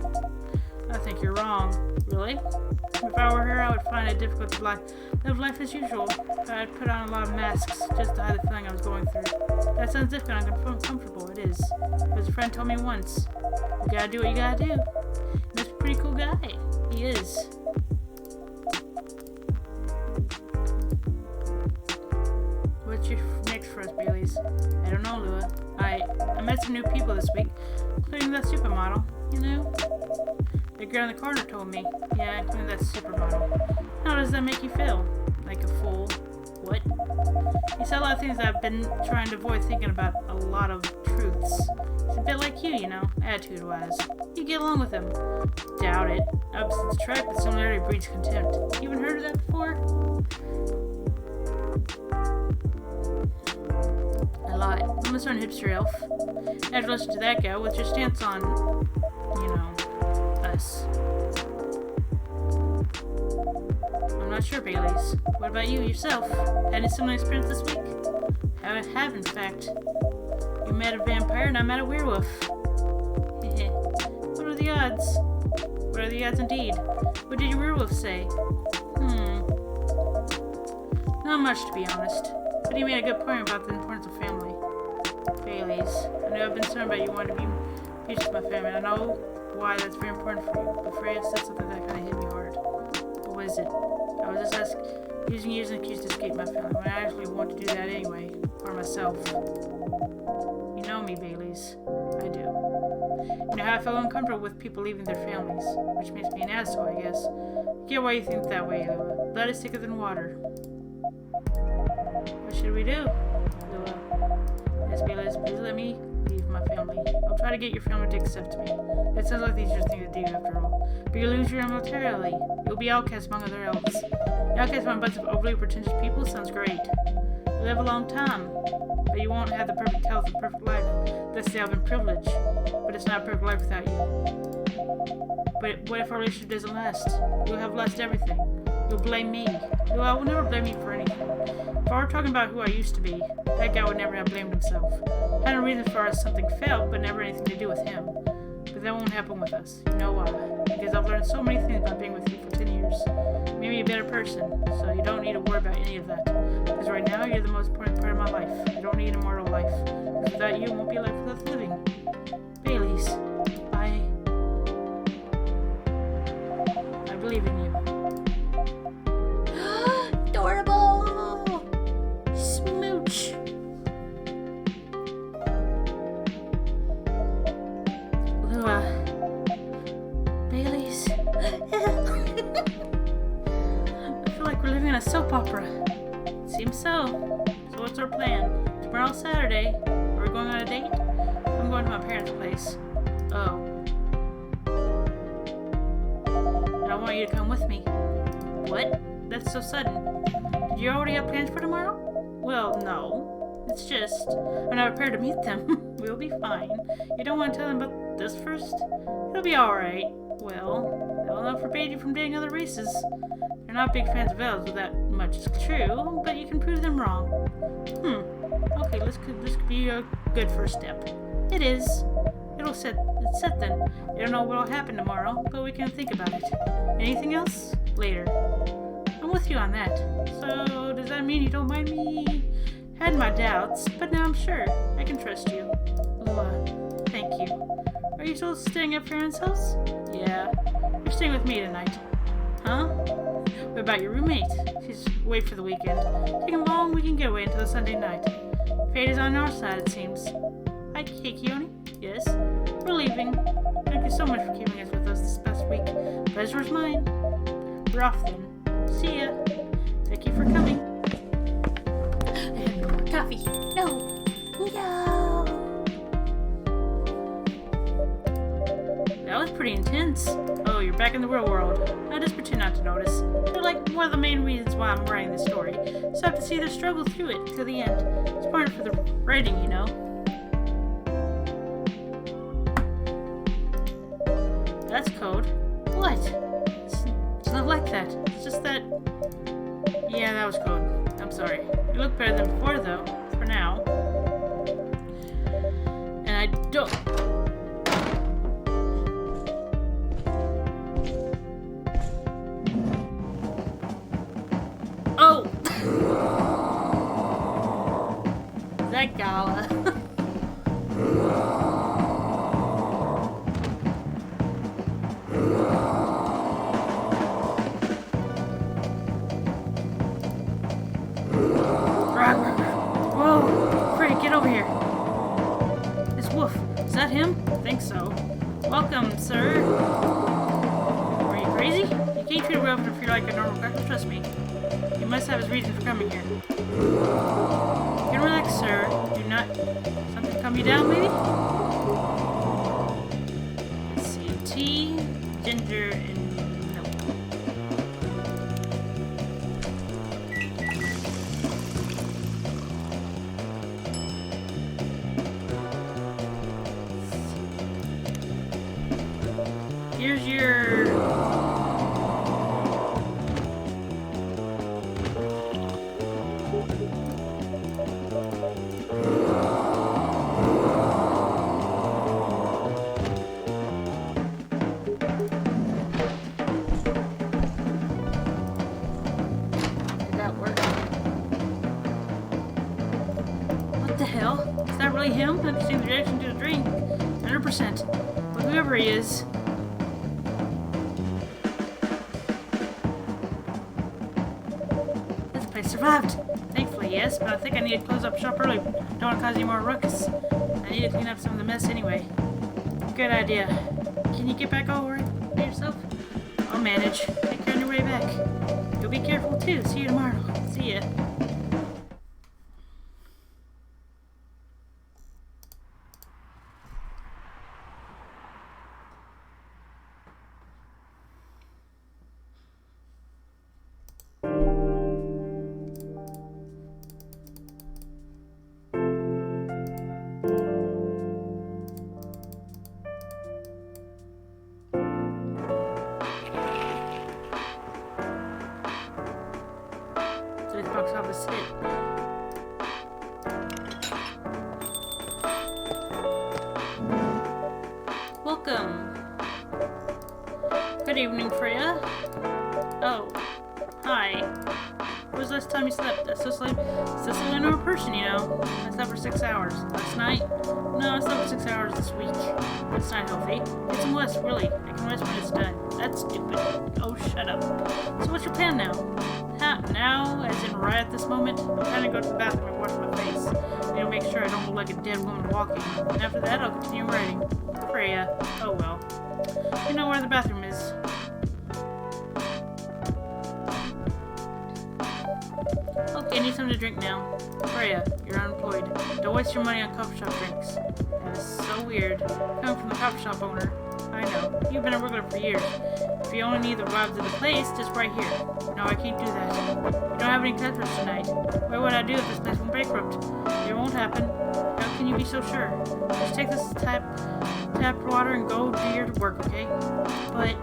I think you're wrong. Really? If I were her, I would find it difficult to live life as usual. I'd put on a lot of masks just to hide the feeling I was going through. That sounds difficult and uncomfortable. It is. As a friend told me once, you gotta do what you gotta do. And he's a pretty cool guy. He is. What's your next for us, Baileys? I don't know, Lua. I met some new people this week, including that supermodel, you know? The girl in the corner told me. Yeah, including that supermodel. How does that make you feel? Like a fool? What? You said a lot of things that I've been trying to avoid thinking about a lot of truths. He's a bit like you know, attitude-wise. You get along with him. Doubt it. Opposites attract, but similarity breeds contempt. You even heard of that before? A lot. I'm a certain hipster elf. After listening to that guy, what's your stance on, you know, us? I'm not sure, Baileys. What about you, yourself? Had any similar experience this week? I have, in fact. You met a vampire and I met a werewolf. What are the odds? What are the odds indeed? What did your werewolf say? Not much, to be honest. But he made a good point about the importance of family. Baileys, I know I've been concerned about you wanting to be peace with my family. I know why that's very important for you. But Freya said something that kind of hit me hard. What was it? I was just using you as an excuse to escape my family when I actually want to do that anyway. For myself. You know me, Baileys. I do. You know how I feel uncomfortable with people leaving their families, which makes me an asshole, I guess. I get why you think that way, Lua. Blood is thicker than water. What should we do? Lua. Yes, Baileys, please let me leave my family. I'll try to get your family to accept me. It sounds like the easiest thing to do, after all. But you lose your militarily. You'll be outcast among other elves. Outcast among a bunch of overly pretentious people sounds great. You live a long time, but you won't have the perfect health and perfect life. That's the elven privilege. But it's not a perfect life without you. But what if our relationship doesn't last? You'll have lost everything. You'll blame me. I will never blame you for anything. If I were talking about who I used to be, that guy would never have blamed himself. Had a reason for us something failed, but never anything to do with him. But that won't happen with us. You know why? Because I've learned so many things about being with you for 10 years. Made me a better person, so you don't need to worry about any of that. Because right now, you're the most important part of my life. I don't need a mortal life. Because without you, it won't be a life worth living. Baileys, I believe in you. Adorable! Smooch! Lua. Baileys. I feel like we're living in a soap opera. Seems so. So what's our plan? Tomorrow's Saturday. Are we going on a date? I'm going to my parents' place. Oh. And I want you to come with me. What? That's so sudden. Did you already have plans for tomorrow? Well, no. It's just, I'm not prepared to meet them. We'll be fine. You don't want to tell them about this first? It'll be alright. Well, Well, they'll forbade you from dating other races. They're not big fans of elves, that much is true, but you can prove them wrong. Okay, this could be a good first step. It is. It's set then. I don't know what'll happen tomorrow, but we can think about it. Anything else? Later. I'm with you on that. So, does that mean you don't mind me? Had my doubts, but now I'm sure. I can trust you. Thank you. Are you still staying at parents' house? Yeah. You're staying with me tonight. Huh? What about your roommate? She's away for the weekend. Taking a long weekend getaway until the Sunday night. Fate is on our side, it seems. Hi, kijonii. Yes? We're leaving. Thank you so much for keeping us with us this past week. Pleasure's mine. We're off then. See ya. Thank you for coming. I have no more coffee. No. No. That was pretty intense. Oh, you're back in the real world. Now just pretend not to notice. They're like one of the main reasons why I'm writing this story. So I have to see their struggle through it to the end. It's important for the writing, you know. That's code. What? It's not like that. It's just that... Yeah, that was code. I'm sorry. You look better than before, though. For now. And I don't... Oh! That Gala. Whoa! Freddy, get over here. It's Wolf. Is that him? I think so. Welcome, sir. Are you crazy? You can't treat a werewolf if you're like a normal guy. Trust me. He must have his reason for coming here. You can relax, sir. Do not... Something calm you down, maybe? Let's see. Tea, ginger, and milk. Here's your... What the hell? Is that really him? I understand the reaction to the drink. 100%. But whoever he is... This place survived. Thankfully, yes, but I think I need to close up shop early. Don't want to cause any more ruckus. I need to clean up some of the mess anyway. Good idea. Can you get back over by yourself? I'll manage. Take care on your way back. You'll be careful too. See you tomorrow. See ya. So this box office hit. Welcome. Good evening, Freya. Oh, hi. When was the last time you slept? That's just like a normal person, you know. I slept for 6 hours. Last night? No, I slept for 6 hours this week. That's not healthy. Get some rest, really. I can rest when it's done. That's stupid. Oh, shut up. So what's your plan now? Now, as in right at this moment, I'm gonna go to the bathroom and wash my face. And make sure I don't look like a dead woman walking. And after that, I'll continue writing. Freya. Oh well. You know where the bathroom is. Okay, I need something to drink now. Freya, you're unemployed. Don't waste your money on coffee shop drinks. That is so weird. Coming from the coffee shop owner. I know. You've been a regular for years. If you only need the vibes of the place, just right here. No, I can't do that. You don't have any customers tonight. What would I do if this place went bankrupt? It won't happen. How can you be so sure? Just take this tap water and go do your work, okay? But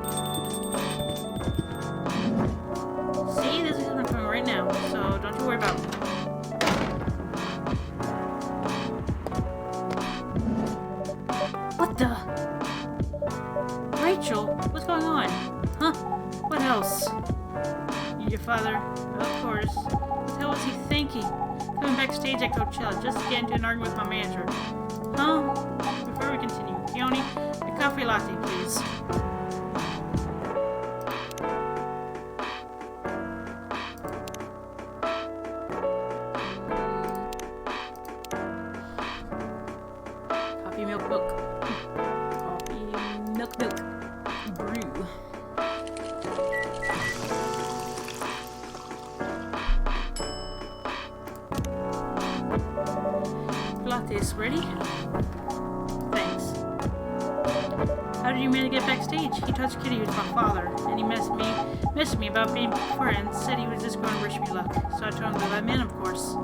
there's someone coming right now, so don't you worry about it. What the? Rachel, what's going on? Huh? What else? Your father, of course. What the hell was he thinking? Coming backstage at Coachella just to get into an argument with my manager. Huh? Before we continue, Kijonii, a coffee latte, please. Coffee, milk, milk. Coffee, milk, milk. Brew. Latte's ready? Thanks. How did you manage to get backstage? He touched Kitty with my father, and he messaged me about being friends, said he was just going to wish me luck. So I told him to let him in, of course.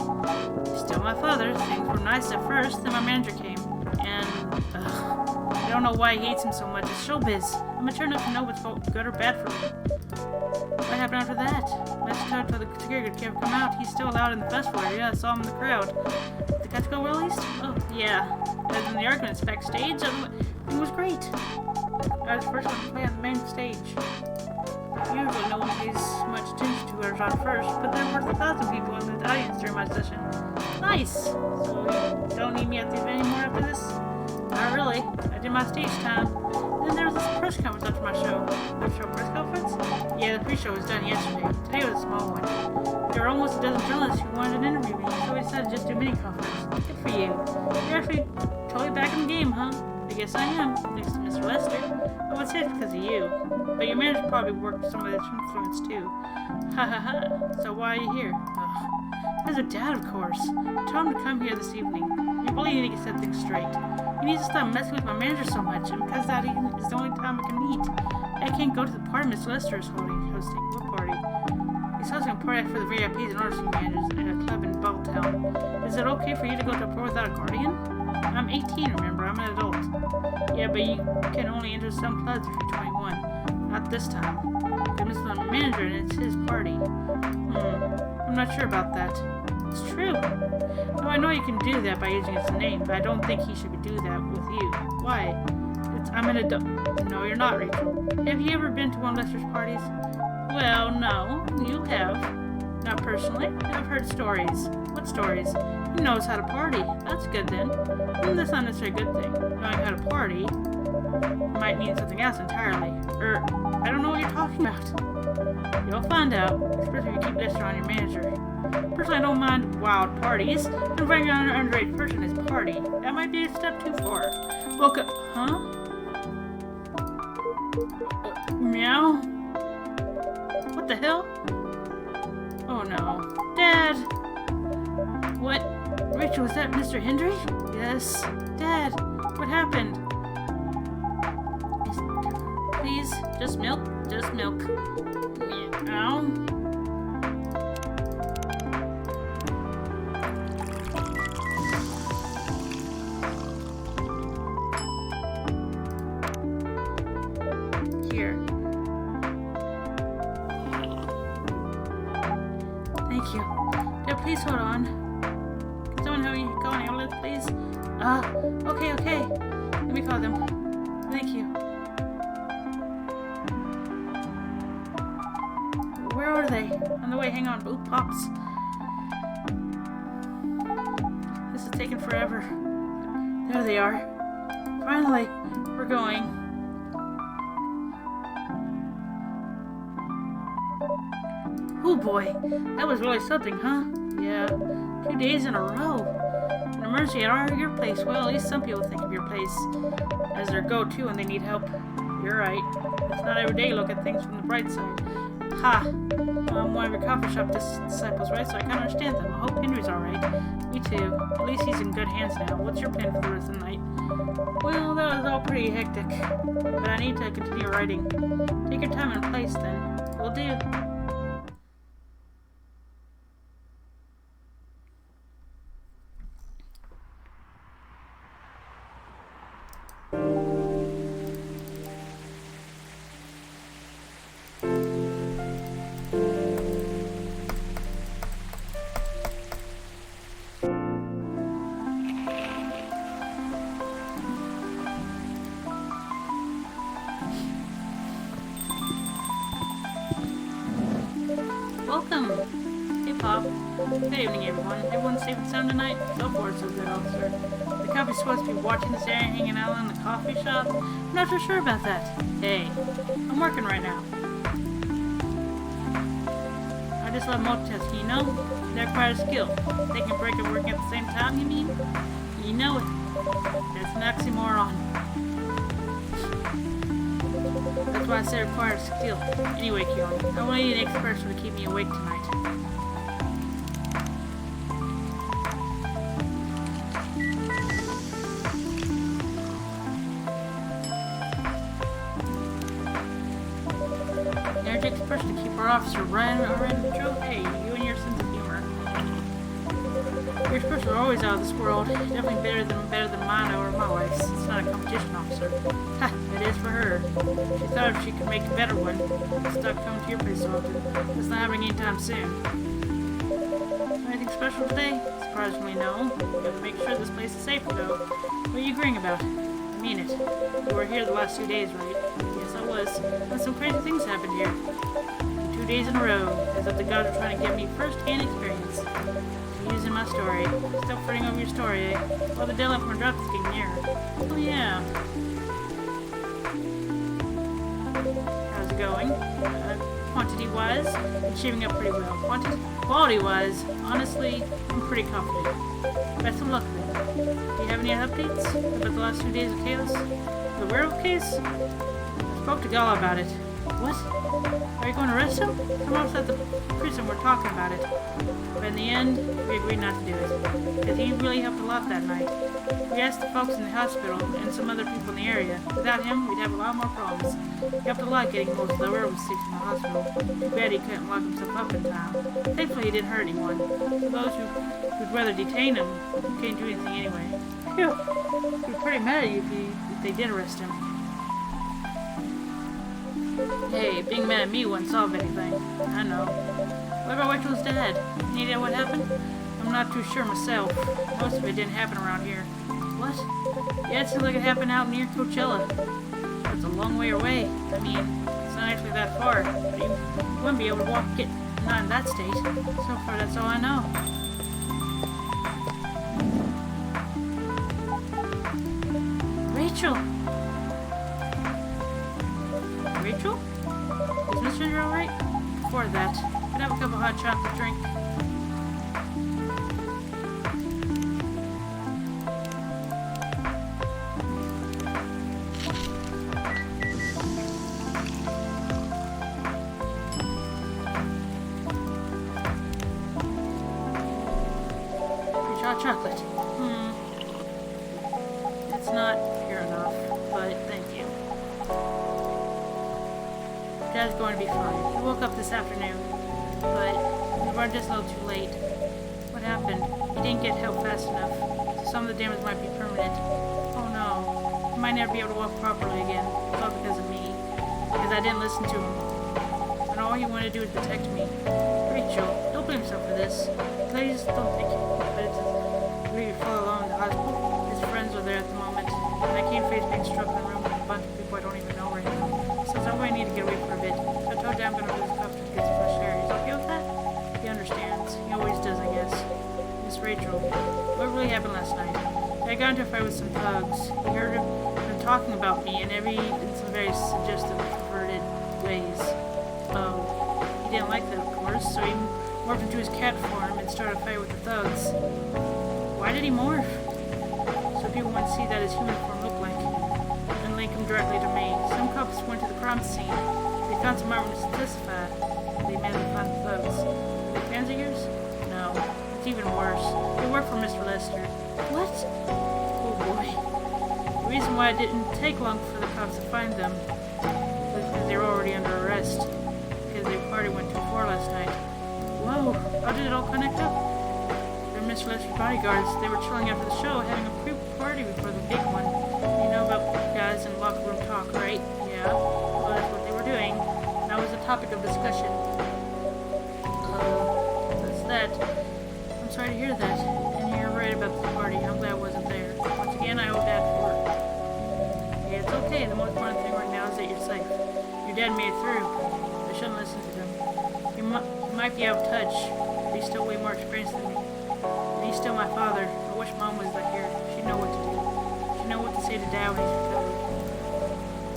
He's still my father. Things were nice at first, then my manager came. And, I don't know why he hates him so much. It's showbiz. I'm mature enough to know what's good or bad for me. What happened after that? Message told the security can't come out. He's still out in the festival area. I saw him in the crowd. Did the catch go well, at least? Oh, yeah. Other than the arguments backstage, it was great. I was the first one to play on the main stage. Usually no one pays much attention to us on first, but there were 1,000 people in the audience during my session. Nice! So you don't need me at the event anymore after this? Not really. I did my stage time. And then there was this press conference after my show. My show press conference? Yeah, the pre-show was done yesterday. Today was a small one. There were almost a dozen journalists who wanted an interview with me, so we decided to just do a mini-conference. Good for you. You're actually totally back in the game, huh? I guess I am, thanks to Mr. Lester. I would say it's because of you. But your manager probably worked some of this influence too. Ha ha ha. So why are you here? Ugh. Because of Dad, of course. I told him to come here this evening. We really need to get set things straight. He needs to stop messing with my manager so much, and because that is the only time we can meet. I can't go to the party Mr. Lester is hosting. What party? He's hosting a party for the VIPs and RC managers at a club in Balltown. Is it okay for you to go to a party without a guardian? I'm 18, remember, I'm an adult. Yeah, but you can only enter some clubs if you're 21. Not this time. Because Mr. the manager and it's his party. I'm not sure about that. It's true. Oh, I know you can do that by using his name, but I don't think he should do that with you. Why? I'm an adult. No, you're not, Rachel. Have you ever been to one of Lester's parties? Well, no. You have. Not personally. I've heard stories. What stories? He knows how to party. That's good then. That's not necessarily a good thing. Knowing how to party might mean something else entirely. I don't know what you're talking about. You'll find out, especially if you keep Lester on your manager. Personally, I don't mind wild parties. Inviting an underage person is party. That might be a step too far. Welcome. Huh? Meow? What the hell? Oh no. Dad! What? Rachel, is that Mr. Hendry? Yes. Dad, what happened? Please, just milk. Just milk. Meow. Here. Thank you. Dad, please hold on. Can someone help me call an ambulance, please? Okay. Let me call them. Thank you. Where are they? On the way, hang on. Ooh, pops. This is taking forever. There they are. Finally, we're going. Oh boy, that was really something, huh? Yeah, 2 days in a row. An emergency at your place. Well, at least some people think of your place as their go-to when they need help. You're right. It's not every day you look at things from the bright side. Ha! I'm one of your coffee shop disciples, right? So I kind of understand them. I hope Henry's alright. Me too. At least he's in good hands now. What's your plan for the rest of the night? Well, that was all pretty hectic. But I need to continue writing. Take your time and place, then. Will do. Good evening, everyone. Everyone safe and sound tonight? So far, so good, officer. The company's supposed to be watching this area, hanging out in the coffee shop. I'm not so sure about that. Hey, I'm working right now. I just love multitasking, you know? They require skill. They can break and work at the same time, you mean? You know it. That's an oxymoron. That's why I say require skill. Anyway, kijonii, I want to need an extra person to keep me awake tonight. Energetic person to keep our officer running around the patrol. Hey, you and your sense of humor. Your person are always out of this world. Definitely better than mine or my wife's. It's not a competition, officer. Ha! It is for her. She thought if she could make a better one, stop coming to your place so often. It's not happening anytime soon. Anything special today? Surprisingly, no. We gotta make sure this place is safe, though. What are you agreeing about? I mean it. You were here the last 2 days, right? Yes, I was. And some crazy things happened here. 2 days in a row, as if the gods are trying to give me first-hand experience. Using my story. Still fretting over your story, eh? Well, the deadline for drops is getting nearer. Oh, yeah. How's it going? Quantity-wise, it's shaping up pretty well. Quality-wise, honestly, I'm pretty confident. Best of luck, then. Do you have any updates about the last 2 days of chaos? The werewolf case? I spoke to Gala about it. What? Are you going to arrest him? Come up at the prison, we're talking about it. But in the end, we agreed not to do it. Because he really helped a lot that night. We asked the folks in the hospital and some other people in the area. Without him, we'd have a lot more problems. He helped a lot getting most of the werewolves sick from the hospital. Too bad he couldn't lock himself up in time. Thankfully, he didn't hurt anyone. For those who'd rather detain him, he can't do anything anyway. Phew. We'd be pretty mad at you if they did arrest him. Hey, being mad at me wouldn't solve anything. I know. What about Rachel's dad? Any idea what happened? I'm not too sure myself. Most of it didn't happen around here. What? Yeah, it seems like it happened out near Coachella. That's a long way away. I mean, it's not actually that far. But you wouldn't be able to walk it, not in that state. So far, that's all I know. Rachel! Rachel? Is Miss Ginger alright? Before that, could I have a cup of hot chocolate drink? Here's hot chocolate. It's not pure enough, but thank you. Dad's going to be fine. He woke up this afternoon, but we were just a little too late. What happened? He didn't get help fast enough, so some of the damage might be permanent. Oh no. He might never be able to walk properly again. It's all because of me. Because I didn't listen to him. And all he wanted to do was protect me. Rachel, don't blame yourself for this. Please don't think but it's really fall alone in the hospital. His friends are there at the moment, and I can't face being struck in a room with a bunch of people I don't even know right now. So I'm going to need to get away for a bit. So I told you I'm going to lose cup to get some fresh air. He's okay with that? He understands. He always does, I guess. Miss Rachel, what really happened last night? I got into a fight with some thugs. We heard them talking about me in some very suggestive, perverted ways. He didn't like that, of course, so he morphed into his cat form and started a fight with the thugs. Why did he morph? So people wouldn't see that his human form looked like, and link him directly to me. Some cops went to the crime scene. They found some eyewitnesses to testify. They managed to find the thugs. Are they fans of yours? No. It's even worse. They work for Mr. Lester. What? Oh boy. The reason why it didn't take long for the cops to find them was because they were already under arrest. Because their party went too far last night. Whoa. How did it all connect up? They're Mr. Lester's bodyguards. They were chilling after the show, having a pre-party before the big one. You know about guys in locker room talk, right? Yeah. Well, that's what they were doing. That was the topic of discussion. That's that. I'm sorry to hear that. And you're right about the party. I'm glad I wasn't there. Once again, I owe Dad for it. Yeah, it's okay. The most important thing right now is that you're safe. Your dad made it through. I shouldn't listen to him. He might be out of touch, but he's still way more experienced than me. And he's still my father. I wish Mom was back here. She'd know what to do. She'd know what to say to Dad when he's recovered.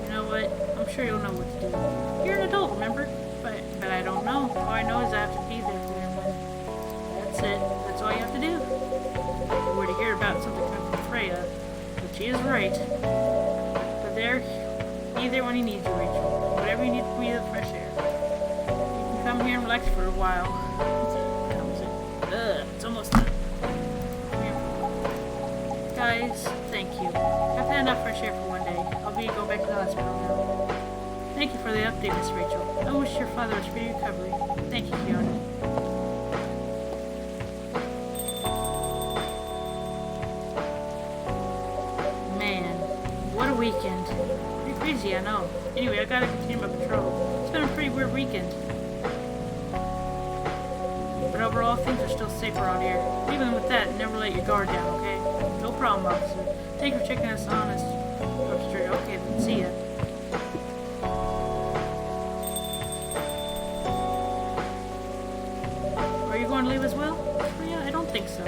You know what? I'm sure you'll know what to do. You're an adult, remember? But I don't know. All I know is I have to be there for him. That's it. That's all you have to do. If you were to hear about something coming from Freya, but she is right. But there, be there when he needs you, Rachel. Whatever you need to breathe fresh air. You can come here and relax for a while. It's almost done. Guys, thank you. I've had enough fresh air for one day. I'll go back to the hospital now. Thank you for the update, Miss Rachel. I wish your father a speedy recovery. Thank you, Kijonii. Man, what a weekend. Pretty crazy, I know. Anyway, I gotta continue my patrol. It's been a pretty weird weekend. But overall, things are still safe around here. Even with that, never let your guard down, okay? No problem, officer. Thank you for checking us on us. Okay, then see ya. Are you going to leave as well? Yeah, I don't think so.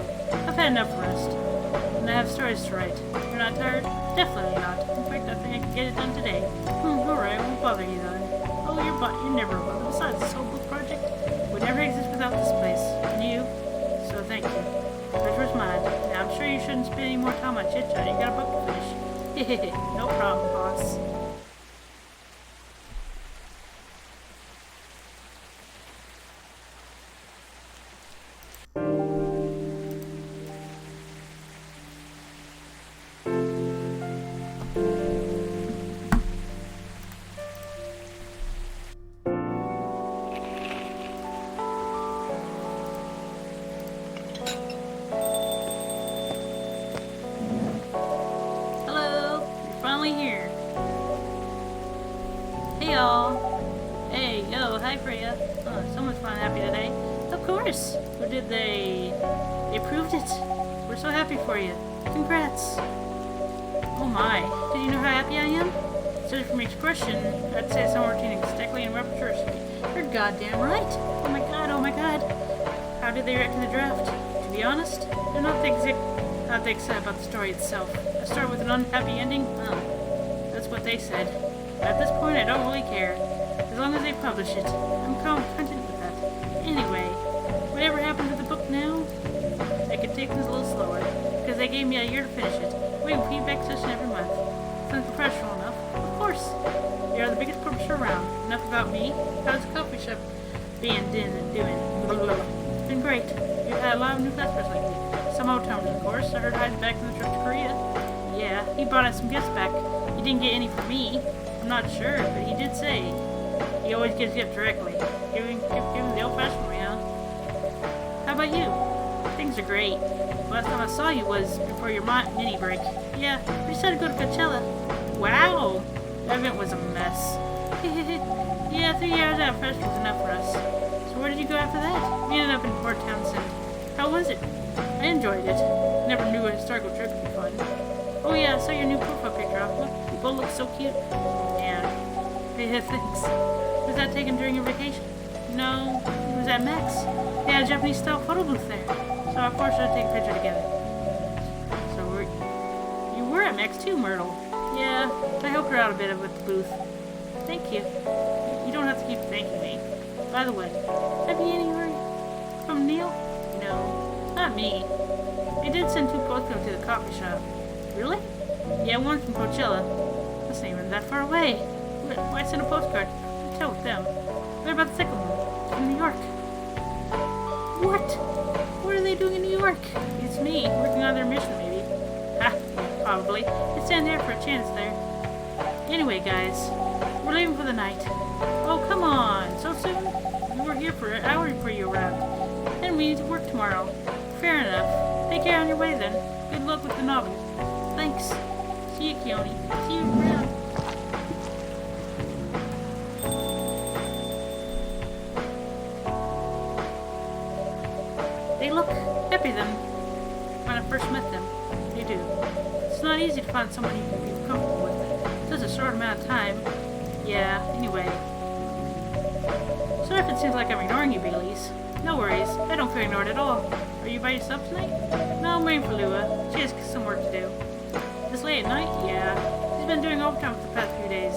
I've had enough rest. And I have stories to write. You're not tired? Definitely not. In fact, I think I can get it done today. Alright, I won't bother you then. Oh, you're never bothered. Besides, this whole book project would never exist without this place. And you. So thank you. Pleasure's mine. Now, I'm sure you shouldn't spend any more time on chit-chat. You got a book to finish. No problem, boss. Here. Hey y'all. Hey, yo, hi Freya. Someone's finally happy today. Of course. Who did they? They proved it. We're so happy for you. Congrats. Oh my. Did you know how happy I am? Judging from your expression, I'd say someone routine exactly in repertoire. You're goddamn right. Oh my god, oh my god. How did they react to the draft? To be honest, they're not that excited about the story itself. I start with an unhappy ending? That's what they said. But at this point, I don't really care. As long as they publish it. I'm content with that. Anyway, whatever happened to the book now? I could take things a little slower, because they gave me a year to finish it. We have a feedback session every month. Sounds professional enough. Of course. You are the biggest publisher around. Enough about me. How's the coffee shop doing? It's been great. You've had a lot of new customers lately. Some old timers, of course. I heard Hyde's back from the trip to Korea. Yeah, he brought us some gifts back. He didn't get any from me. I'm not sure, but he did say he always gives gifts directly. Giving the old-fashioned way, huh? How about you? Things are great. Last time I saw you was before your mini break. Yeah, we decided to go to Coachella. Wow! That event was a mess. Yeah, 3 hours out of festival was enough for us. So where did you go after that? We ended up in Port Townsend. How was it? I enjoyed it. Never knew a historical trip would be fun. Oh yeah, I saw your new profile picture. Look, you both look so cute. Yeah. Hey, thanks. Was that taken during your vacation? No, it was at Max. They had a Japanese-style photo booth there. So of course we'll take a picture together. So you were at Max too, Myrtle. Yeah, I helped her out a bit with the booth. Thank you. You don't have to keep thanking me. By the way, have you any word from Neil? No, not me. They did send 2 postcards to the coffee shop. Really? Yeah, one from Coachella. That's not even that far away. Why send a postcard? I'll tell with them. What about the second one? From New York. What? What are they doing in New York? It's me, working on their mission, maybe. Ha, probably. It's down there for a chance there. Anyway, guys, we're leaving for the night. Oh, come on, so soon? We were here for an hour before you arrived. And we need to work tomorrow. Fair enough. Take care on your way then. Good luck with the novel. Thanks. See you, Kijonii. See you around. They look happy than when I first met them. They do. It's not easy to find someone you can be comfortable with. It's just a short amount of time. Yeah, anyway. Sorry if it seems like I'm ignoring you, Baileys. No worries. I don't feel ignored at all. Are you by yourself tonight? No, I'm waiting for Lua. She has some work to do. This late at night? Yeah. She's been doing overtime for the past few days.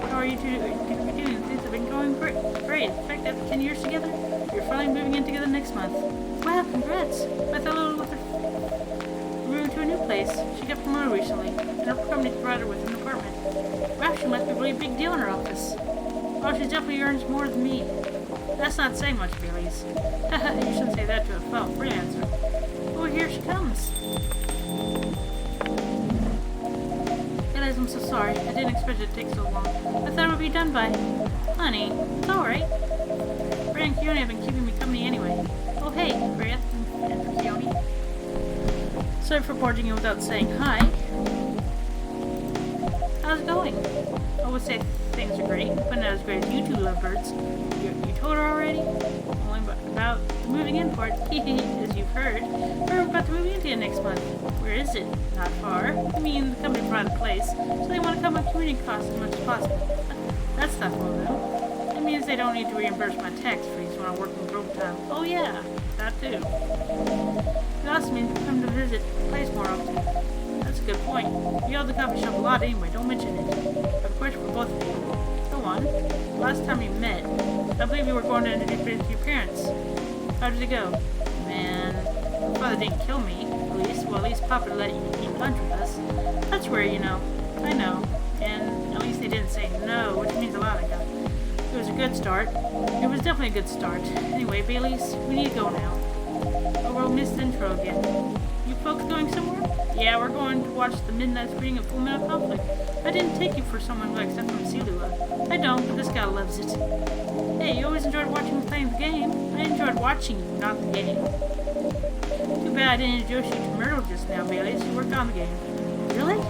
How are you two going to be doing? Things have been going great. In fact, after 10 years together, you're finally moving in together next month. Wow, congrats. I thought Lua with her moving to a new place. She got promoted recently, and her company provided her with an apartment. Wow, she must be a really big deal in her office. Oh, she definitely earns more than me. That's not saying much, Bailey's. You shouldn't say that to a fellow freelancer. Oh, here she comes. Bailey's, I'm so sorry. I didn't expect it to take so long. I thought it would be done by... Honey, it's alright. Freya and Kijonii have been keeping me company anyway. Oh, hey, Freya and Kijonii. Sorry for barging you without saying hi. How's it going? I would say things are great, but not as great as you two lovebirds. You told her already? Only about the moving in part. As you've heard. We're about to move in together next month. Where is it? Not far. I mean, the company provided a place, so they want to cut my commuting costs as much as possible. That's thoughtful, though. It means they don't need to reimburse my tax fees when I work in overtime. Oh yeah, that too. It also means I come to visit the place more often. That's a good point. You owe the coffee shop a lot anyway, don't mention it. I have a question for both of you. Go on. Last time we met, I believe you were going to introduce your parents. How did it go? Man, my father didn't kill me, at least Papa let you eat lunch with us. That's where, you know. I know. And at least they didn't say no, which means a lot, I guess. It was a good start. It was definitely a good start. Anyway, Bailey's, we need to go now. Oh, we'll miss the intro again. You folks going somewhere? Yeah, we're going to watch the midnight screening of Full Metal Conflict. I didn't take you for someone who likes that from Silua. I don't, but this guy loves it. Hey, you always enjoyed watching me playing the game. I enjoyed watching you, not the game. Too bad I didn't introduce you to Myrtle just now, Bailey. She worked on the game. Really?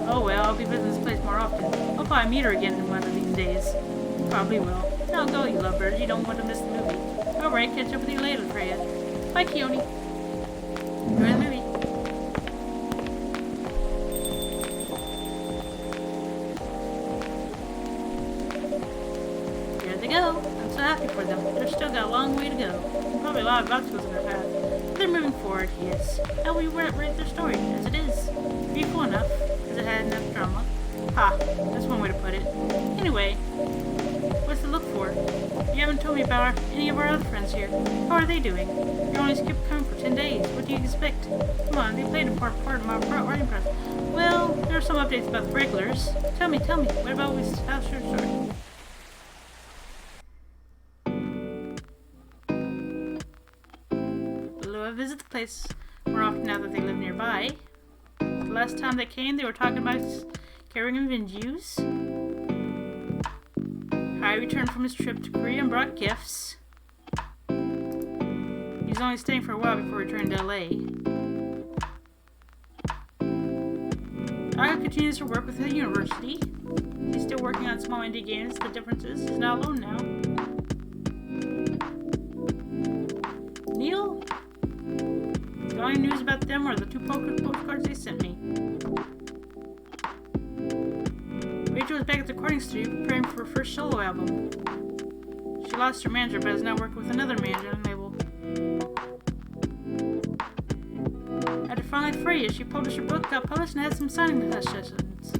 Oh well, I'll be visiting this place more often. I'll probably meet her again in one of these days. You probably will. Now go, you lovebird. You don't want to miss the movie. Alright, catch up with you later, Freya. Bye, Kijonii. Enjoy the movie. Here they go. I'm so happy for them. They've still got a long way to go. And probably a lot of obstacles in their path. But they're moving forward, yes. Now we rate their story, as it is. Beautiful enough, as it had enough drama. Ha, that's one way to put it. Anyway, what's to look for? You haven't told me about any of our other friends here. How are they doing? You only skipped coming for 10 days. What do you expect? Come on, they played an important part of my writing process. Well, there are some updates about the regulars. Tell me, what about we how's your story? Lua visit the place more often now that they live nearby. The last time they came, they were talking about carrying revenge use. Kai returned from his trip to Korea and brought gifts. He was only staying for a while before returning to LA. Aya continues to work with the university. He's still working on small indie games. The difference is he's not alone now. Neil? Got any news about them or the 2 postcards they sent me? Rachel is back at the recording studio preparing for her first solo album. She lost her manager but is now working with another manager and label. After finally Freya, she published her book, got published, and had some signing sessions.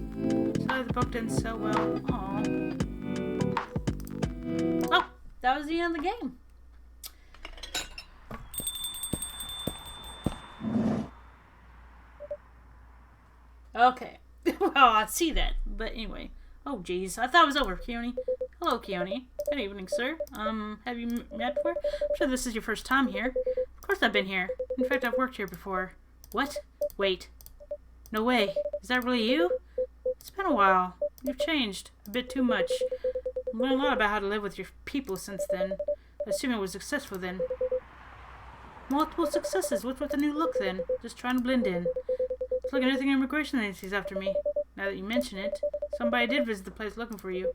Sorry the book didn't sell well. Aww. Oh, that was the end of the game. Okay. Well, I see that. But anyway. Oh, jeez. I thought it was over, Kijonii. Hello, Kijonii. Good evening, sir. Have you met before? I'm sure this is your first time here. Of course I've been here. In fact, I've worked here before. What? Wait. No way. Is that really you? It's been a while. You've changed. A bit too much. I've learned a lot about how to live with your people since then. I assume it was successful then. Multiple successes. What's with the new look then? Just trying to blend in. It's like anything immigration agency's after me. Now that you mention it, somebody did visit the place looking for you.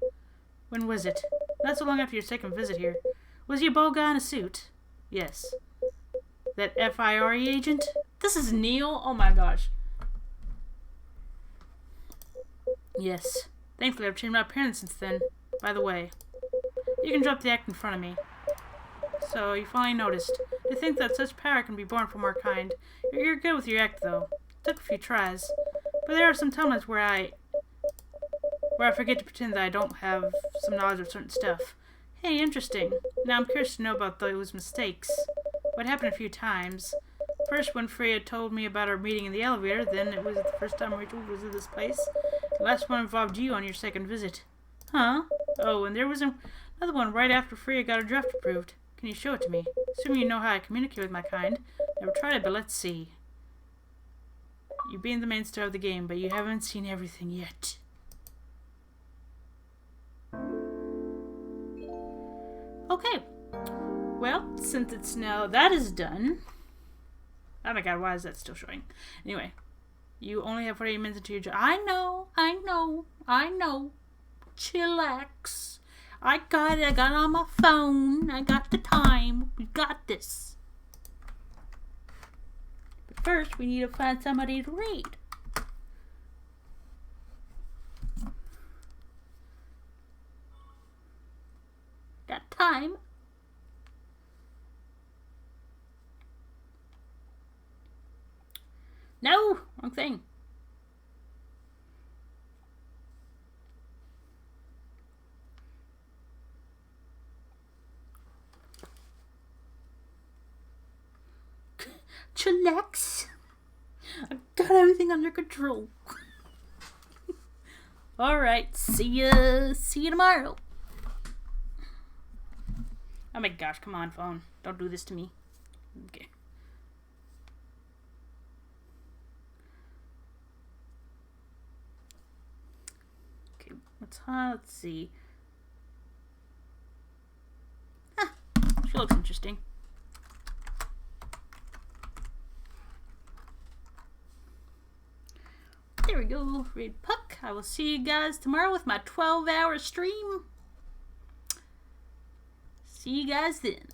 When was it? Not so long after your second visit here. Was he a bald guy in a suit? Yes. That FIRE agent? This is Neil? Oh my gosh. Yes. Thankfully I've changed my appearance since then. By the way, you can drop the act in front of me. So you finally noticed. To think that such power can be born from our kind. You're good with your act, though. It took a few tries. But there are some times where I forget to pretend that I don't have some knowledge of certain stuff. Hey, interesting. Now I'm curious to know about those mistakes. What happened a few times. First, when Freya told me about our meeting in the elevator, then it was the first time Rachel visited this place. The last one involved you on your second visit. Huh? Oh, and there was another one right after Freya got her draft approved. Can you show it to me? Assuming you know how I communicate with my kind. Never tried it, but let's see. You've been the main star of the game, but you haven't seen everything yet. Okay. Well, since it's now that is done. Oh my god, why is that still showing? Anyway, you only have 48 minutes into your job. I know. Chillax. I got it. I got it on my phone. I got the time. We got this. But first, we need to find somebody to read. Got time. No! Wrong thing. Chillax. I got everything under control. Alright, see you tomorrow. Oh my gosh, come on, phone. Don't do this to me. Okay. Okay, let's see. Huh, she looks interesting. There we go. Read Puck. I will see you guys tomorrow with my 12-hour stream. See you guys then.